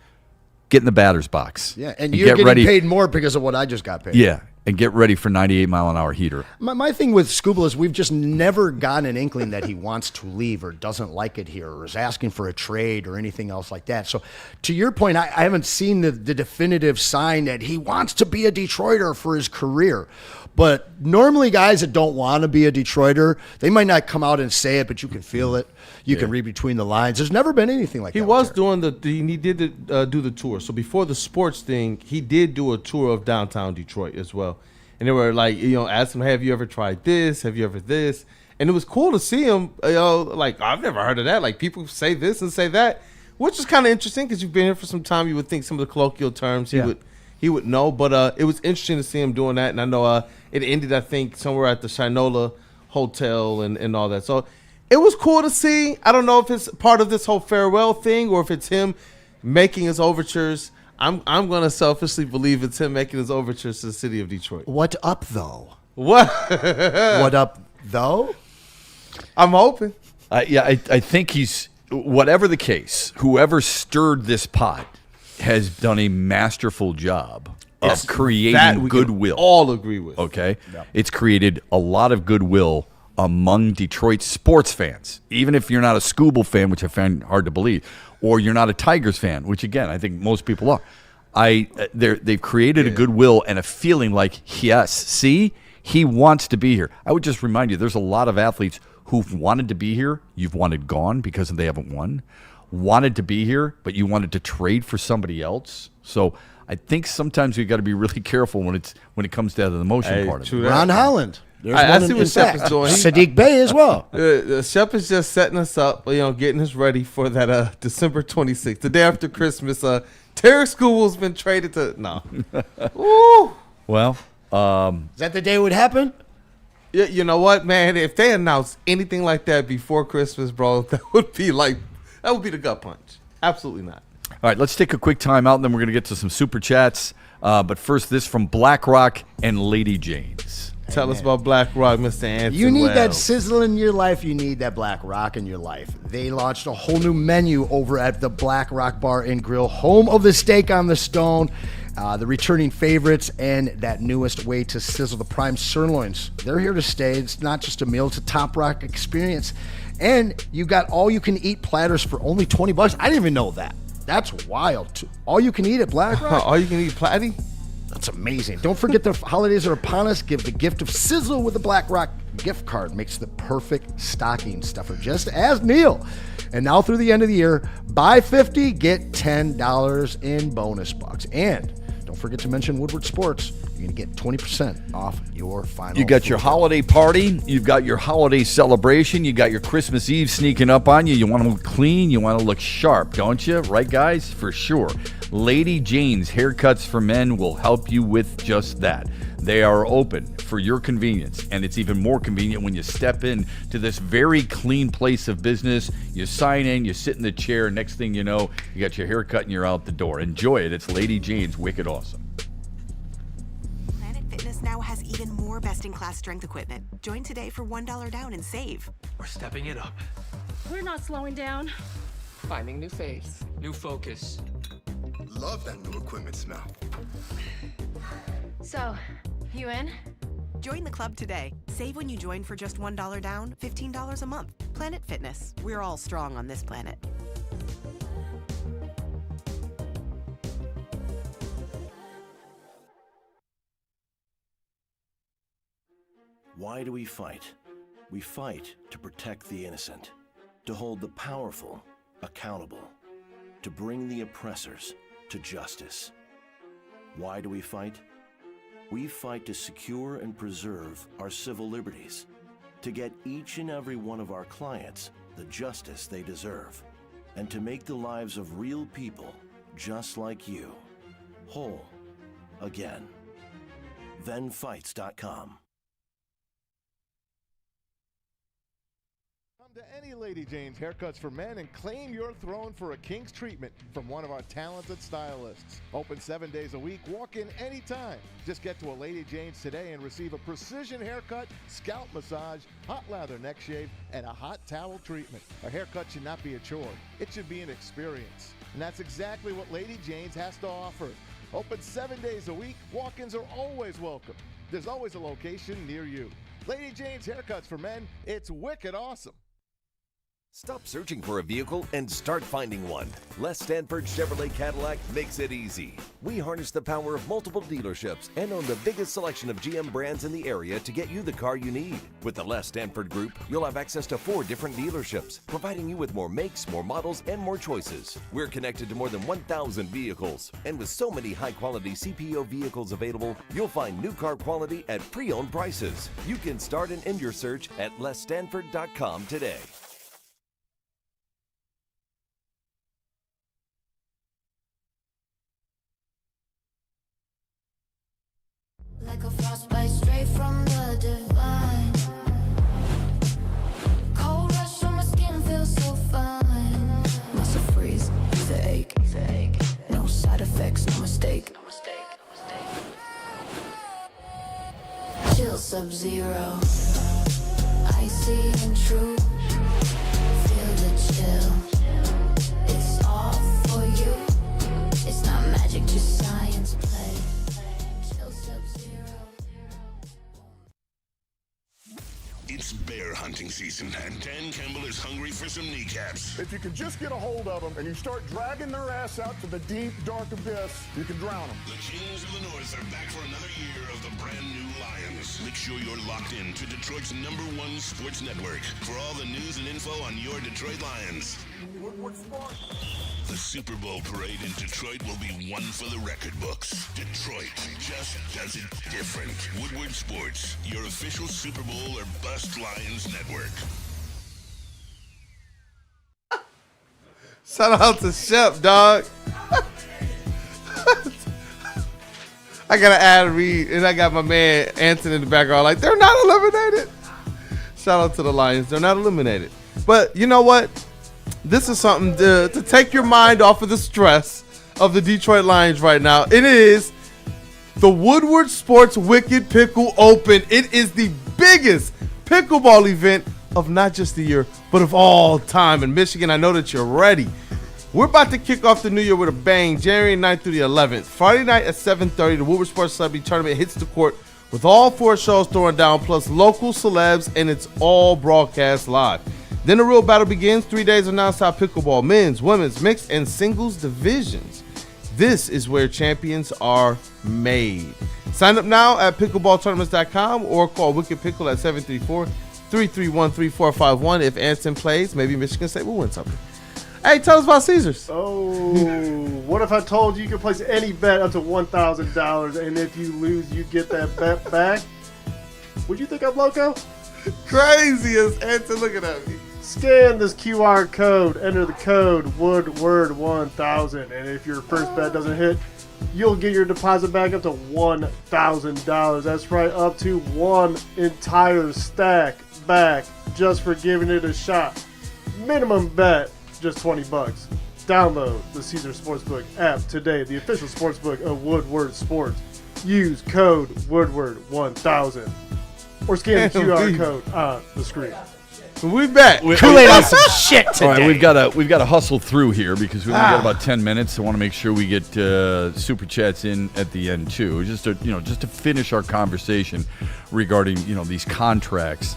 Get in the batter's box. Yeah, and you're getting paid more because of what I just got paid. Yeah, and get ready for 98-mile-an-hour heater. My thing with Skubal is we've just never gotten an inkling that he wants to leave or doesn't like it here or is asking for a trade or anything else like that. So to your point, I haven't seen the definitive sign that he wants to be a Detroiter for his career. But normally guys that don't want to be a Detroiter, they might not come out and say it, but you can feel it. You can read between the lines. There's never been anything like that. He was doing he did do the tour. So before the sports thing, he did do a tour of downtown Detroit as well. And they were like, asked him, hey, have you ever tried this? Have you ever this? And it was cool to see him, like, I've never heard of that. Like, people say this and say that, which is kind of interesting because you've been here for some time. You would think some of the colloquial terms he would know. But it was interesting to see him doing that. And I know it ended, I think, somewhere at the Shinola Hotel and all that. So it was cool to see. I don't know if it's part of this whole farewell thing or if it's him making his overtures. I'm going to selfishly believe it's him making his overtures to the city of Detroit. What up, though? What? What up, though? I'm hoping. I think he's, whatever the case, whoever stirred this pot has done a masterful job of creating goodwill. All agree with. Okay? Yeah. It's created a lot of goodwill among Detroit sports fans, even if you're not a Skubal fan, which I find hard to believe, or you're not a Tigers fan, which again I think most people are. They've created a goodwill and a feeling like, yes, see, he wants to be here. I would just remind you, there's a lot of athletes who've wanted to be here, you've wanted gone because they haven't won, wanted to be here, but you wanted to trade for somebody else. So I think sometimes you got to be really careful when it comes down to the motion part of it. Ron Holland. I see what Shepard's doing. Sadiq Bey as well. Shepard's just setting us up, getting us ready for that December 26th, the day after Christmas. Terry Skubal's been traded to Woo. Well, is that the day it would happen? You know what, man? If they announced anything like that before Christmas, bro, that would be the gut punch. Absolutely not. All right, let's take a quick time out, and then we're going to get to some super chats. But first, this from BlackRock and Lady Jane's. Tell us about BlackRock, Mr. Anthony. You need that sizzle in your life. You need that BlackRock in your life. They launched a whole new menu over at the BlackRock Bar and Grill, home of the steak on the stone, the returning favorites, and that newest way to sizzle the prime sirloins. They're here to stay. It's not just a meal. It's a top rock experience. And you got all-you-can-eat platters for only $20. I didn't even know that. That's wild. All you can eat at Black Rock? All you can eat platty? That's amazing. Don't forget the holidays are upon us. Give the gift of sizzle with a Black Rock gift card. Makes the perfect stocking stuffer, just as Neil. And now through the end of the year, buy 50, get $10 in bonus bucks. And don't forget to mention Woodward Sports. You're going to get 20% off your final. You got your holiday party. You've got your holiday celebration. You got your Christmas Eve sneaking up on you. You want to look clean. You want to look sharp, don't you? Right, guys? For sure. Lady Jane's Haircuts for Men will help you with just that. They are open for your convenience, and it's even more convenient when you step in to this very clean place of business. You sign in, you sit in the chair, next thing you know, you got your haircut and you're out the door. Enjoy it. It's Lady Jane's Wicked Awesome. Planet Fitness now has even more best-in-class strength equipment. Join today for $1 down and save. We're stepping it up. We're not slowing down. Finding new faith, new focus. Love that new equipment smell. So, you in? Join the club today. Save when you join for just $1 down, $15 a month. Planet Fitness. We're all strong on this planet. Why do we fight? We fight to protect the innocent, to hold the powerful accountable, to bring the oppressors to justice. Why do we fight? We fight to secure and preserve our civil liberties, to get each and every one of our clients the justice they deserve, and to make the lives of real people just like you whole again. Thenfights.com. Come to any Lady Jane's Haircuts for Men and claim your throne for a king's treatment from one of our talented stylists. Open 7 days a week. Walk in anytime. Just get to a Lady Jane's today and receive a precision haircut, scalp massage, hot lather neck shave, and a hot towel treatment. A haircut should not be a chore. It should be an experience. And that's exactly what Lady Jane's has to offer. Open 7 days a week. Walk-ins are always welcome. There's always a location near you. Lady Jane's Haircuts for Men. It's wicked awesome. Stop searching for a vehicle and start finding one. Les Stanford Chevrolet Cadillac makes it easy. We harness the power of multiple dealerships and own the biggest selection of GM brands in the area to get you the car you need. With the Les Stanford Group, you'll have access to 4 different dealerships, providing you with more makes, more models, and more choices. We're connected to more than 1,000 vehicles. And with so many high-quality CPO vehicles available, you'll find new car quality at pre-owned prices. You can start and end your search at lesstanford.com today. Like a frostbite straight from the divine. Cold rush on my skin feels so fine. Muscle freeze, the ache. No side effects, no mistake. Chill sub-zero. Icy and true. Feel the chill. It's all for you. It's not magic, just science play. It's bear hunting season, and Dan Campbell is hungry for some kneecaps. If you can just get a hold of them and you start dragging their ass out to the deep, dark abyss, you can drown them. The Kings of the North are back for another year of the brand new Lions. Make sure you're locked in to Detroit's #1 sports network for all the news and info on your Detroit Lions. Woodward Sports. The Super Bowl parade in Detroit will be one for the record books. Detroit just does it different. Woodward Sports, your official Super Bowl or bust Lions network. Shout out to Shep, dog. I got an ad read, and I got my man Anthony in the background like, they're not eliminated. Shout out to the Lions. They're not eliminated. But you know what? This is something to take your mind off of the stress of the Detroit Lions right now. It is the Woodward Sports Wicked Pickle Open. It is the biggest pickleball event of not just the year, but of all time. In Michigan, I know that you're ready. We're about to kick off the new year with a bang, January 9th through the 11th. Friday night at 7:30, the Woodward Sports Celebrity Tournament hits the court with all 4 shows throwing down, plus local celebs, and it's all broadcast live. Then the real battle begins. 3 days of nonstop pickleball, men's, women's, mixed, and singles divisions. This is where champions are made. Sign up now at pickleballtournaments.com or call Wicked Pickle at 734-331-3451. If Anson plays, maybe Michigan State will win something. Hey, tell us about Caesars. Oh, what if I told you could place any bet up to $1,000, and if you lose, you get that bet back? Would you think I'm loco? Crazy as Anson looking at me. Scan this QR code, enter the code Woodward1000, and if your first bet doesn't hit, you'll get your deposit back up to $1,000. That's right, up to one entire stack back just for giving it a shot. Minimum bet, just $20. Download the Caesar Sportsbook app today, the official sportsbook of Woodward Sports. Use code Woodward1000 or scan the QR code on the screen. We bet. Kool-Aid on some shit today. All right, we've got to hustle through here because we only got about 10 minutes. I want to make sure we get super chats in at the end too, just to finish our conversation regarding these contracts.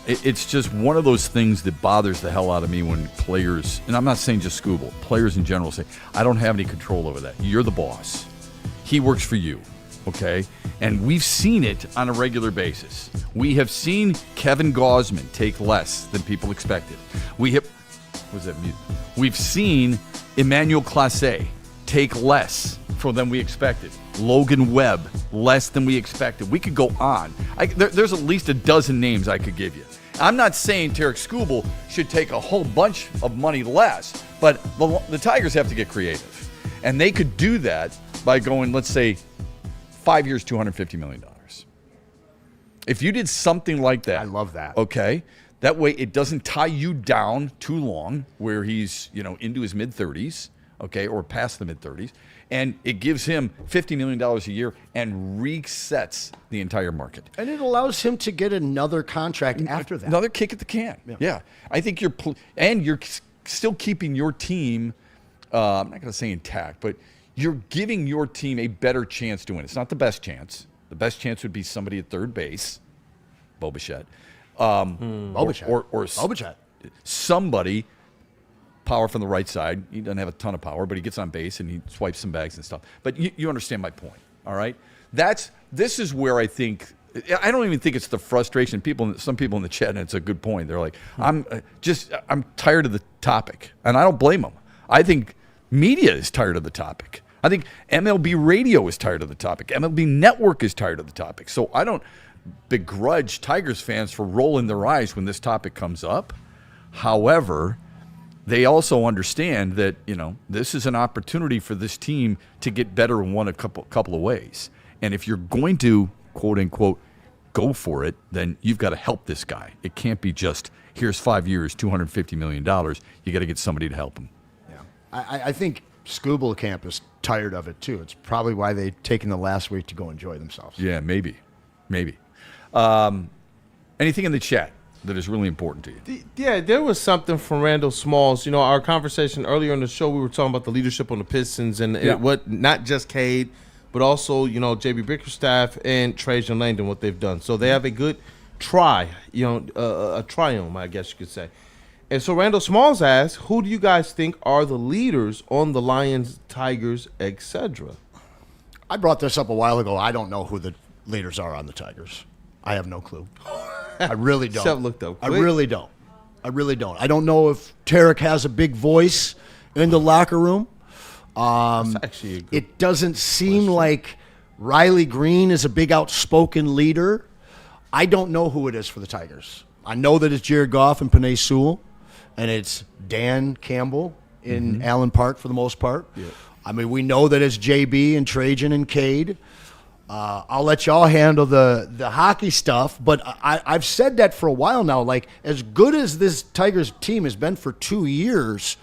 It's just one of those things that bothers the hell out of me when players, and I'm not saying just Scooble, players in general say, I don't have any control over that. You're the boss. He works for you. Okay, and we've seen it on a regular basis. We have seen Kevin Gaussman take less than people expected. We've seen Emmanuel Clase take less than we expected. Logan Webb, less than we expected. We could go on. There's at least a dozen names I could give you. I'm not saying Tarek Skubal should take a whole bunch of money less, but the Tigers have to get creative. And they could do that by going, let's say, 5 years, $250 million. If you did something like that. I love that. Okay. That way it doesn't tie you down too long where he's, into his mid-30s, okay, or past the mid-30s, and it gives him $50 million a year and resets the entire market. And it allows him to get another contract after that. Another kick at the can. Yeah. I think you're still keeping your team, I'm not going to say intact, but you're giving your team a better chance to win. It's not the best chance. The best chance would be somebody at third base, Bo Bichette. Bobichette. Or Bobichette. Somebody, power from the right side. He doesn't have a ton of power, but he gets on base and he swipes some bags and stuff. But you understand my point, all right? This is where I think, I don't even think it's the frustration. Some people in the chat, and it's a good point. They're like, I'm tired of the topic, and I don't blame them. I think media is tired of the topic. I think MLB radio is tired of the topic. MLB Network is tired of the topic. So I don't begrudge Tigers fans for rolling their eyes when this topic comes up. However, they also understand that, this is an opportunity for this team to get better in a couple of ways. And if you're going to, quote unquote, go for it, then you've got to help this guy. It can't be just, here's 5 years, $250 million. You got to get somebody to help him. I think Scooble Camp is tired of it too. It's probably why they've taken the last week to go enjoy themselves. Yeah, maybe. Anything in the chat that is really important to you? Yeah, there was something from Randall Smalls. Our conversation earlier in the show, we were talking about the leadership on the Pistons and what not just Cade, but also JB Bickerstaff and Trajan Langdon, what they've done. So they have a good a triumph, I guess you could say. And so Randall Smalls asked, who do you guys think are the leaders on the Lions, Tigers, etc.? I brought this up a while ago. I don't know who the leaders are on the Tigers. I have no clue. I really don't. Seth looked up quick. I really don't. I don't know if Tarek has a big voice in the locker room. That's actually a good it doesn't seem like Riley Green is a big outspoken leader. I don't know who it is for the Tigers. I know that it's Jared Goff and Penei Sewell. And it's Dan Campbell in Allen Park for the most part. Yeah. I mean, we know that it's JB and Trajan and Cade. I'll let y'all handle the hockey stuff, but I've said that for a while now. Like, as good as this Tigers team has been for 2 years,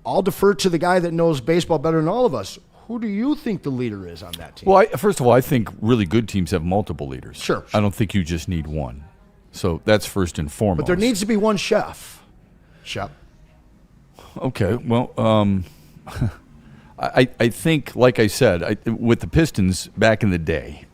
I'll defer to the guy that knows baseball better than all of us. Who do you think the leader is on that team? Well, first of all, I think really good teams have multiple leaders. Sure. I don't think you just need one. So that's first and foremost. But there needs to be one chef. Shep. Okay, well, I think, like I said, with the Pistons back in the day,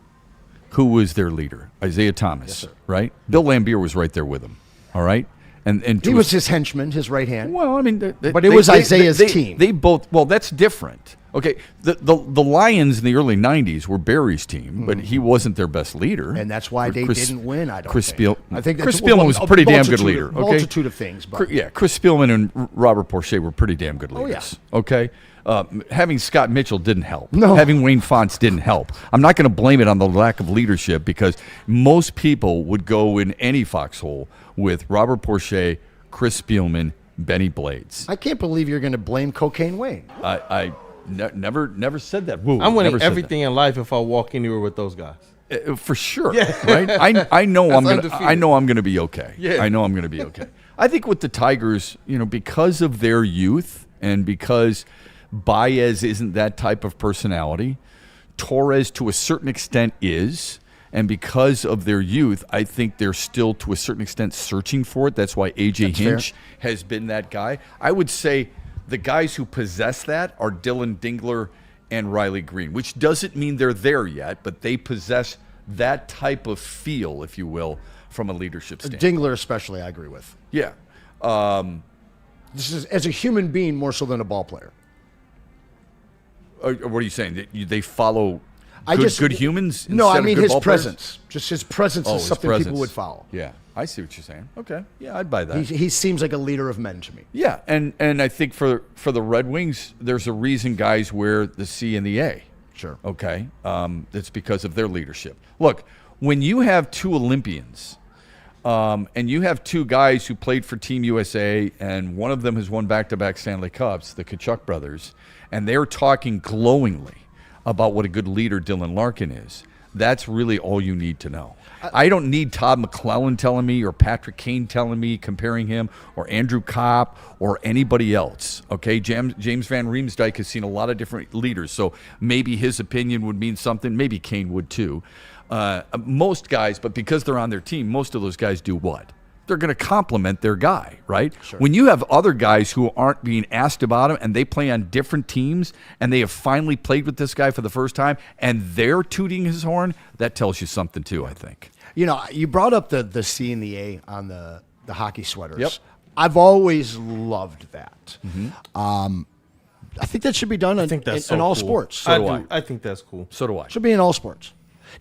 who was their leader? Isaiah Thomas, yes, sir. Right? Bill Lambier was right there with him, all right? And he was his henchman, his right hand. Well, I mean, but it was Isaiah's team. They both. Well, that's different. Okay, the Lions in the early '90s were Barry's team, but he wasn't their best leader, and that's why they didn't win. I think Chris Spielman was a pretty damn good leader. Okay, multitude of things. But. Chris Spielman and Robert Porcher were pretty damn good leaders. Oh, yeah. Okay. Having Scott Mitchell didn't help. No. Having Wayne Fonts didn't help. I'm not going to blame it on the lack of leadership because most people would go in any foxhole with Robert Porcher, Chris Spielman, Benny Blades. I can't believe you're going to blame Cocaine Wayne. I never said that. Woo, I'm winning everything in life if I walk anywhere with those guys. For sure, right? I know I'm going to be okay. Yeah. I know I'm going to be okay. I think with the Tigers, because of their youth and because Baez isn't that type of personality, Torres to a certain extent is, and because of their youth, I think they're still to a certain extent searching for it. That's why AJ Hinch has been that guy. I would say the guys who possess that are Dylan Dingler and Riley Green, which doesn't mean they're there yet, but they possess that type of feel, if you will, from a leadership standpoint. Dingler especially, I agree with. Yeah. This is as a human being more so than a ball player. What are you saying? They follow good humans? No, I instead of mean good his ball presence. players? Just his presence is something people would follow. Yeah, I see what you're saying. Okay, yeah, I'd buy that. He seems like a leader of men to me. Yeah, and I think for the Red Wings, there's a reason guys wear the C and the A. Sure. Okay, it's because of their leadership. Look, when you have two Olympians, and you have two guys who played for Team USA, and one of them has won back-to-back Stanley Cups, the Tkachuk brothers, and they're talking glowingly about what a good leader Dylan Larkin is. That's really all you need to know. I don't need Todd McClellan telling me or Patrick Kane telling me, comparing him, or Andrew Kopp or anybody else. Okay, James Van Riemsdyk has seen a lot of different leaders, so maybe his opinion would mean something. Maybe Kane would too. Most guys, but because they're on their team, most of those guys do what? They're going to compliment their guy, right? Sure. When you have other guys who aren't being asked about him and they play on different teams and they have finally played with this guy for the first time and they're tooting his horn, that tells you something too, I think. You brought up the C and the A on the hockey sweaters. Yep. I've always loved that. Mm-hmm. I think that should be done in all sports. So do I. I think that's cool. So do I. Should be in all sports.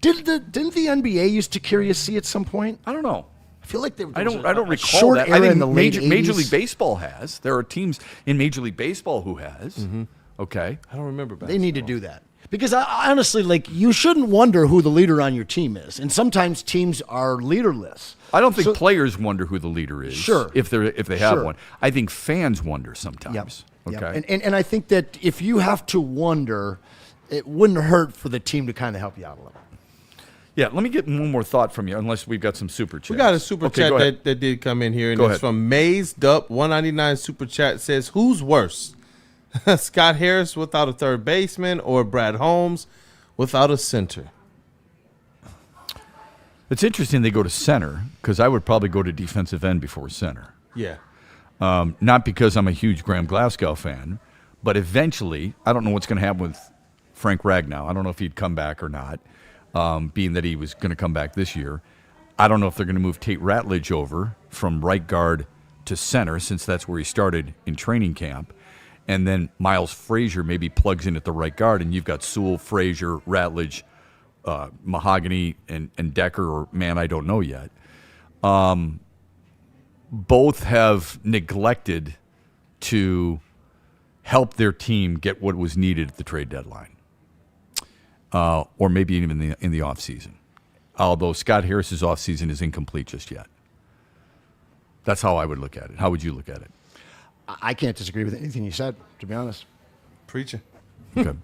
Didn't the NBA used to carry a C at some point? I don't know. I feel like I don't recall short that. Era I think in the Major late 80s. League Baseball has. There are teams in Major League Baseball who has. Mm-hmm. Okay. I don't remember basketball. They need to do that. Because I honestly, you shouldn't wonder who the leader on your team is. And sometimes teams are leaderless. I don't think players wonder who the leader is. Sure. If they have one. I think fans wonder sometimes. Yep. Okay. And I think that if you have to wonder, it wouldn't hurt for the team to kind of help you out a little. Yeah, let me get one more thought from you, unless we've got some super chats. We got a super chat that did come in here, and it's from Maze Dup 199 super chat. Says, who's worse, Scott Harris without a third baseman or Brad Holmes without a center? It's interesting they go to center because I would probably go to defensive end before center. Yeah. Not because I'm a huge Graham Glasgow fan, but eventually, I don't know what's going to happen with Frank Ragnow. I don't know if he'd come back or not. Being that he was going to come back this year. I don't know if they're going to move Tate Ratledge over from right guard to center, since that's where he started in training camp. And then Miles Frazier maybe plugs in at the right guard, and you've got Sewell, Frazier, Ratledge, Mahogany, and Decker, or man, I don't know yet. Both have neglected to help their team get what was needed at the trade deadline. Or maybe even in the offseason. Although Scott Harris's offseason is incomplete just yet. That's how I would look at it. How would you look at it? I can't disagree with anything you said, to be honest. Preaching. Okay.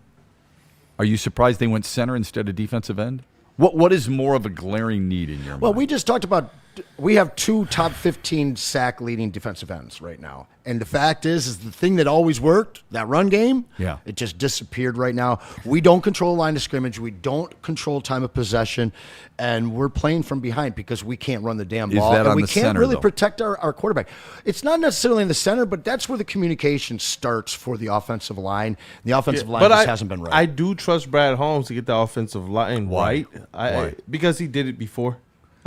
Are you surprised they went center instead of defensive end? What is more of a glaring need in your mind? Well, we just talked about we have two top 15 sack leading defensive ends right now. And the fact is the thing that always worked, that run game, it just disappeared right now. We don't control line of scrimmage. We don't control time of possession. And we're playing from behind because we can't run the damn ball. Is that and on we the can't center, really though? protect our quarterback. It's not necessarily in the center, but that's where the communication starts for the offensive line. The offensive line just hasn't been right. I do trust Brad Holmes to get the offensive line right. Why? Because he did it before.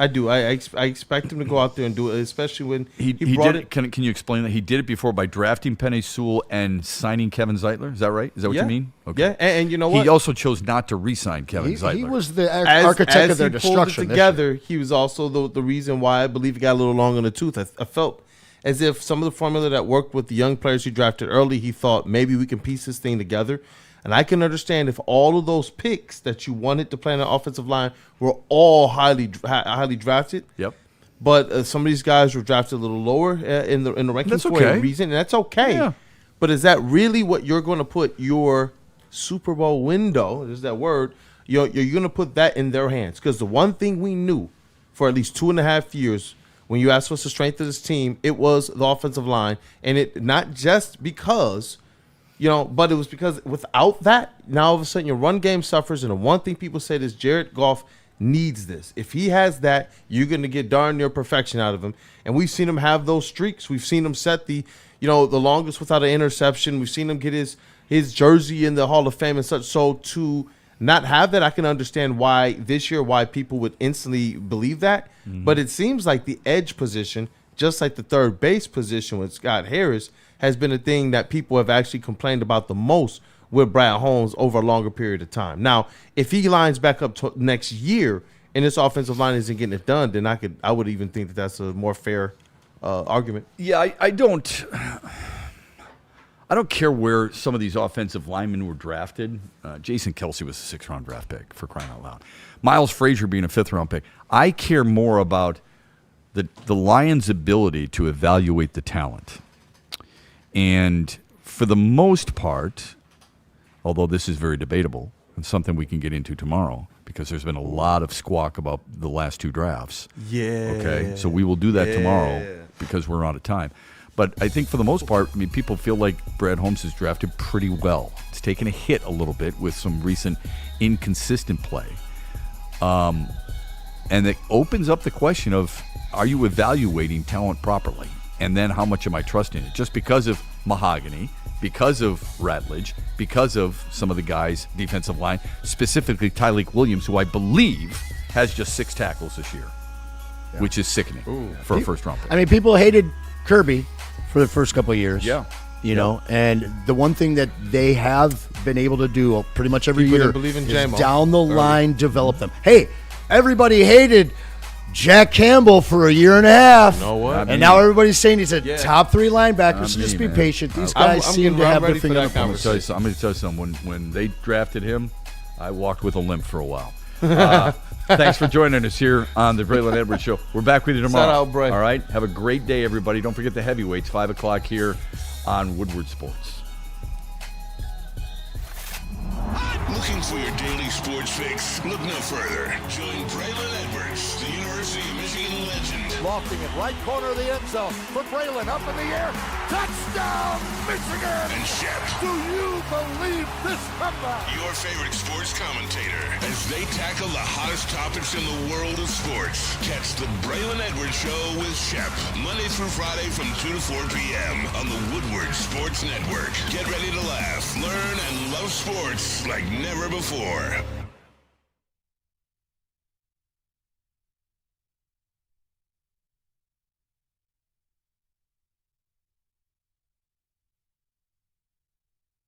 I do. I expect him to go out there and do it, especially when he did it. Can you explain that? He did it before by drafting Penei Sewell and signing Kevin Zeitler. Is that right? Is that what you mean? Okay. Yeah, and you know what? He also chose not to re-sign Kevin Zeitler. He was the architect of their destruction. Together, he was also the reason why I believe he got a little long in the tooth. I felt as if some of the formula that worked with the young players he drafted early, he thought maybe we can piece this thing together. And I can understand if all of those picks that you wanted to play on the offensive line were all highly drafted. Yep. But some of these guys were drafted a little lower in the rankings for a reason, and that's okay. Yeah. But is that really what you're going to put your Super Bowl window? Is that word? You're going to put that in their hands? Because the one thing we knew for at least 2.5 years, when you asked what's the strength of this team, it was the offensive line, and it not just because. But it was because without that, now all of a sudden your run game suffers. And the one thing people say is Jared Goff needs this. If he has that, you're going to get darn near perfection out of him. And we've seen him have those streaks. We've seen him set the longest without an interception. We've seen him get his jersey in the Hall of Fame and such. So to not have that, I can understand why people would instantly believe that. Mm-hmm. But it seems like the edge position, just like the third base position with Scott Harris, has been a thing that people have actually complained about the most with Brad Holmes over a longer period of time. Now, if he lines back up to next year and this offensive line isn't getting it done, then I would even think that that's a more fair argument. Yeah, I don't care where some of these offensive linemen were drafted. Jason Kelce was a 6th-round draft pick, for crying out loud. Miles Frazier being a 5th-round pick. I care more about the Lions' ability to evaluate the talent. And for the most part, although this is very debatable and something we can get into tomorrow because there's been a lot of squawk about the last 2 drafts. Yeah. Okay, so we will do that tomorrow because we're out of time. But I think for the most part, people feel like Brad Holmes is drafted pretty well. It's taken a hit a little bit with some recent inconsistent play. And it opens up the question of, are you evaluating talent properly? And then how much am I trusting it? Just because of Mahogany, because of Ratledge, because of some of the guys, defensive line, specifically Tyleik Williams, who I believe has just 6 tackles this year, which is sickening for a 1st-round pick. People hated Kirby for the first couple of years. Yeah. And the one thing that they have been able to do pretty much every year is down the line develop them. Hey, everybody hated Jack Campbell for a year and a half. You know what? And now everybody's saying he's a top 3 linebacker, so just be patient. These guys seem to have their finger on the pulse. I'm going to tell you something. When they drafted him, I walked with a limp for a while. Thanks for joining us here on the Braylon Edwards Show. We're back with you tomorrow. Shout out, Bray. All right? Have a great day, everybody. Don't forget the heavyweights, 5 o'clock here on Woodward Sports. Looking for your daily sports fix? Look no further. Join Braylon Edwards, the University of Michigan legend. Lofting it right corner of the end zone for Braylon, up in the air. Touchdown, Michigan! And Shep. Do you believe this comeback? Your favorite sports commentator as they tackle the hottest topics in the world of sports. Catch the Braylon Edwards Show with Shep, Monday through Friday from 2 to 4 p.m. on the Woodward Sports Network. Get ready to laugh, learn, and love sports like never before.